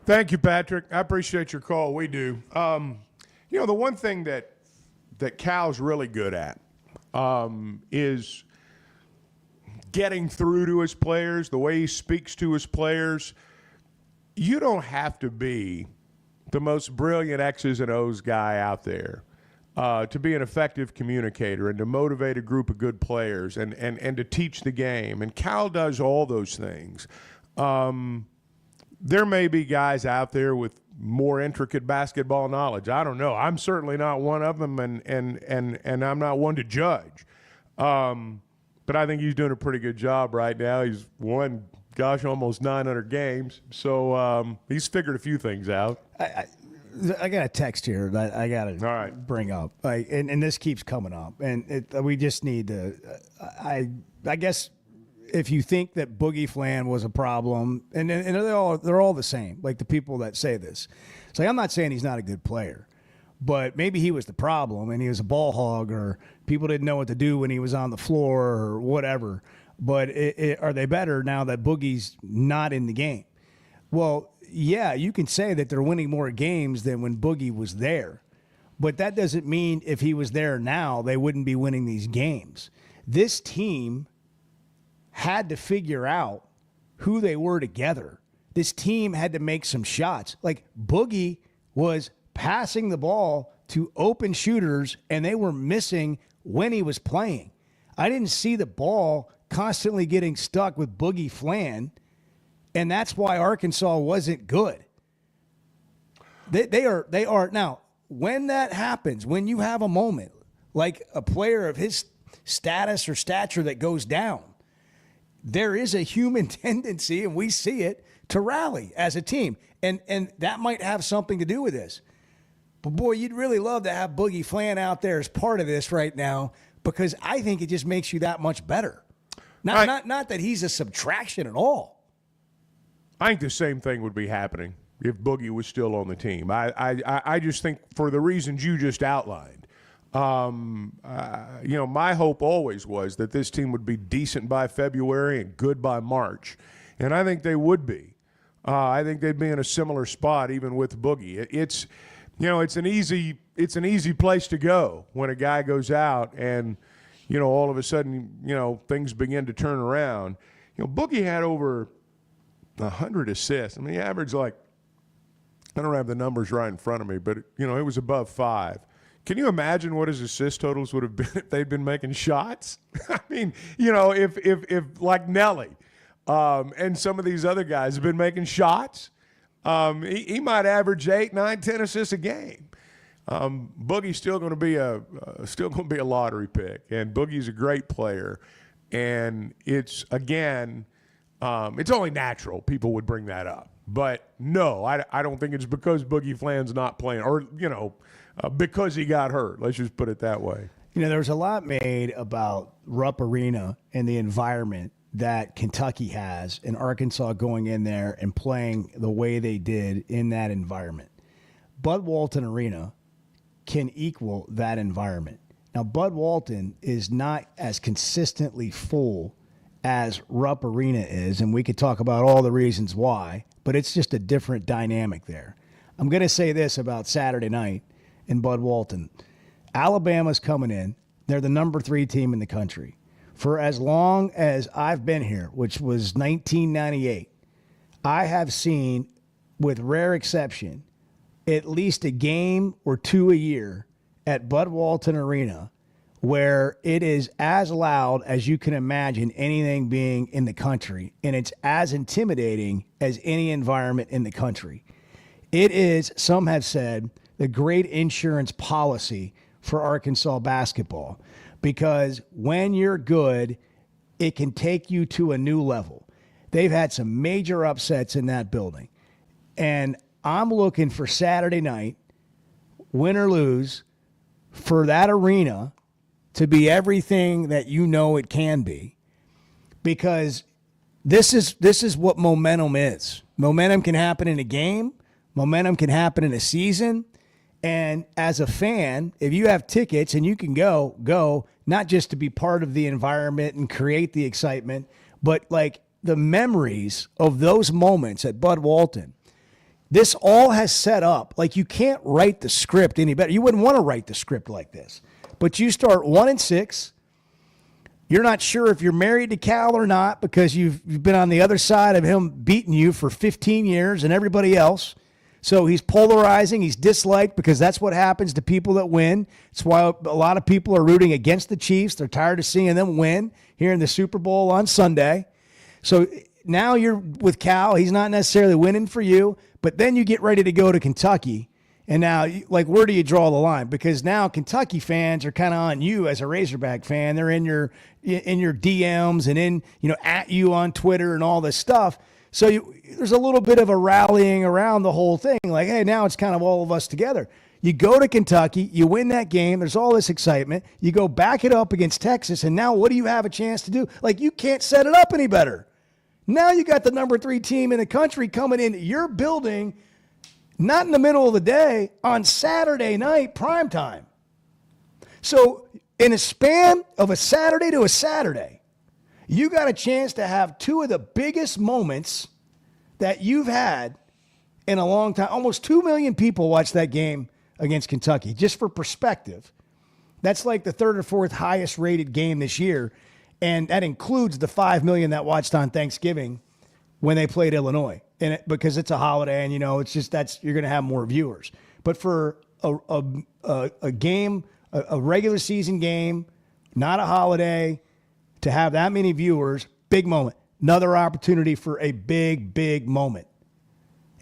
Thank you, Patrick. I appreciate your call. We do. The one thing that Cal's really good at is getting through to his players, the way he speaks to his players. You don't have to be the most brilliant X's and O's guy out there to be an effective communicator and to motivate a group of good players and to teach the game. And Cal does all those things. There may be guys out there with more intricate basketball knowledge. I don't know. I'm certainly not one of them, and I'm not one to judge. But I think he's doing a pretty good job right now. He's won, almost 900 games. So he's figured a few things out. I got a text here that I got to bring up, and this keeps coming up, and we just need to. I guess if you think that Boogie Flan was a problem, and they're all the same, like the people that say this. It's like, I'm not saying he's not a good player, but maybe he was the problem, and he was a ball hog, or people didn't know what to do when he was on the floor, or whatever. But are they better now that Boogie's not in the game? Well, yeah, you can say that they're winning more games than when Boogie was there. But that doesn't mean if he was there now, they wouldn't be winning these games. This team had to figure out who they were together. This team had to make some shots. Like, Boogie was passing the ball to open shooters, and they were missing when he was playing. I didn't see the ball constantly getting stuck with Boogie Flan, and that's why Arkansas wasn't good. They are now, when that happens, when you have a moment like a player of his status or stature that goes down, there is a human tendency, and we see it, to rally as a team. And that might have something to do with this. But, boy, you'd really love to have Boogie Flan out there as part of this right now, because I think it just makes you that much better. Not that he's a subtraction at all. I think the same thing would be happening if Boogie was still on the team. I just think, for the reasons you just outlined, my hope always was that this team would be decent by February and good by March, and I think they would be. I think they'd be in a similar spot even with Boogie. It's an easy place to go when a guy goes out and all of a sudden things begin to turn around. Boogie had over 100 assists. I mean, he averaged I don't have the numbers right in front of me, but it was above 5. Can you imagine what his assist totals would have been if they'd been making shots? I mean, if like Nelly and some of these other guys have been making shots, he might average 8, 9, 10 assists a game. Boogie's still going to be a lottery pick, and Boogie's a great player, and it's only natural people would bring that up. But no, I don't think it's because Boogie Flan's not playing, or because he got hurt. Let's just put it that way. There was a lot made about Rupp Arena and the environment that Kentucky has, and Arkansas going in there and playing the way they did in that environment. Bud Walton Arena can equal that environment. Now, Bud Walton is not as consistently full as Rupp Arena is, and we could talk about all the reasons why, but it's just a different dynamic there. I'm going to say this about Saturday night in Bud Walton. Alabama's coming in. They're the number 3 team in the country. For as long as I've been here, which was 1998, I have seen, with rare exception, at least a game or two a year at Bud Walton Arena where it is as loud as you can imagine anything being in the country, and it's as intimidating as any environment in the country. It is, some have said, the great insurance policy for Arkansas basketball, because when you're good, it can take you to a new level. They've had some major upsets in that building, and I'm looking for Saturday night, win or lose, for that arena to be everything that you know it can be, because this is what momentum is. Momentum can happen in a game. Momentum can happen in a season. And as a fan, if you have tickets and you can go, not just to be part of the environment and create the excitement, but like the memories of those moments at Bud Walton. This all has set up, like you can't write the script any better. You wouldn't want to write the script like this. But you start 1-6. You're not sure if you're married to Cal or not, because you've been on the other side of him beating you for 15 years and everybody else. So he's polarizing. He's disliked because that's what happens to people that win. It's why a lot of people are rooting against the Chiefs. They're tired of seeing them win here in the Super Bowl on Sunday. So now you're with Cal. He's not necessarily winning for you, but then you get ready to go to Kentucky. And now, like, where do you draw the line? Because now Kentucky fans are kind of on you as a Razorback fan. They're in your DMs and at you on Twitter and all this stuff. So there's a little bit of a rallying around the whole thing. Like, hey, now it's kind of all of us together. You go to Kentucky, you win that game. There's all this excitement. You go back it up against Texas, and now what do you have a chance to do? Like, you can't set it up any better. Now you got the number 3 team in the country coming into your building, not in the middle of the day, on Saturday night, prime time. So in a span of a Saturday to a Saturday, you got a chance to have 2 of the biggest moments that you've had in a long time. Almost 2 million people watched that game against Kentucky. Just for perspective, that's like the 3rd or 4th highest rated game this year. And that includes the 5 million that watched on Thanksgiving when they played Illinois. And because it's a holiday and, it's just you're going to have more viewers. But for a game, a regular season game, not a holiday, to have that many viewers, big moment. Another opportunity for a big, big moment.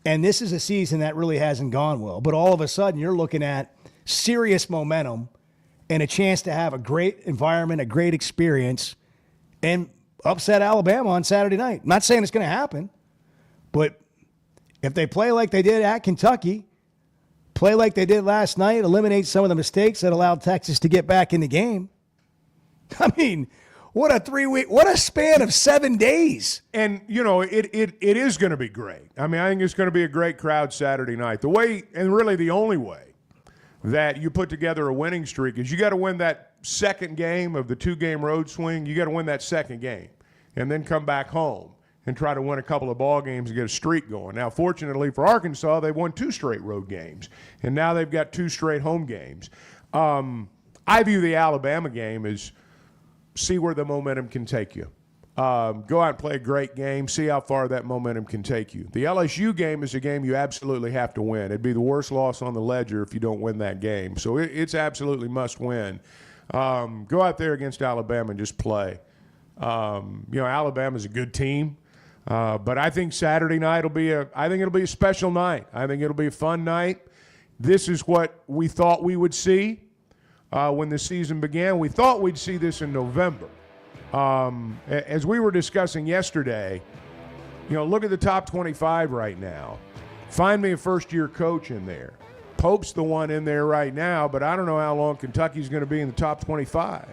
And this is a season that really hasn't gone well. But all of a sudden, you're looking at serious momentum and a chance to have a great environment, a great experience, and upset Alabama on Saturday night. I'm not saying it's going to happen, but if they play like they did at Kentucky, play like they did last night, eliminate some of the mistakes that allowed Texas to get back in the game, I mean, what a span of 7 days. And, it is going to be great. I mean, I think it's going to be a great crowd Saturday night. The way, and really the only way, that you put together a winning streak is you got to win that second game of the 2-game road swing. You got to win that second game and then come back home and try to win a couple of ball games and get a streak going. Now, fortunately for Arkansas, they won 2 straight road games, and now they've got 2 straight home games. I view the Alabama game as see where the momentum can take you. Go out and play a great game, see how far that momentum can take you. The LSU game is a game you absolutely have to win. It'd be the worst loss on the ledger if you don't win that game. So it's absolutely must win. Go out there against Alabama and just play. Alabama's a good team. But I think Saturday night it'll be a special night. I think it'll be a fun night. This is what we thought we would see when the season began. We thought we'd see this in November. As we were discussing yesterday, look at the top 25 right now. Find me a first-year coach in there. Pope's the one in there right now, but I don't know how long Kentucky's going to be in the top 25.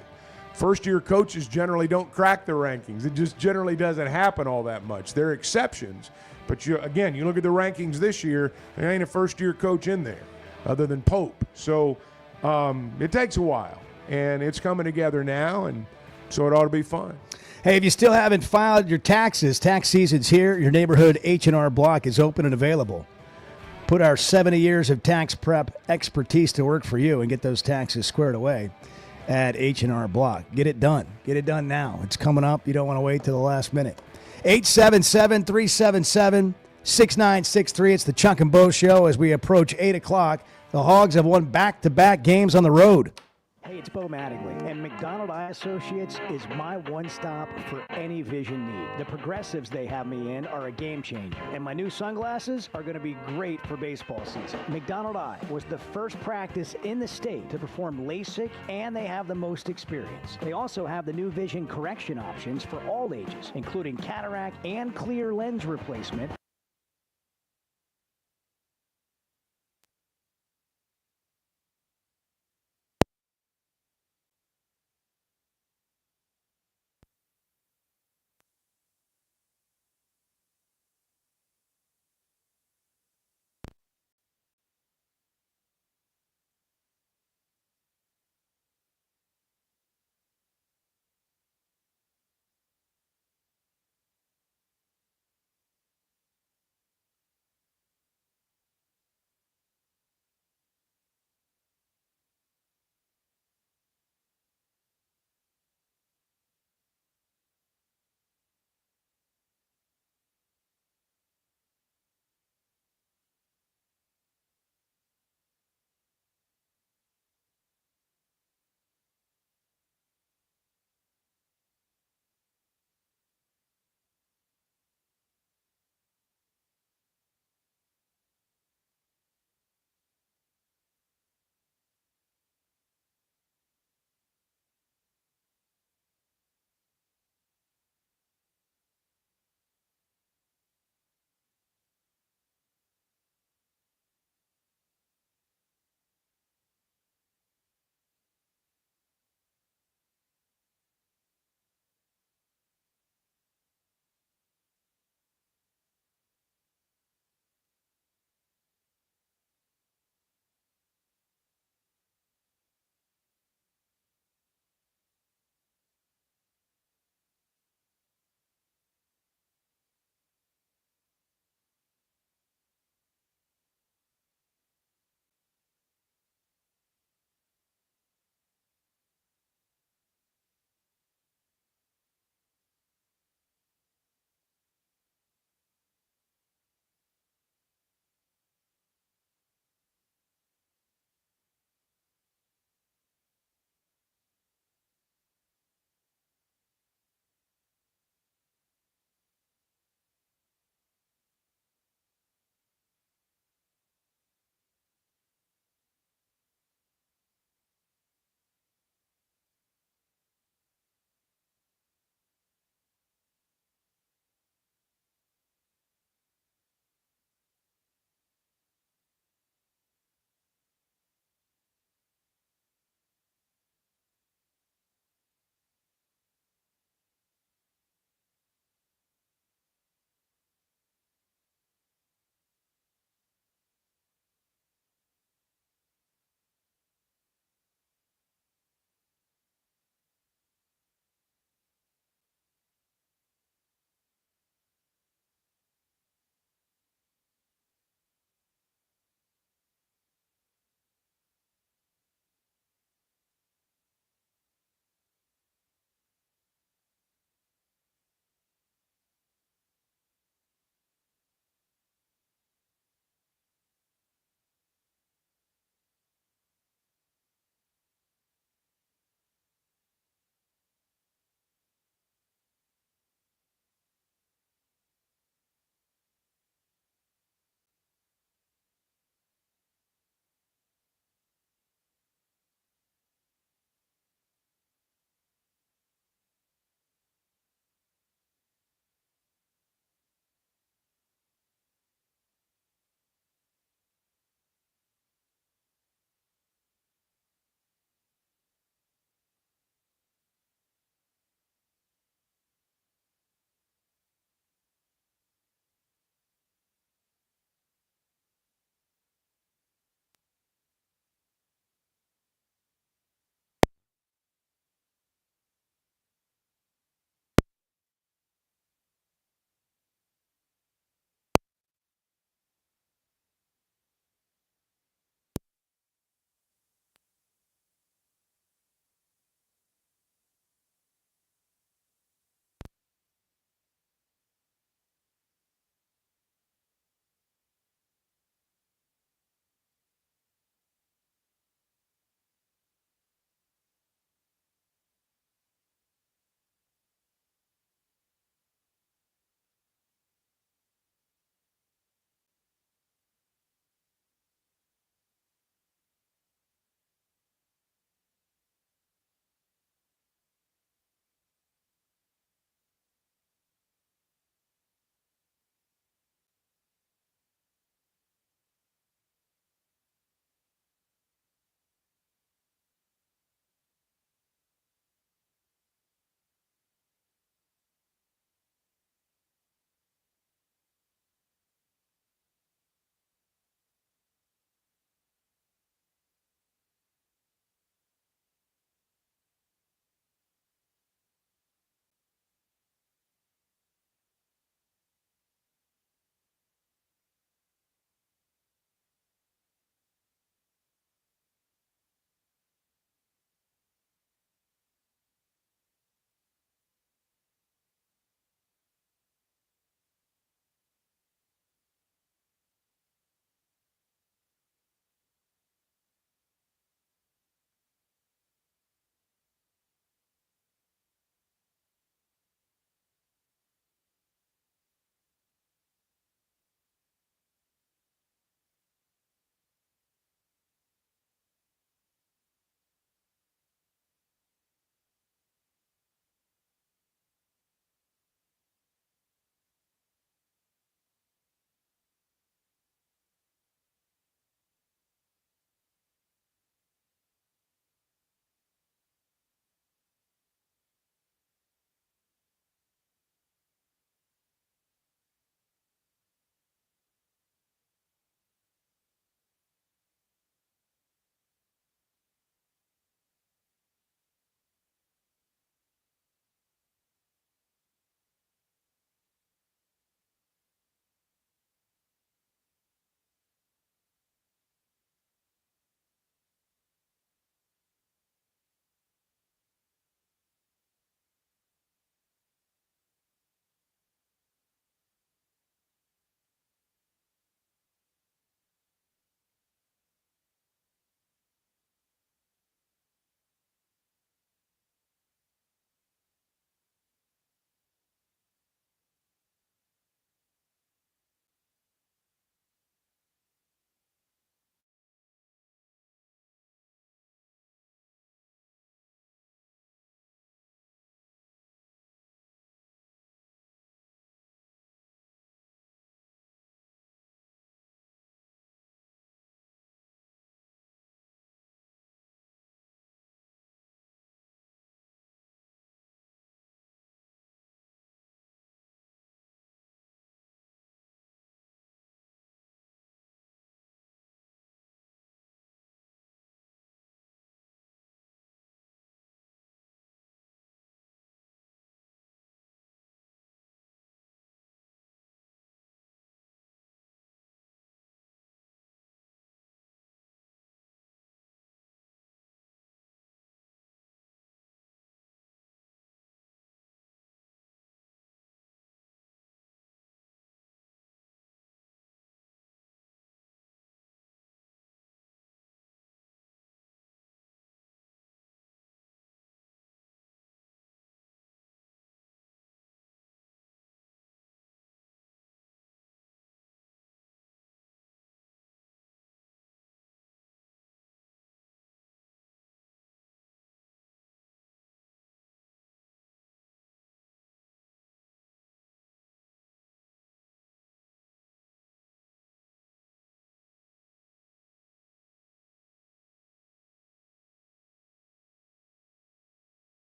First-year coaches generally don't crack the rankings. It just generally doesn't happen all that much. There are exceptions, but you look at the rankings this year, there ain't a first-year coach in there other than Pope. So it takes a while, and it's coming together now, and so it ought to be fun. Hey, if you still haven't filed your taxes, tax season's here. Your neighborhood H&R Block is open and available. Put our 70 years of tax prep expertise to work for you and get those taxes squared away at H&R Block. Get it done. Get it done now. It's coming up. You don't want to wait till the last minute. 877-377-6963. It's the Chuck and Bo Show as we approach 8 o'clock. The Hogs have won back-to-back games on the road. Hey, it's Bo Mattingly, and McDonald Eye Associates is my one-stop for any vision need. The progressives they have me in are a game changer, and my new sunglasses are going to be great for baseball season. McDonald Eye was the first practice in the state to perform LASIK, and they have the most experience. They also have the new vision correction options for all ages, including cataract and clear lens replacement.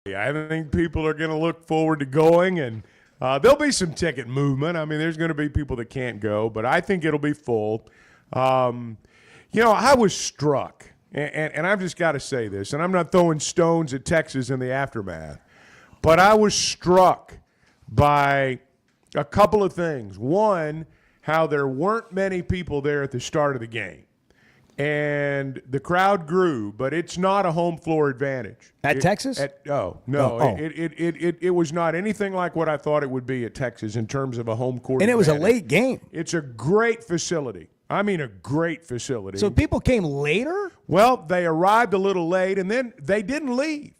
I think people are going to look forward to going, and there'll be some ticket movement. I mean, there's going to be people that can't go, but I think it'll be full. I was struck, and I've just got to say this, and I'm not throwing stones at Texas in the aftermath, but I was struck by a couple of things. One, how there weren't many people there at the start of the game. And the crowd grew, but it's not a home floor advantage. At Texas? No. Oh. It was not anything like what I thought it would be at Texas in terms of a home court And it was a advantage. late game. It's a great facility. I mean, a great facility. So people came later? Well, they arrived a little late, and then they didn't leave.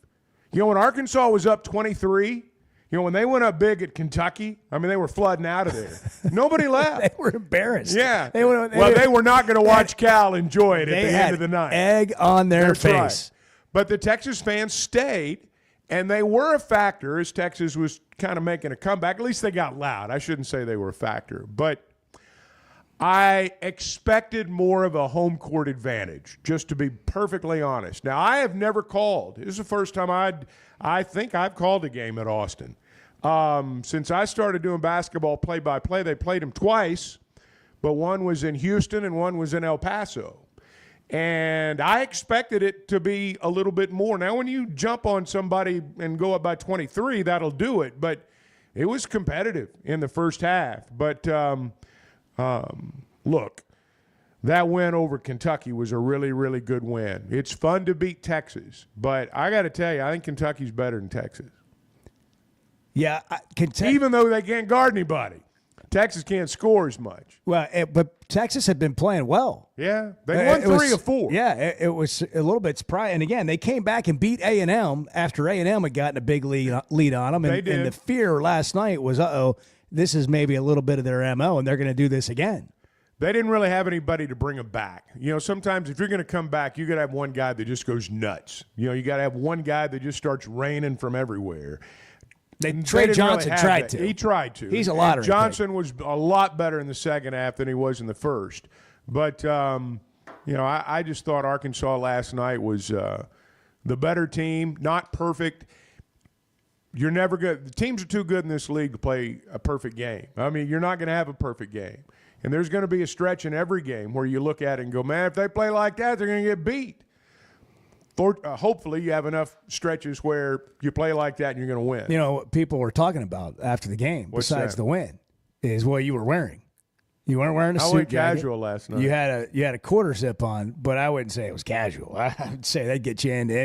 When Arkansas was up 23, when they went up big at Kentucky, I mean, they were flooding out of there. Nobody left. They were embarrassed. Yeah. They were not going to watch Cal enjoy it at the end of the night. Egg on their That's face. Right. But the Texas fans stayed, and they were a factor as Texas was kind of making a comeback. At least they got loud. I shouldn't say they were a factor. But I expected more of a home court advantage, just to be perfectly honest. Now, I have never called. This is the first time I think I've called a game at Austin. Since I started doing basketball play-by-play, they played them twice, but one was in Houston and one was in El Paso. And I expected it to be a little bit more. Now, when you jump on somebody and go up by 23, that'll do it. But it was competitive in the first half. But, look, that win over Kentucky was a really, really good win. It's fun to beat Texas. But I got to tell you, I think Kentucky's better than Texas. Yeah, even though they can't guard anybody. Texas can't score as much. Well, but Texas had been playing well. Yeah, they won 3 of 4. Yeah, it was a little bit surprising. And again, they came back and beat A&M after A&M had gotten a big lead on them. They did. And the fear last night was, this is maybe a little bit of their MO, and they're going to do this again. They didn't really have anybody to bring them back. Sometimes if you're going to come back, you got to have one guy that just goes nuts. You got to have one guy that just starts raining from everywhere. Trey Johnson tried to. He tried to. He's a lottery Johnson was a lot better in the second half than he was in the first. But, I just thought Arkansas last night was the better team, not perfect. You're never good. The teams are too good in this league to play a perfect game. I mean, you're not going to have a perfect game. And there's going to be a stretch in every game where you look at it and go, man, if they play like that, they're going to get beat. Hopefully you have enough stretches where you play like that and you're going to win. What people were talking about after the game, besides the win, is what you were wearing. You weren't wearing a suit I went jacket. casual last night. You had a quarter zip on, but I wouldn't say it was casual. I would say that'd get you into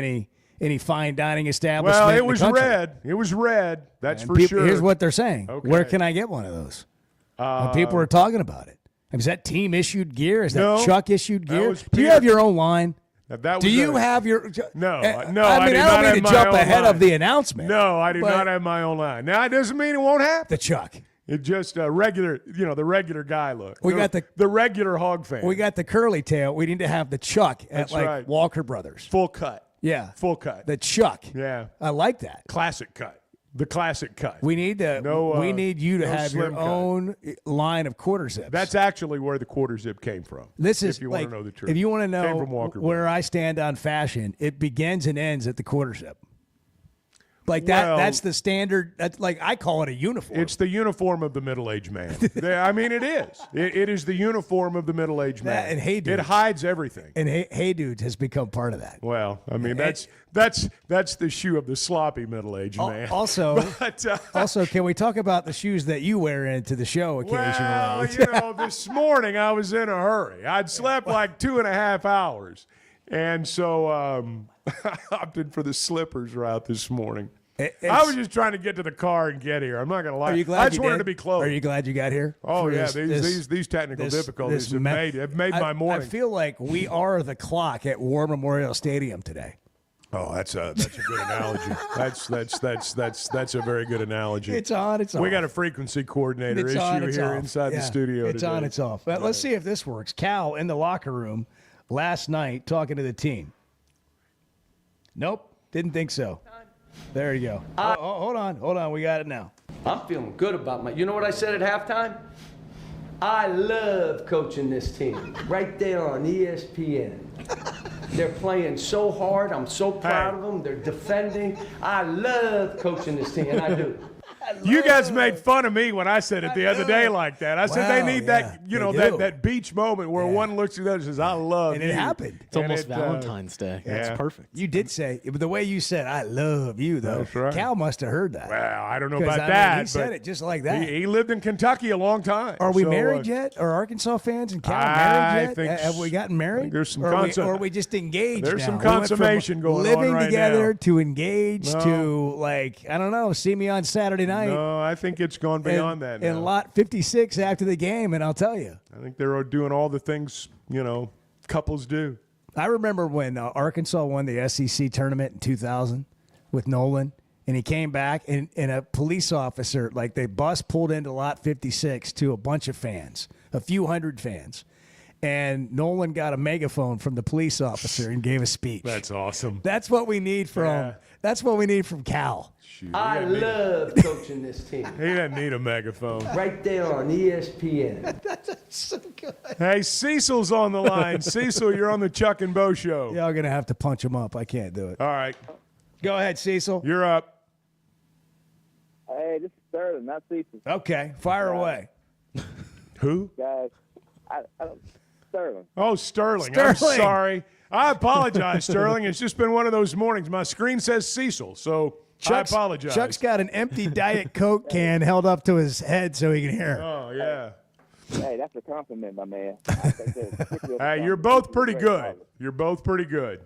any fine dining establishment. Well, it in the was country. red. It was red. That's And for people, sure. Here's what they're saying. Okay. Where can I get one of those? When people are talking about it. Is that team issued gear? Is that No. Chuck issued gear? was Do you Peter. have your own line? That Do was you a- have your? No, I no. mean, I did I not don't have mean to my jump own ahead line. of the announcement. No, I did but not have my own line. Now, it doesn't mean it won't happen. the Chuck. It just a regular, the regular guy look. We got the regular hog fan. We got the curly tail. We need to have the Chuck at That's like right. Walker Brothers. Full cut. Yeah, Full cut. the Chuck. Yeah. I like that. Classic cut. The classic cut. We need to. we need you to no have your slim cut. own line of quarter zips. That's actually where the quarter zip came from. This is if you like, want to know the truth. if you want to Came know from Walker where Brothers. I stand on fashion, it begins and ends at the quarter zip. Like that. Well, That's the standard. That's like I call it a uniform. It's the uniform of the middle-aged man. I mean, it is. It is the uniform of the middle-aged man. And Hey Dude. It hides everything. And Hey Dude has become part of that. Well, I mean, that's the shoe of the sloppy middle-aged man. Also, But, also, can we talk about the shoes that you wear into the show occasionally? Well, this morning I was in a hurry. I'd slept like 2.5 hours. And so I opted for the slippers route this morning. I was just trying to get to the car and get here. I'm not going to lie. Are you glad I just you wanted did? to be close. Are you glad you got here? Oh, for yeah. this- These technical difficulties this have made my morning. I feel like we are the clock at War Memorial Stadium today. Oh, that's a good analogy. That's a very good analogy. It's on, it's We off. got a frequency coordinator It's issue on, it's here off. inside the studio It's today. on, it's off. But let's see if this works. Cal in the locker room last night talking to the team. Nope, didn't think so. There you go. Hold on. We got it now. I'm feeling good about my. You know what I said at halftime? I love coaching this team. Right there on ESPN. They're playing so hard. I'm so proud of them. They're defending. I love coaching this team, and I do. You guys made fun of me when I said it the other day like that. I said they need that, that beach moment where one looks at the other and says, I love And you. it happened. It's almost Valentine's Day. yeah. That's perfect. You did say, but the way you said, I love you, though. That's right. Cal must have heard that. Well, I don't know 'Cause, about I mean, that. he said but it just like that. He lived in Kentucky a long time. Are we so, married yet? Are Arkansas fans and Cal I married yet? think Have we gotten married? there's some or are we just engaged There's now? some We went from consummation going on living right together now. to engaged No. to, like, I don't know, see me on Saturday night. No, I think it's gone beyond that now. In lot 56 after the game, and I'll tell you. I think they're doing all the things, couples do. I remember when Arkansas won the SEC tournament in 2000 with Nolan, and he came back, and a police officer, like the bus pulled into lot 56 to a bunch of fans, a few hundred fans. And Nolan got a megaphone from the police officer and gave a speech. That's awesome. That's what we need from. That's what we need from Cal. Shoot, I love coaching this team. He doesn't need a megaphone. Right there on ESPN. That's so good. Hey, Cecil's on the line. Cecil, you're on the Chuck and Bo show. Y'all gonna have to punch him up. I can't do it. All right. Go ahead, Cecil. You're up. Hey, this is Sterling, not Cecil. Okay, fire away. Who? Guys, I don't. Sterling. Oh, Sterling. I'm sorry. I apologize, Sterling. It's just been one of those mornings. My screen says Cecil, so I apologize. Chuck's got an empty Diet Coke can held up to his head so he can hear. Oh, yeah. Hey, that's a compliment, my man. Hey, you're both pretty good. You're both pretty good.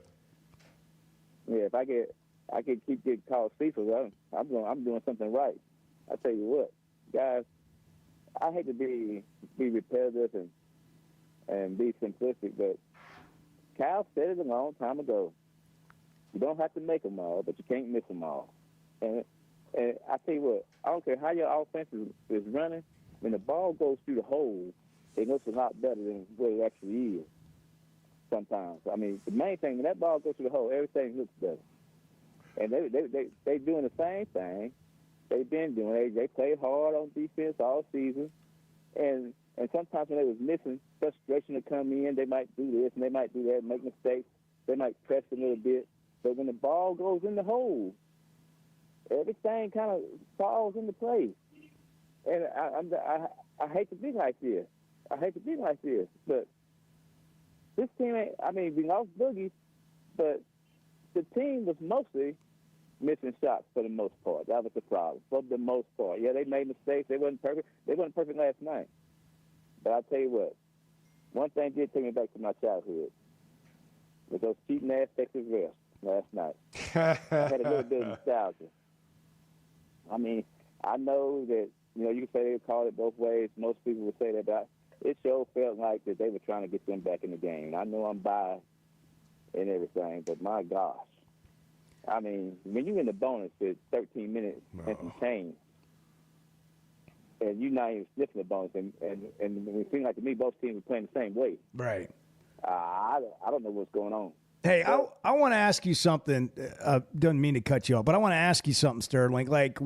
Yeah, if I could keep getting called Cecil, I'm doing something right. I tell you what, guys, I hate to be repetitive and be simplistic, but Cal said it a long time ago. You don't have to make them all, but you can't miss them all. And I tell you what, I don't care how your offense is running. When the ball goes through the hole, it looks a lot better than what it actually is sometimes. I mean, the main thing, when that ball goes through the hole, everything looks better. And they doing the same thing they've been doing. They played hard on defense all season. And sometimes when they was missing, frustration would come in. They might do this and they might do that, make mistakes. They might press a little bit. But when the ball goes in the hole, everything kind of falls into place. And I hate to be like this. But this team ain't, I mean, we lost Boogie, but the team was mostly missing shots for the most part. That was the problem, for the most part. Yeah, they made mistakes. They wasn't perfect. They wasn't perfect last night. But I'll tell you what, one thing did take me back to my childhood was those cheating-ass Texas refs last night. I had a little bit of nostalgia. I mean, I know that, you can say they call it both ways. Most people would say that, but it sure felt like that they were trying to get them back in the game. I know I'm biased and everything, but my gosh. I mean, when you're in the bonus for 13 minutes and some change, and you're not even sniffing the bonus, and it seems like to me both teams are playing the same way. Right. I don't know what's going on. Hey, I want to ask you something. Doesn't mean to cut you off, but I want to ask you something, Sterling. Like,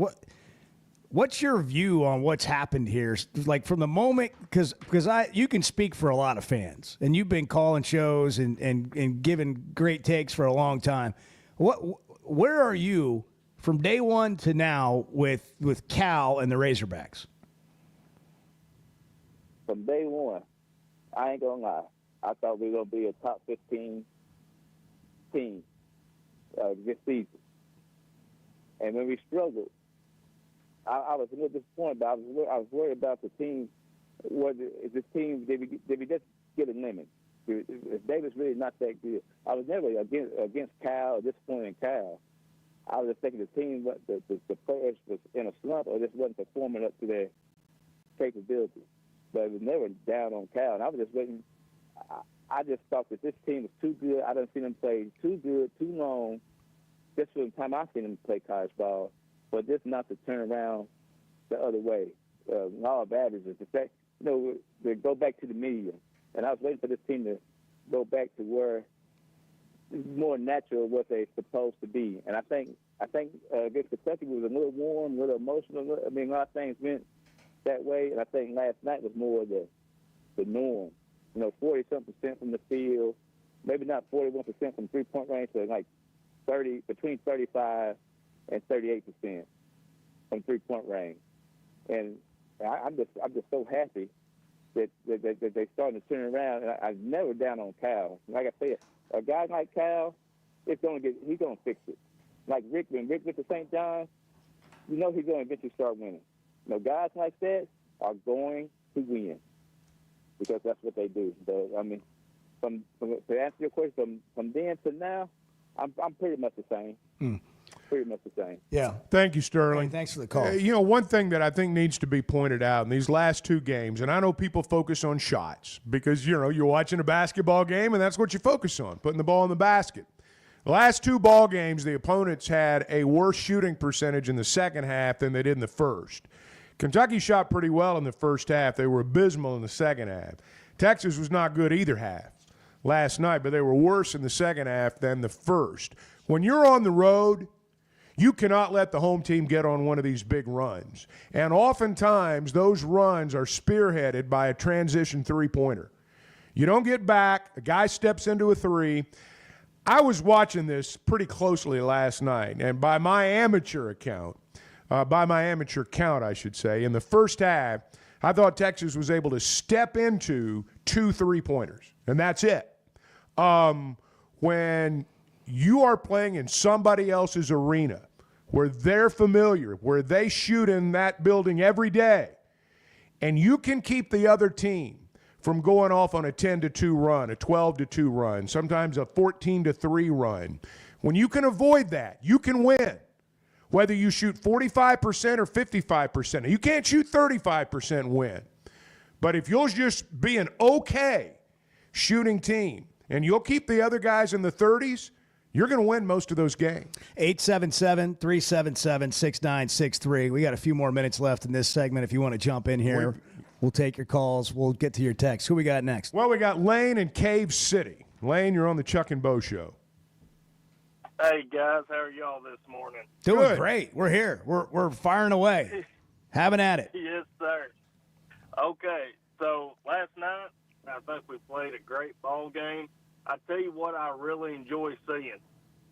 what's your view on what's happened here? Like, from the moment, because you can speak for a lot of fans, and you've been calling shows and giving great takes for a long time. Where are you from day one to now with Cal and the Razorbacks? From day one, I ain't gonna lie. I thought we were gonna be a top 15 team this season, and when we struggled, I was a little disappointed. But I was worried about the team. Is this team? Did we just get eliminated? Is Davis really not that good? I was never against Cal or disappointed in Cal. I was just thinking the team, the players was in a slump or just wasn't performing up to their capability. But it was never down on Cal. And I was just waiting. I just thought that this team was too good. I done seen them play too good, too long, just for the time I've seen them play college ball, but just not to turn around the other way. Law of averages, the fact, they go back to the media. And I was waiting for this team to go back to where it's more natural what they're supposed to be. And I think against Kentucky was a little warm, a little emotional. I mean, a lot of things went that way. And I think last night was more the norm. 40-something% from the field, maybe not 41% from three-point range, but like between 35 and 38% from three-point range. And I'm just so happy that they're starting to turn around. And I'm never down on Cal. Like I said, a guy like Cal, he's gonna fix it. Like Rick, when Rick went to St. John's, he's going to eventually start winning. Guys like that are going to win because that's what they do. But, I mean, to answer your question, from then to now, I'm pretty much the same. Pretty much the same. Yeah. Thank you, Sterling. Hey, thanks for the call. One thing that I think needs to be pointed out in these last two games, and I know people focus on shots because, you're watching a basketball game and that's what you focus on, putting the ball in the basket. The last two ball games, the opponents had a worse shooting percentage in the second half than they did in the first. Kentucky shot pretty well in the first half. They were abysmal in the second half. Texas was not good either half last night, but they were worse in the second half than the first. When you're on the road, you cannot let the home team get on one of these big runs. And oftentimes, those runs are spearheaded by a transition three-pointer. You don't get back. A guy steps into a three. I was watching this pretty closely last night, and by my amateur count, I should say, in the first half, I thought Texas was able to step into 2 3-pointers, and that's it. When you are playing in somebody else's arena where they're familiar, where they shoot in that building every day, and you can keep the other team from going off on a 10-2 run, a 12-2 run, sometimes a 14-3 run. When you can avoid that, you can win. Whether you shoot 45% or 55%. You can't shoot 35% and win. But if you'll just be an okay shooting team and you'll keep the other guys in the 30s, you're going to win most of those games. 877-377-6963. We got a few more minutes left in this segment. If you want to jump in here, we'll take your calls. We'll get to your texts. Who we got next? Well, we got Lane in Cave City. Lane, you're on the Chuck and Bo Show. Hey, guys. How are y'all this morning? Doing great. We're here. We're firing away. Having at it. Yes, sir. Okay, so last night, I think we played a great ball game. I tell you what I really enjoy seeing.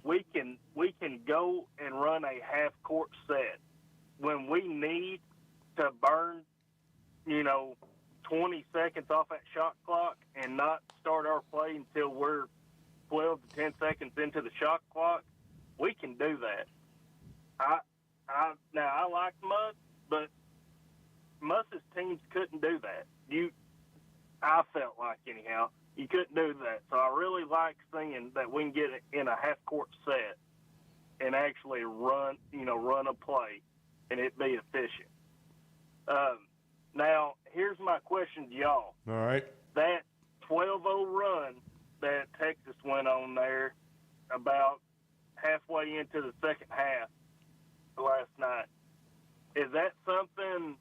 We can go and run a half-court set. When we need to burn, 20 seconds off that shot clock and not start our play until we're 12 to 10 seconds into the shot clock, we can do that. Now, I like Muss, but Muss's teams couldn't do that. I felt like, anyhow, you couldn't do that. So I really like seeing that we can get it in a half-court set and actually run a play and it be efficient. Now, here's my question to y'all. All right. That 12-0 run that Texas went on there about halfway into the second half last night, is that something,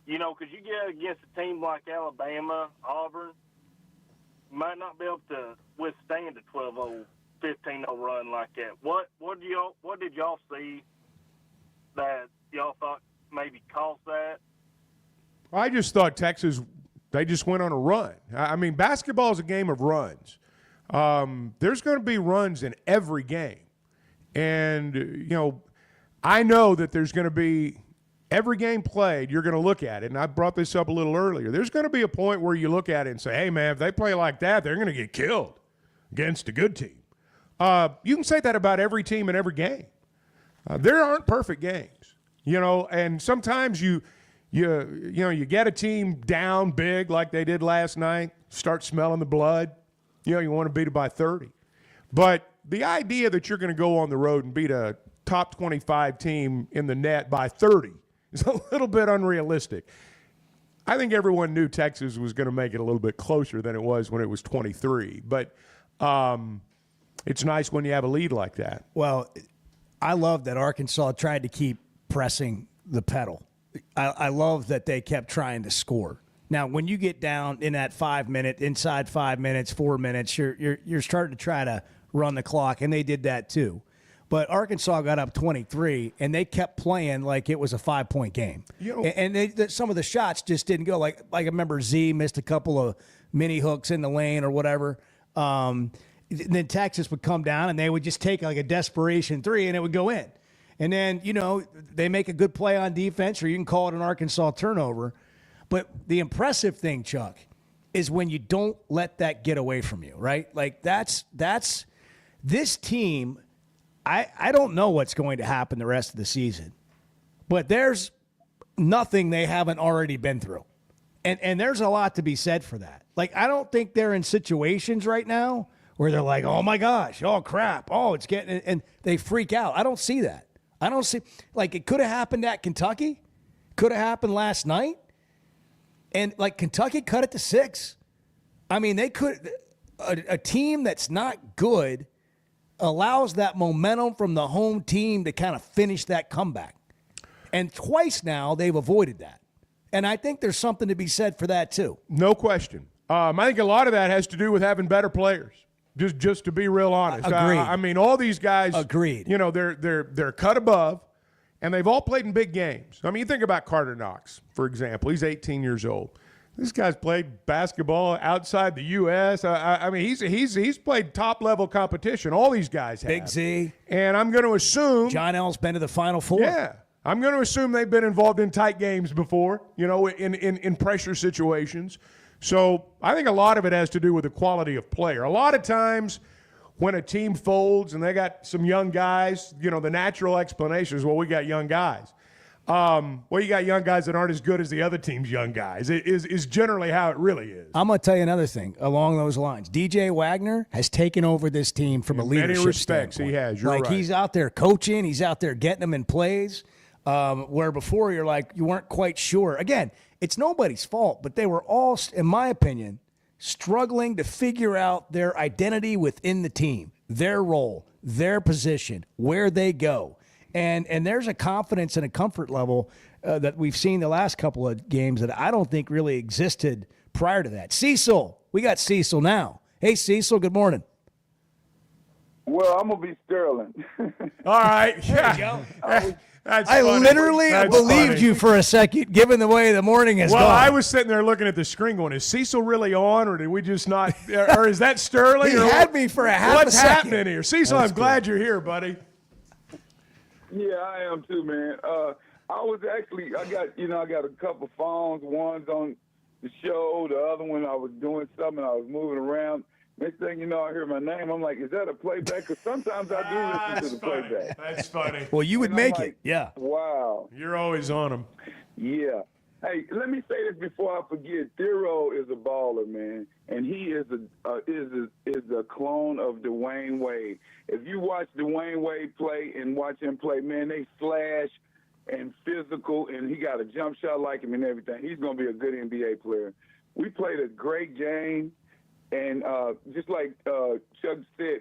because you get against a team like Alabama, Auburn, you might not be able to withstand a 12-0, 15-0 run like that. What did y'all see that y'all thought maybe caused that? I just thought Texas, they just went on a run. I mean, basketball is a game of runs. There's going to be runs in every game. And, I know that there's going to be every game played, you're going to look at it. And I brought this up a little earlier. There's going to be a point where you look at it and say, hey, man, if they play like that, they're going to get killed against a good team. You can say that about every team in every game. There aren't perfect games, and sometimes you get a team down big like they did last night, start smelling the blood. You want to beat it by 30. But the idea that you're going to go on the road and beat a top 25 team in the net by 30 is a little bit unrealistic. I think everyone knew Texas was going to make it a little bit closer than it was when it was 23. But it's nice when you have a lead like that. Well, I love that Arkansas tried to keep pressing the pedal. I love that they kept trying to score. Now, when you get down in that 5 minute, inside 5 minutes, 4 minutes, you're starting to try to run the clock, and they did that too. But Arkansas got up 23, and they kept playing like it was a 5-point game. And some of the shots just didn't go. Like I remember Z missed a couple of mini hooks in the lane or whatever. then Texas would come down and they would just take like a desperation three and it would go in. And then, they make a good play on defense, or you can call it an Arkansas turnover. But the impressive thing, Chuck, is when you don't let that get away from you, right? Like that's this team. I don't know what's going to happen the rest of the season, but there's nothing they haven't already been through. And there's a lot to be said for that. Like, I don't think they're in situations right now where they're like, oh my gosh, oh crap, oh, it's getting, and they freak out. I don't see that. I don't see, like, it could have happened at Kentucky, could have happened last night. And like Kentucky cut it to 6. I mean, they could, a team that's not good allows that momentum from the home team to kind of finish that comeback. And twice now they've avoided that. And I think there's something to be said for that too. No question. I think a lot of that has to do with having better players. Just to be real honest. Agreed. I mean, all these guys. Agreed. They're cut above, and they've all played in big games. I mean, you think about Carter Knox, for example. He's 18 years old. This guy's played basketball outside the U.S. I mean, he's played top-level competition. All these guys have. Big Z. And I'm going to assume. John L's been to the Final Four. Yeah. I'm going to assume they've been involved in tight games before, in pressure situations. So I think a lot of it has to do with the quality of player. A lot of times when a team folds and they got some young guys, the natural explanation is, well, we got young guys. You got young guys that aren't as good as the other team's young guys. It is generally how it really is. I'm going to tell you another thing along those lines. DJ Wagner has taken over this team from a leadership many respects, standpoint. he has. You're right. He's out there coaching. He's out there getting them in plays. Where before you weren't quite sure. Again, it's nobody's fault, but they were all, in my opinion, struggling to figure out their identity within the team, their role, their position, where they go. And there's a confidence and a comfort level that we've seen the last couple of games that I don't think really existed prior to that. Cecil, we got Cecil now. Hey, Cecil, good morning. Well, I'm going to be Sterling. All right. There you go. That's I funny. literally believed you for a second, given the way the morning has gone. Well, I was sitting there looking at the screen going, is Cecil really on, or did we just not – or is that Sterling? He had me for a half What's a second. happening here? Cecil, I'm glad you're here, buddy. Yeah, I am too, man. I was actually – I got a couple phones. One's on the show. The other one I was doing something. I was moving around. Next thing you know, I hear my name. I'm like, is that a playback? Because sometimes I do listen to the playback. That's funny. Well, you would make it. Yeah. Wow. You're always on them. Yeah. Hey, let me say this before I forget. Thero is a baller, man, and he is a clone of Dwayne Wade. If you watch Dwayne Wade play and watch him play, man, they slash and physical, and he got a jump shot like him and everything. He's going to be a good NBA player. We played a great game. And just like Chuck said,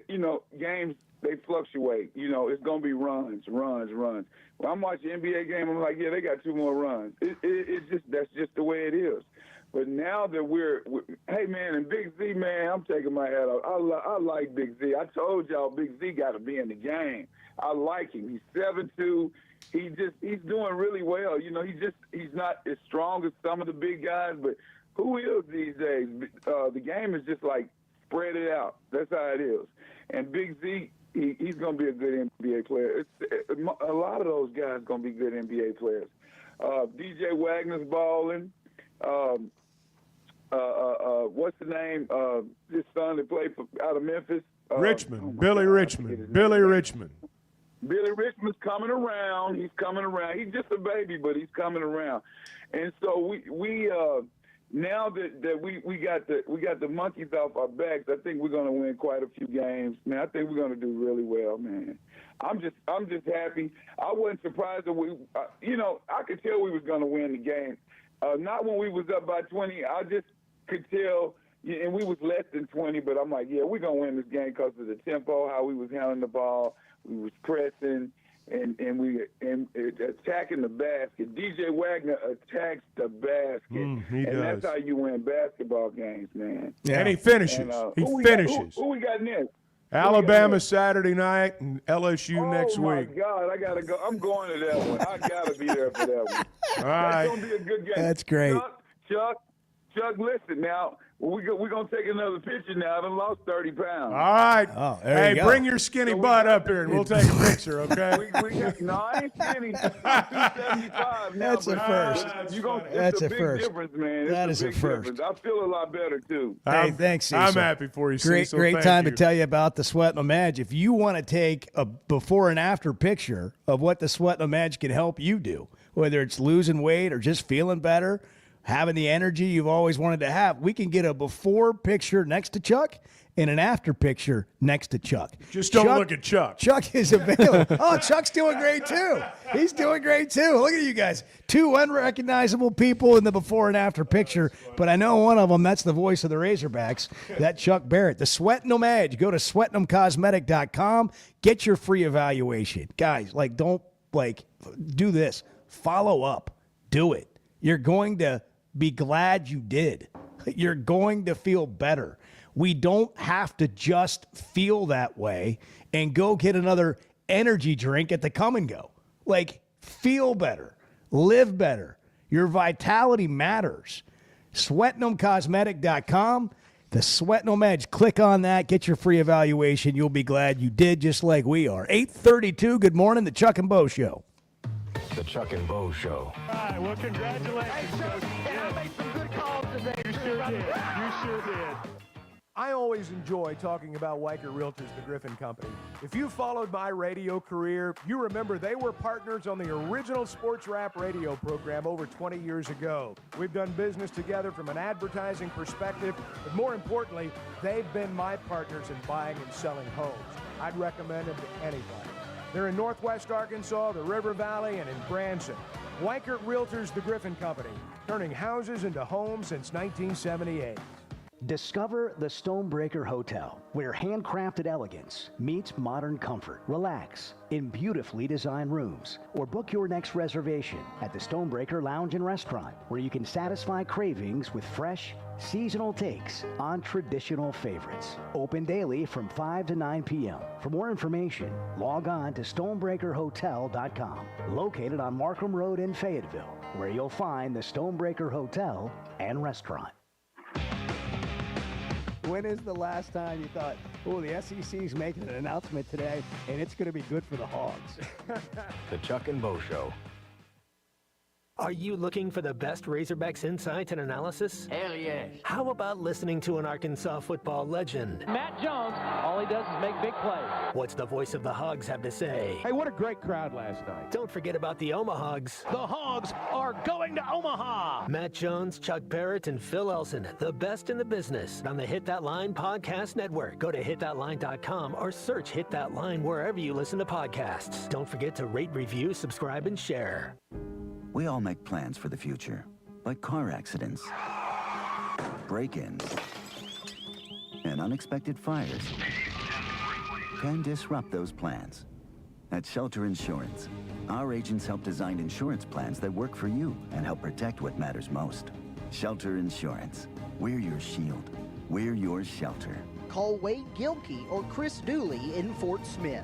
games, they fluctuate. It's going to be runs. When I'm watching NBA game, I'm like, yeah, they got 2 more runs. That's just the way it is. But now that hey, man, and Big Z, man, I'm taking my hat off. I like Big Z. I told y'all Big Z got to be in the game. I like him. He's 7'2". He's doing really well. He's not as strong as some of the big guys, but who is these days? The game is just like spread it out. That's how it is. And Big Z, he's going to be a good NBA player. A lot of those guys are going to be good NBA players. DJ Wagner's balling. What's the name? His son that played out of Memphis. Richmond. Billy Richmond. Billy Richmond. Billy Richmond's coming around. He's coming around. He's just a baby, but he's coming around. And so we now that we got the monkeys off our backs, I think we're going to win quite a few games. Man, I think we're going to do really well, man. I'm just happy. I wasn't surprised that I could tell we was going to win the game. Not when we was up by 20. I just could tell, and we was less than 20. But I'm like, yeah, we're going to win this game because of the tempo, how we was handling the ball, we was pressing. And we attacking the basket. DJ Wagner attacks the basket, he does. That's how you win basketball games, man. Yeah. And he finishes. Who finishes. Who we got next? Alabama Saturday night and LSU next week. Oh my God, I gotta go. I'm going to that one. I gotta be there for that one. All right. That's gonna be a good game. That's great. Chuck, listen now. Well, we're going to take another picture now. I done lost 30 pounds. All right. Oh, there hey, you go. bring your skinny butt up here, and we'll take a picture, okay? No, I ain't skinny. I'm 275 now. That's a first. That's it's a a big first. difference, man. That It's is a big first. difference. I feel a lot better, too. Hey, thanks, Cecil. I'm happy for you, Cecil. Great Thank time you. to tell you about the Sweat No Madge. If you want to take a before and after picture of what the Sweat No Madge can help you do, whether it's losing weight or just feeling better, having the energy you've always wanted to have, we can get a before picture next to Chuck and an after picture next to Chuck. Just don't look at Chuck. Chuck is available. Oh, Chuck's doing great too. He's doing great too. Look at you guys. Two unrecognizable people in the before and after picture, but I know one of them, that's the voice of the Razorbacks, that Chuck Barrett. The Sweat No Madge. Go to sweatnumcosmetic.com. Get your free evaluation. Guys, don't do this. Follow up. Do it. You're going to be glad you did. You're going to feel better. We don't have to just feel that way and go get another energy drink at the Come and Go. Feel better. Live better. Your vitality matters. Sweatnumcosmetic.com. The Sweat No Madge. Click on that. Get your free evaluation. You'll be glad you did, just like we are. 8:32. Good morning. The Chuck and Bo Show. The Chuck and Bo Show. All right, well, congratulations, Coach. I made some good calls today. You sure did. You sure did. I always enjoy talking about Weicker Realtors, the Griffin Company. If you followed my radio career, you remember they were partners on the original sports rap radio program over 20 years ago. We've done business together from an advertising perspective, but more importantly, they've been my partners in buying and selling homes. I'd recommend them to anybody. They're in Northwest Arkansas, the River Valley, and in Branson. Weicker Realtors, the Griffin Company, turning houses into homes since 1978. Discover the Stonebreaker Hotel, where handcrafted elegance meets modern comfort. Relax in beautifully designed rooms, or book your next reservation at the Stonebreaker Lounge and Restaurant, where you can satisfy cravings with fresh, seasonal takes on traditional favorites. Open daily from 5 to 9 p.m. For more information, log on to stonebreakerhotel.com, located on Markham Road in Fayetteville, where you'll find the Stonebreaker Hotel and Restaurant. When is the last time you thought, oh, the SEC's making an announcement today, and it's going to be good for the Hogs? The Chuck and Bo Show. Are you looking for the best Razorbacks insight and analysis? Hell yes. How about listening to an Arkansas football legend? Matt Jones, all he does is make big plays. What's the voice of the Hogs have to say? Hey, what a great crowd last night. Don't forget about the Omahogs. The Hogs are going to Omaha. Matt Jones, Chuck Barrett, and Phil Elson, the best in the business on the Hit That Line Podcast Network. Go to hitthatline.com or search Hit That Line wherever you listen to podcasts. Don't forget to rate, review, subscribe, and share. We all make plans for the future, like car accidents, break-ins, and unexpected fires can disrupt those plans. At Shelter Insurance, our agents help design insurance plans that work for you and help protect what matters most. Shelter Insurance. We're your shield. We're your shelter. Call Wade Gilkey or Chris Dooley in Fort Smith.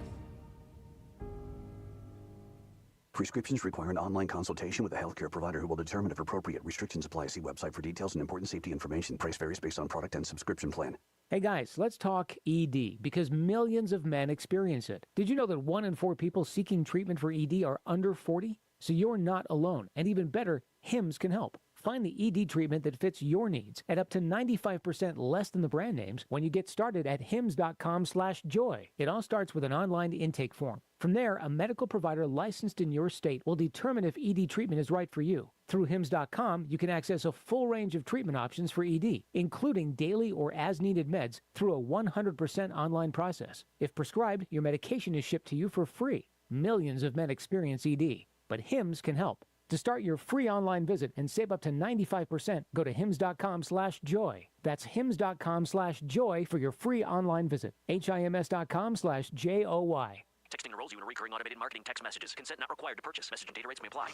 Prescriptions require an online consultation with a healthcare provider who will determine if appropriate. Restrictions apply. See website for details and important safety information. Price varies based on product and subscription plan. Hey guys, let's talk ED because millions of men experience it. Did you know that 1 in 4 people seeking treatment for ED are under 40? So you're not alone. And even better, HIMS can help. Find the ED treatment that fits your needs at up to 95% less than the brand names when you get started at hims.com/joy. It all starts with an online intake form. From there, a medical provider licensed in your state will determine if ED treatment is right for you. Through hims.com, you can access a full range of treatment options for ED, including daily or as-needed meds through a 100% online process. If prescribed, your medication is shipped to you for free. Millions of men experience ED, but HIMS can help. To start your free online visit and save up to 95%, go to hims.com/joy. That's hims.com/joy for your free online visit. HIMS.com/JOY. Texting enrolls you in recurring automated marketing text messages. Consent not required to purchase. Message and data rates may apply.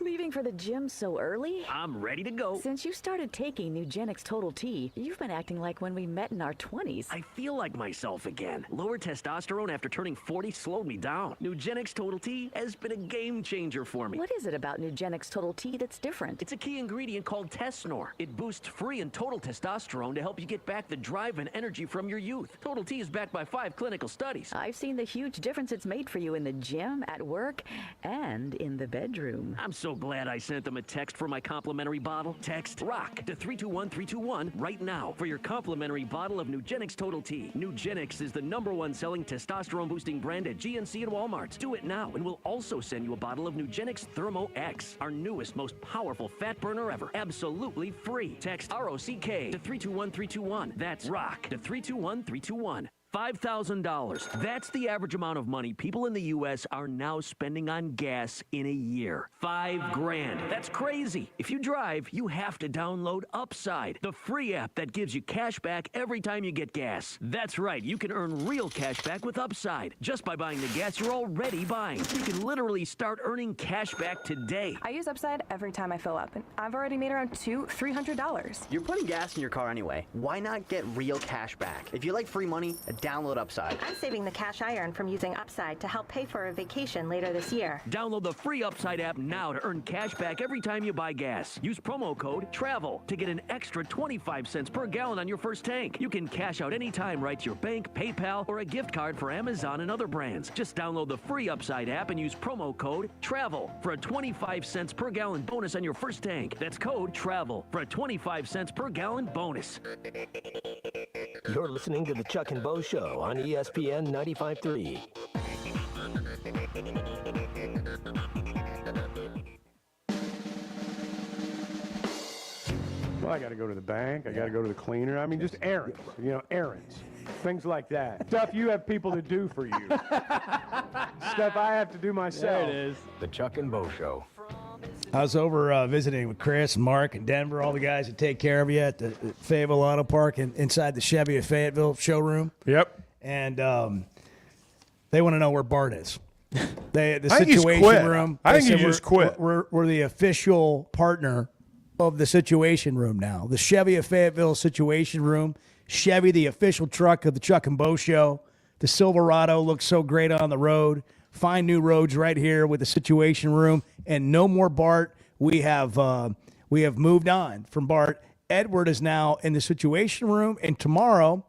Leaving for the gym so early? I'm ready to go. Since you started taking Nugenix Total T, you've been acting like when we met in our 20s. I feel like myself again. Lower testosterone after turning 40 slowed me down. Nugenix Total T has been a game changer for me. What is it about Nugenix Total T that's different? It's a key ingredient called Tesnor. It boosts free and total testosterone to help you get back the drive and energy from your youth. Total T is backed by 5 clinical studies. I've seen the huge difference it's made for you in the gym, at work, and in the bedroom. I'm so glad I sent them a text for my complimentary bottle. Text ROCK to 321321 right now for your complimentary bottle of Nugenix Total T. Nugenix is the #1 selling testosterone boosting brand at GNC and Walmart. Do it now, and we'll also send you a bottle of Nugenix Thermo X, our newest, most powerful fat burner ever. Absolutely free. Text ROCK to 321321. That's ROCK to 321321. $5,000. That's the average amount of money people in the U.S. are now spending on gas in a year. $5 grand. That's crazy. If you drive, you have to download Upside, the free app that gives you cash back every time you get gas. That's right. You can earn real cash back with Upside just by buying the gas you're already buying. You can literally start earning cash back today. I use Upside every time I fill up, and I've already made around $300. You're putting gas in your car anyway. Why not get real cash back? If you like free money, download Upside. I'm saving the cash I earn from using Upside to help pay for a vacation later this year. Download the free Upside app now to earn cash back every time you buy gas. Use promo code TRAVEL to get an extra 25 cents per gallon on your first tank. You can cash out anytime right to your bank, PayPal, or a gift card for Amazon and other brands. Just download the free Upside app and use promo code TRAVEL for a 25 cents per gallon bonus on your first tank. That's code TRAVEL for a 25 cents per gallon bonus. You're listening to The Chuck and Bo Show on ESPN 95.3. Well, I got to go to the bank. I got to go to the cleaner. I mean, just errands, errands, things like that. Stuff you have people to do for you. Stuff I have to do myself. There it is. The Chuck and Bo Show. I was over visiting with Chris, Mark, and Denver, all the guys that take care of you at the Fayetteville Auto Park and inside the Chevy of Fayetteville showroom. Yep. And they want to know where Bart is. The I think he's situation quit. room. I think they he said just quit. We're the official partner of the Situation Room now. The Chevy of Fayetteville Situation Room. Chevy, the official truck of the Chuck and Bo Show. The Silverado looks so great on the road. Find new roads right here with the Situation Room. And no more Bart. We have moved on from Bart. Edward is now in the Situation Room. And tomorrow,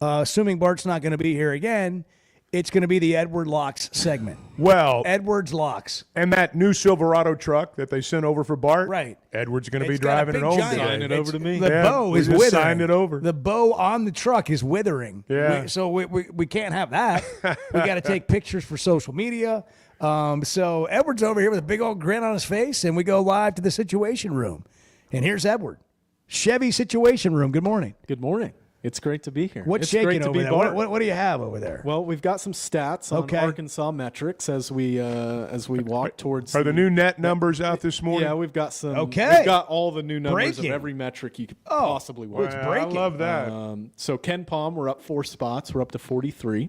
assuming Bart's not going to be here again, it's going to be the Edward Locks segment. Well, Edward's Locks. And that new Silverado truck that they sent over for Bart, right? Edward's going to be It's got a driving it big home. giant- Sign it over to me. The bow we is just withering. signed it over. The bow on the truck is withering. Yeah. So we can't have that. We got to take pictures for social media. So Edward's over here with a big old grin on his face, and we go live to the Situation Room. And here's Edward. Chevy Situation Room. Good morning. Good morning. It's great to be here. What's it's shaking great to over be there? Bart. What do you have over there? Well, we've got some stats on Okay. Arkansas metrics as we walk towards. Are the new net numbers out this morning? Yeah, we've got some. Okay. We've got all the new numbers Breaking. of every metric you could possibly want. it's breaking. I love that. So Ken Palm, we're up 4 spots. We're up to 43.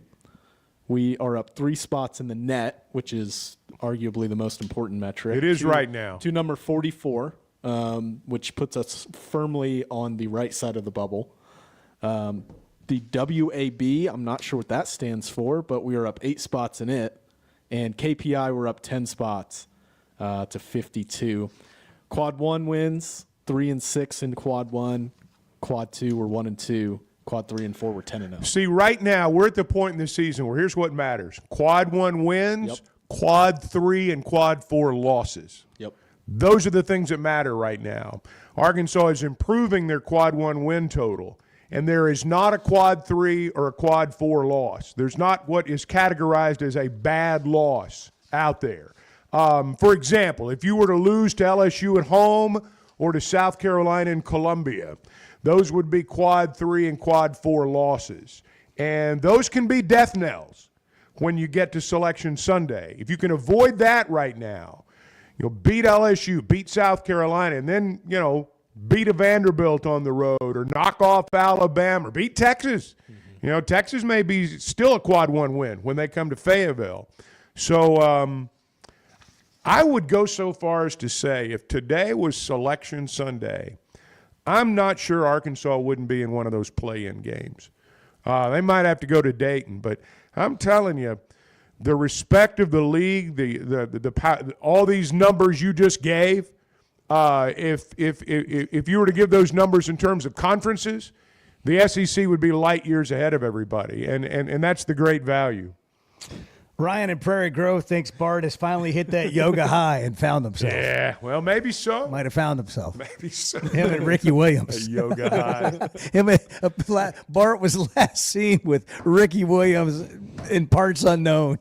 We are up 3 spots in the net, which is arguably the most important metric. It is right now. To number 44, which puts us firmly on the right side of the bubble. The WAB, I'm not sure what that stands for, but we are up 8 spots in it. And KPI, we're up 10 spots to 52. Quad 1 wins, 3 and 6 in Quad 1. Quad 2, we're 1 and 2. Quad 3 and 4, we're 10 and 0. See, right now, we're at the point in the season where here's what matters. Quad 1 wins, Quad 3 and Quad 4 losses. Yep. Those are the things that matter right now. Arkansas is improving their Quad 1 win total, and there is not a Quad 3 or a Quad 4 loss. There's not what is categorized as a bad loss out there. For example, if you were to lose to LSU at home or to South Carolina and Columbia, those would be Quad 3 and Quad 4 losses. And those can be death knells when you get to Selection Sunday. If you can avoid that right now, you'll beat LSU, beat South Carolina, and then, beat a Vanderbilt on the road or knock off Alabama or beat Texas. You know, Texas may be still a quad one win when they come to Fayetteville. So I would go so far as to say if today was Selection Sunday, I'm not sure Arkansas wouldn't be in one of those play-in games. They might have to go to Dayton, but I'm telling you, the respect of the league, the all these numbers you just gave, if you were to give those numbers in terms of conferences, the SEC would be light years ahead of everybody, and that's the great value. Ryan in Prairie Grove thinks Bart has finally hit that yoga high and found himself. Yeah, well, maybe so. Might have found himself. Maybe so. Him and Ricky Williams. A yoga high. Bart was last seen with Ricky Williams in parts unknown.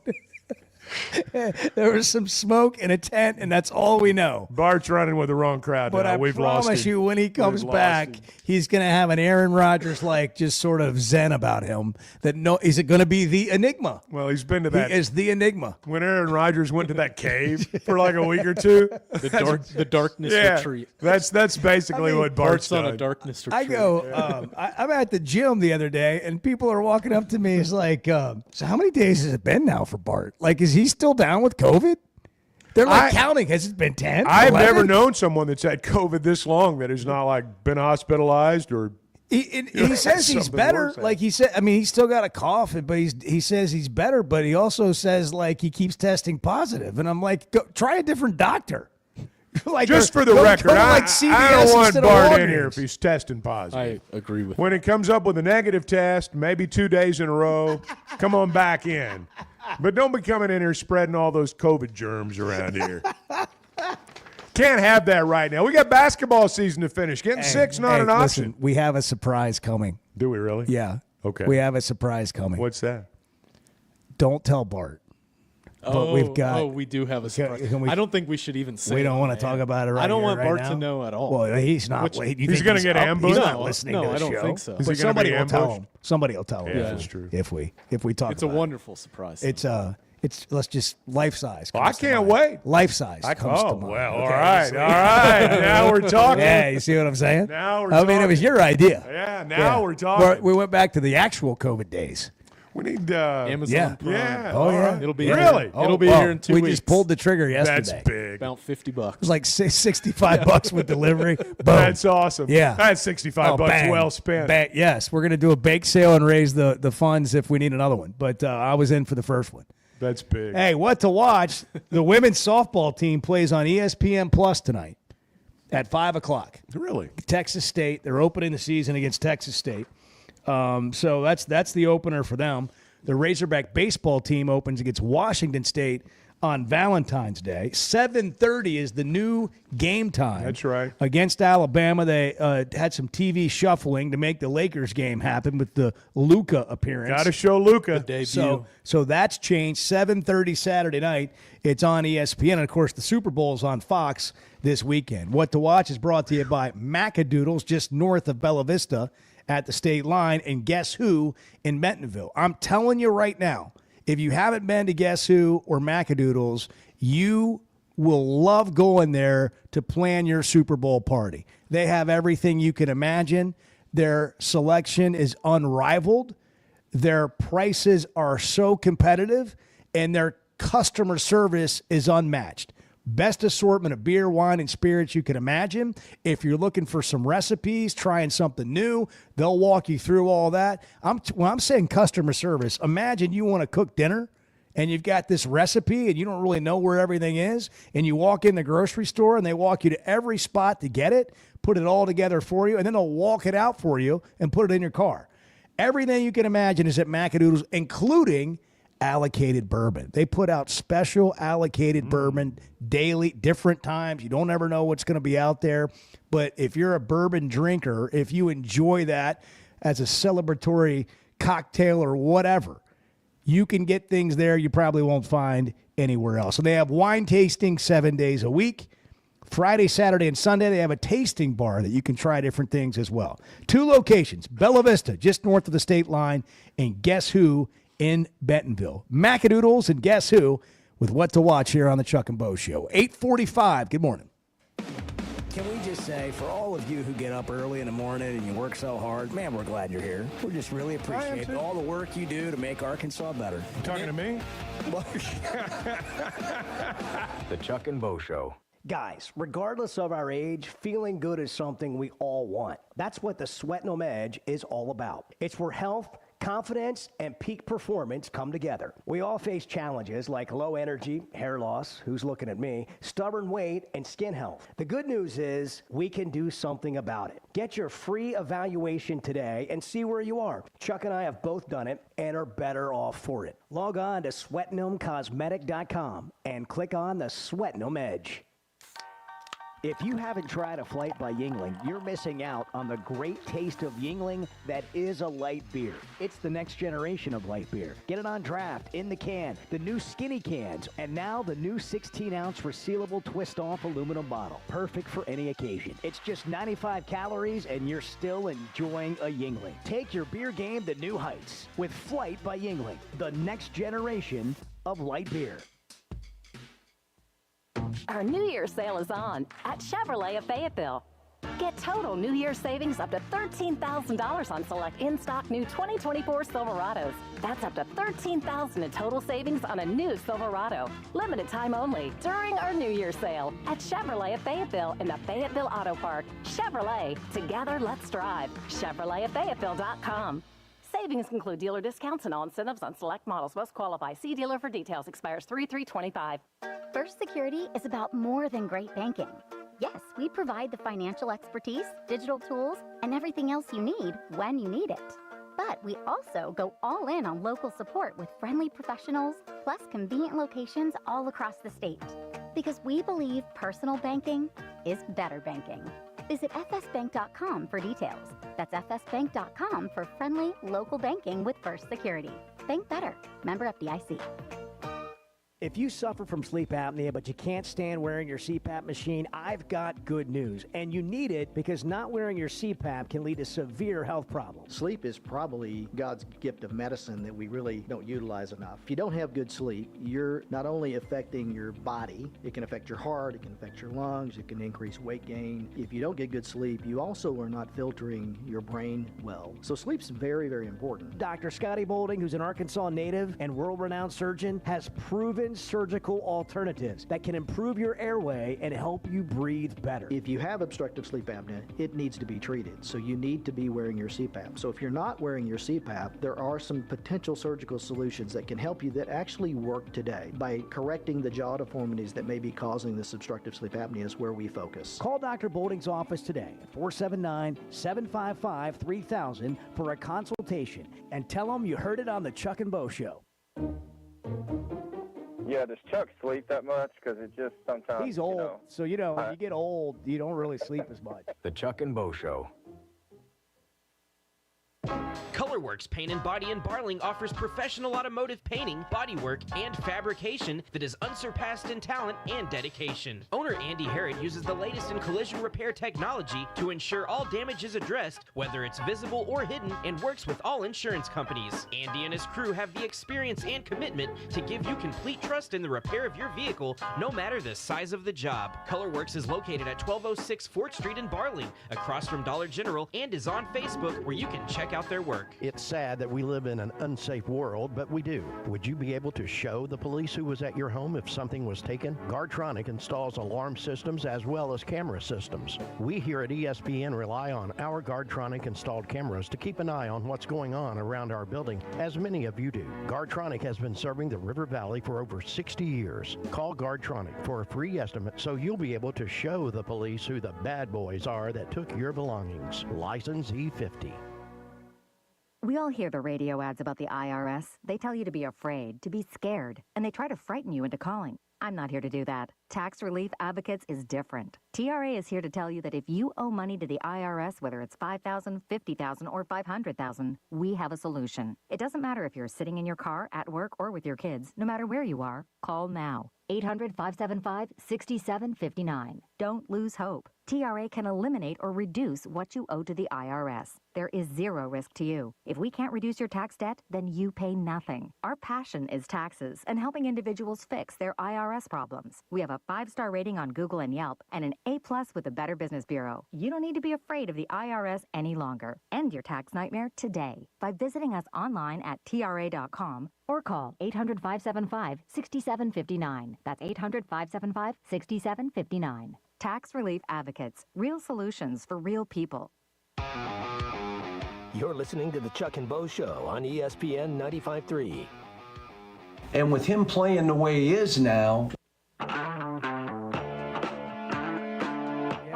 There was some smoke in a tent, and that's all we know. Bart's running with the wrong crowd But now. I We've lost promise him. you, when he comes back, he's going to have an Aaron Rodgers like just sort of zen about him. That is it going to be the enigma? Well, he's been to that. He is the enigma. When Aaron Rodgers went to that cave for like a week or two, The darkness retreat. That's basically what Bart's on done. a darkness retreat. I go, I'm at the gym the other day, and people are walking up to me. It's like, so how many days has it been now for Bart? Like, is he still down with COVID? They're like counting. Has it been 10? I've 11? never known someone that's had COVID this long that has not like been hospitalized or. He says he's something better. worse Like he said, I mean, he's still got a cough, but he says he's better. But he also says like he keeps testing positive, and I'm like, go, try a different doctor. Like Just for the go record, to, like, I CVS don't want instead of Bart in Walgreens. here if he's testing positive. I agree with When it comes up with a negative test, maybe 2 days in a row, come on back in. But don't be coming in here spreading all those COVID germs around here. Can't have that right now. We got basketball season to finish. Getting sick's not an option. Listen, we have a surprise coming. Do we really? Yeah. Okay. We have a surprise coming. What's that? Don't tell Bart. But we've got. Oh, we do have a surprise. can we- I don't think we should even say. We don't it, want to man. talk about it right I don't here, want right Bart now. to know at all. Well, he's not. Which- wait, you he's think gonna get up? ambushed? He's not No, listening no, to the I don't show. think so. Is he But gonna somebody be will tell ambushed? him. Somebody will tell him. Yeah, that's true. If we talk. It's a about it. wonderful surprise. It's let's just life size. Well, I can't wait. Life size. Oh, comes to mind. well, Okay, all right. so- All right. Now we're talking. Yeah, you see what I'm saying? Now we're I mean, it was talking. your idea. Yeah, now we're talking. We went back to the actual COVID days. We need Amazon Yeah. Prime. Yeah. Oh, yeah. It'll be Really? Here. It'll be well, here in 2 we weeks. just pulled the trigger That's yesterday. big. About $50. It was like $65 with delivery. Boom. That's awesome. Yeah. That's 65 bucks bang. well spent. Bang. Yes, we're going to do a bake sale and raise the funds if we need another one. But I was in for the first one. That's big. Hey, what to watch? The women's softball team plays on ESPN Plus tonight at 5 o'clock. Really? Texas State. They're opening the season against Texas State. So that's the opener for them. The Razorback baseball team opens against Washington State on Valentine's Day. 7:30 is the new game time. That's right. Against Alabama, they had some TV shuffling to make the Lakers game happen with the Luka appearance. Got to show Luka. Debut. So that's changed. 7:30 Saturday night. It's on ESPN. And, of course, the Super Bowl is on Fox this weekend. What to Watch is brought to you by Macadoodles, just north of Bella Vista at the state line. And Guess Who in Bentonville. I'm telling you right now, if you haven't been to Guess Who or Macadoodles, you will love going there to plan your Super Bowl party. They have everything you can imagine. Their selection is unrivaled. Their prices are so competitive, and their customer service is unmatched. Best assortment of beer, wine, and spirits you can imagine. If you're looking for some recipes, trying something new, they'll walk you through all that. When I'm saying customer service, imagine you want to cook dinner and you've got this recipe and you don't really know where everything is, and you walk in the grocery store and they walk you to every spot to get it, put it all together for you, and then they'll walk it out for you and put it in your car. Everything you can imagine is at Macadoodles, including allocated bourbon. They put out special allocated bourbon daily, different times. You don't ever know what's going to be out there. But if you're a bourbon drinker, if you enjoy that as a celebratory cocktail or whatever, you can get things there you probably won't find anywhere else. So they have wine tasting 7 days a week. Friday, Saturday, and Sunday, they have a tasting bar that you can try different things as well. 2 locations, Bella Vista, just north of the state line, and Guess Who in Bentonville. Macadoodles and Guess Who with What to Watch here on the Chuck and Bo Show. 8:45. Good morning. Can we just say, for all of you who get up early in the morning and you work so hard, man, we're glad you're here. We just really appreciate all the work you do to make Arkansas better. You talking to me? The Chuck and Bo Show. Guys, regardless of our age, feeling good is something we all want. That's what the Sweat No Edge is all about. It's where health, confidence, and peak performance come together. We all face challenges like low energy, hair loss, who's looking at me, stubborn weight, and skin health. The good news is we can do something about it. Get your free evaluation today and see where you are. Chuck and I have both done it and are better off for it. Log on to sweatnomcosmetic.com and click on the Sweat No Edge. If you haven't tried a flight by Yingling, you're missing out on the great taste of Yingling that is a light beer. It's the next generation of light beer. Get it on draft, in the can, the new skinny cans, and now the new 16-ounce resealable twist-off aluminum bottle. Perfect for any occasion. It's just 95 calories, and you're still enjoying a Yingling. Take your beer game to new heights with Flight by Yingling, the next generation of light beer. Our New Year's sale is on at Chevrolet of Fayetteville. Get total New Year's savings up to $13,000 on select in-stock new 2024 Silverados. That's up to $13,000 in total savings on a new Silverado. Limited time only during our New Year's sale at Chevrolet of Fayetteville in the Fayetteville Auto Park. Chevrolet, together let's drive. ChevroletofFayetteville.com. Savings include dealer discounts and all incentives on select models. Must qualify. See dealer for details. Expires 3/3/25. First Security is about more than great banking. Yes, we provide the financial expertise, digital tools, and everything else you need when you need it. But we also go all in on local support with friendly professionals, plus convenient locations all across the state. Because we believe personal banking is better banking. Visit fsbank.com for details. That's fsbank.com for friendly, local banking with First Security. Bank better. Member FDIC. If you suffer from sleep apnea, but you can't stand wearing your CPAP machine, I've got good news. And you need it because not wearing your CPAP can lead to severe health problems. Sleep is probably God's gift of medicine that we really don't utilize enough. If you don't have good sleep, you're not only affecting your body, it can affect your heart, it can affect your lungs, it can increase weight gain. If you don't get good sleep, you also are not filtering your brain well. So sleep's very, very important. Dr. Scotty Boulding, who's an Arkansas native and world-renowned surgeon, has proven surgical alternatives that can improve your airway and help you breathe better. If you have obstructive sleep apnea, it needs to be treated. So you need to be wearing your CPAP. So if you're not wearing your CPAP, there are some potential surgical solutions that can help you that actually work today. By correcting the jaw deformities that may be causing this obstructive sleep apnea is where we focus. Call Dr. Boulding's office today at 479-755-3000 for a consultation and tell him you heard it on the Chuck and Bo Show. Yeah, does Chuck sleep that much? Because it just sometimes, He's old, so when you get old, you don't really sleep as much. The Chuck and Bo Show. Colorworks Paint and Body in Barling offers professional automotive painting, bodywork, and fabrication that is unsurpassed in talent and dedication. Owner Andy Harrod uses the latest in collision repair technology to ensure all damage is addressed, whether it's visible or hidden, and works with all insurance companies. Andy and his crew have the experience and commitment to give you complete trust in the repair of your vehicle, no matter the size of the job. Colorworks is located at 1206 Fort Street in Barling, across from Dollar General, and is on Facebook where you can check out their work. It's sad that we live in an unsafe world, but we do. Would you be able to show the police who was at your home if something was taken? Guardtronic installs alarm systems as well as camera systems. We here at ESPN rely on our Guardtronic installed cameras to keep an eye on what's going on around our building, as many of you do. Guardtronic has been serving the River Valley for over 60 years. Call Guardtronic for a free estimate so you'll be able to show the police who the bad boys are that took your belongings. License E50. We all hear the radio ads about the IRS. They tell you to be afraid, to be scared, and they try to frighten you into calling. I'm not here to do that. Tax Relief Advocates is different. TRA is here to tell you that if you owe money to the IRS, whether it's $5,000, $50,000, or $500,000, we have a solution. It doesn't matter if you're sitting in your car, at work, or with your kids. No matter where you are, call now. 800-575-6759. Don't lose hope. TRA can eliminate or reduce what you owe to the IRS. There is zero risk to you. If we can't reduce your tax debt, then you pay nothing. Our passion is taxes and helping individuals fix their IRS problems. We have a 5-star rating on Google and Yelp and an A+ with the Better Business Bureau. You don't need to be afraid of the IRS any longer. End your tax nightmare today by visiting us online at TRA.com or call 800-575-6759. That's 800-575-6759. Tax Relief Advocates. Real solutions for real people. You're listening to the Chuck and Bo Show on ESPN 95.3. And with him playing the way he is now. I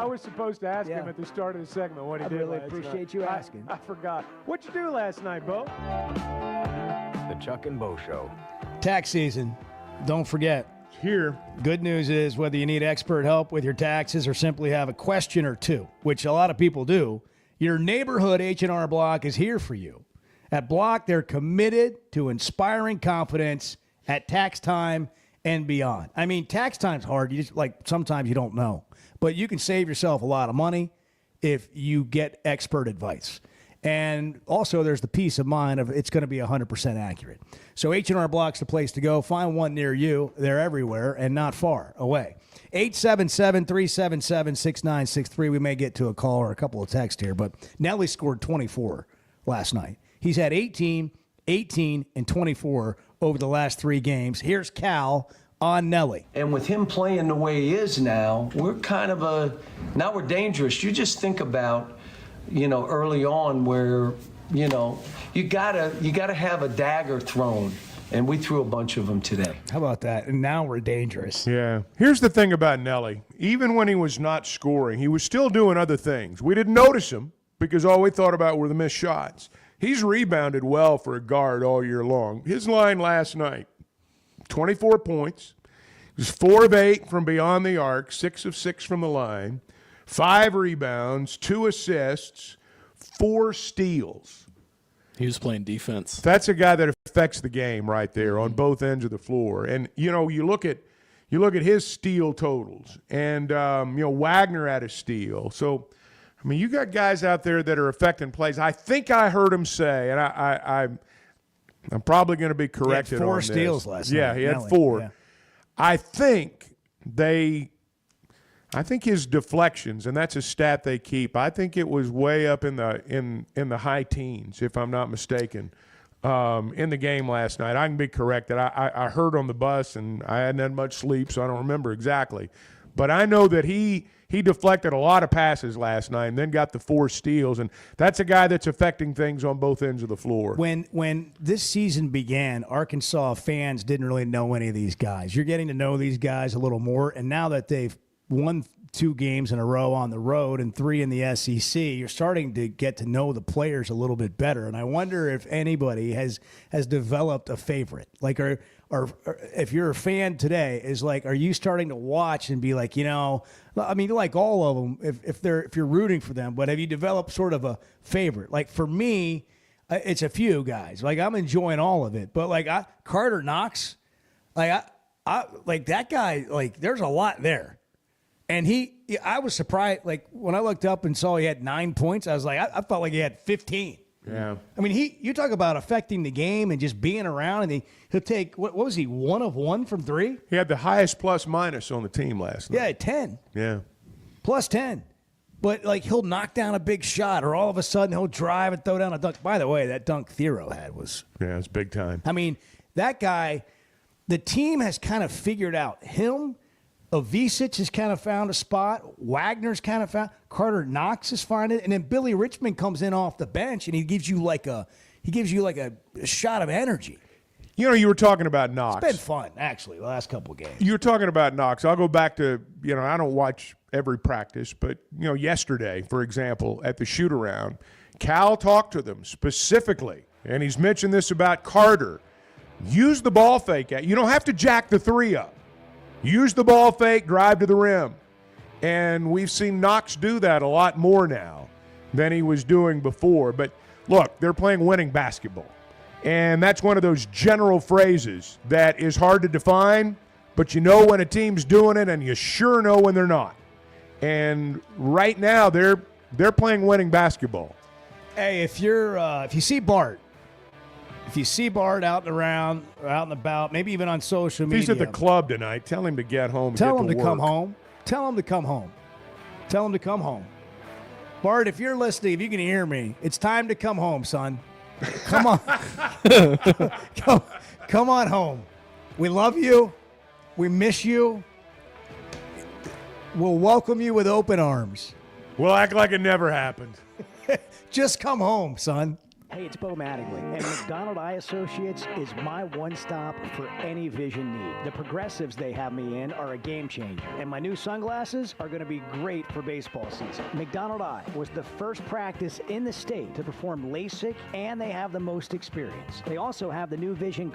was supposed to ask him at the start of the segment what he did really last appreciate night. you asking. I forgot. What'd you do last night, Bo? The Chuck and Bo Show. Tax season. Don't forget. Here. Good news is whether you need expert help with your taxes or simply have a question or two, which a lot of people do, your neighborhood H&R Block is here for you. At Block, they're committed to inspiring confidence at tax time and beyond. I mean, tax time's hard. You just, sometimes you don't know. But you can save yourself a lot of money if you get expert advice. And also, there's the peace of mind of it's going to be 100% accurate. So H&R Block's the place to go. Find one near you. They're everywhere and not far away. 877-377-6963. We may get to a call or a couple of texts here, but Nelly scored 24 last night. He's had 18, 18, and 24 over the last 3 games. Here's Cal on Nelly. And with him playing the way he is now, we're now we're dangerous. You just think about, early on where, you gotta have a dagger thrown. And we threw a bunch of them today. How about that? And now we're dangerous. Yeah. Here's the thing about Nelly. Even when he was not scoring, he was still doing other things. We didn't notice him because all we thought about were the missed shots. He's rebounded well for a guard all year long. His line last night, 24 points. He was 4 of 8 from beyond the arc, 6 of 6 from the line, 5 rebounds, 2 assists, 4 steals. He was playing defense. That's a guy that affects the game right there on both ends of the floor. And you look at his steal totals, and Wagner had a steal. So, I mean, you got guys out there that are affecting plays. I think I heard him say, and I'm probably going to be corrected on this. He had 4 steals last night. Yeah, he had Nelly. 4. Yeah. I think his deflections, and that's a stat they keep, I think it was way up in the high teens, if I'm not mistaken, in the game last night. I can be corrected. I heard on the bus, and I hadn't had much sleep, so I don't remember exactly. But I know that he deflected a lot of passes last night and then got the 4 steals, and that's a guy that's affecting things on both ends of the floor. When this season began, Arkansas fans didn't really know any of these guys. You're getting to know these guys a little more, and now that they've won 2 games in a row on the road and 3 in the SEC, you're starting to get to know the players a little bit better. And I wonder if anybody has developed a favorite. Or if you're a fan today, are you starting to watch and be like, I mean, you like all of them if you're rooting for them, but have you developed sort of a favorite? Like for me, it's a few guys. I'm enjoying all of it, but Carter Knox, I like that guy. There's a lot there. And I was surprised, when I looked up and saw he had 9 points, I was like, I felt like he had 15. Yeah. I mean, you talk about affecting the game and just being around, and he'll take, what was he, 1 of 1 from 3? He had the highest plus-minus on the team last night. Yeah, 10. Yeah. Plus 10. But, he'll knock down a big shot, or all of a sudden he'll drive and throw down a dunk. By the way, that dunk Thero had was... Yeah, it's big time. I mean, that guy, the team has kind of figured out him. Avicic has kind of found a spot. Wagner's kind of found. Carter Knox is finding it, and then Billy Richmond comes in off the bench, and he gives you a shot of energy. You were talking about Knox. It's been fun, actually, the last couple of games. You were talking about Knox. I'll go back to I don't watch every practice, but yesterday, for example, at the shoot-around, Cal talked to them specifically, and he's mentioned this about Carter. Use the ball fake. You don't have to jack the 3 up. Use the ball fake, drive to the rim. And we've seen Knox do that a lot more now than he was doing before. But, look, they're playing winning basketball. And that's one of those general phrases that is hard to define, but you know when a team's doing it, and you sure know when they're not. And right now, they're playing winning basketball. Hey, if you see Bart out and around, or out and about, maybe even on social media. If he's at the club tonight, tell him to get home. Tell him to work. come home. Tell him to come home. Tell him to come home. Bart, if you're listening, if you can hear me, it's time to come home, son. Come on. come on home. We love you. We miss you. We'll welcome you with open arms. We'll act like it never happened. Just come home, son. Hey, it's Bo Mattingly, and McDonald Eye Associates is my one-stop for any vision need. The progressives they have me in are a game changer, and my new sunglasses are going to be great for baseball season. McDonald Eye was the first practice in the state to perform LASIK, and they have the most experience. They also have the new vision